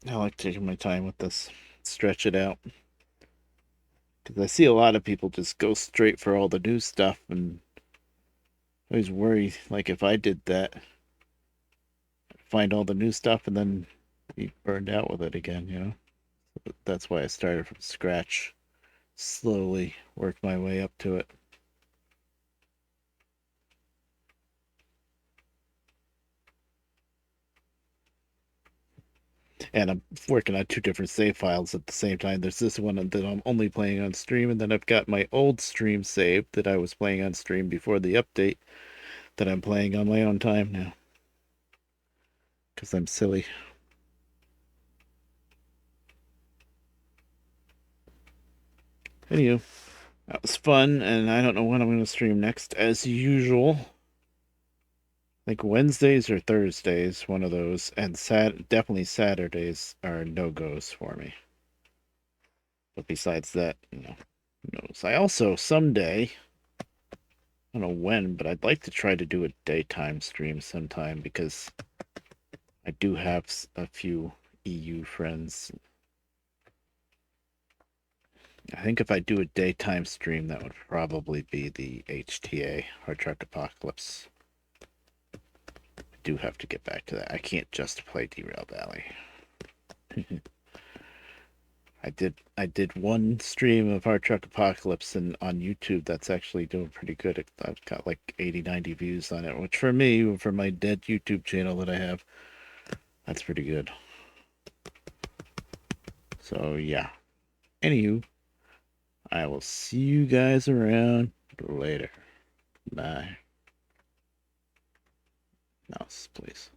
I like taking my time with this, stretch it out. Because I see a lot of people just go straight for all the new stuff, and I always worry, like, if I did that, find all the new stuff and then be burned out with it again, you know? That's why I started from scratch, slowly work my way up to it. And I'm working on two different save files at the same time. There's this one that I'm only playing on stream, and then I've got my old stream save that I was playing on stream before the update that I'm playing on my own time now. Because I'm silly. Anywho, that was fun, and I don't know when I'm going to stream next, as usual. I think Wednesdays or Thursdays, one of those, and definitely Saturdays are no-goes for me. But besides that, who knows. I also, someday, I don't know when, but I'd like to try to do a daytime stream sometime, because I do have a few EU friends. I think if I do a daytime stream, that would probably be the HTA, Hard Truck Apocalypse. I do have to get back to that. I can't just play Derail Valley. I did one stream of Hard Truck Apocalypse, and on YouTube that's actually doing pretty good. I've got like 80-90 views on it, which for me, for my dead YouTube channel that I have, that's pretty good. So yeah. Anywho, I will see you guys around later. Bye. Mouse, please.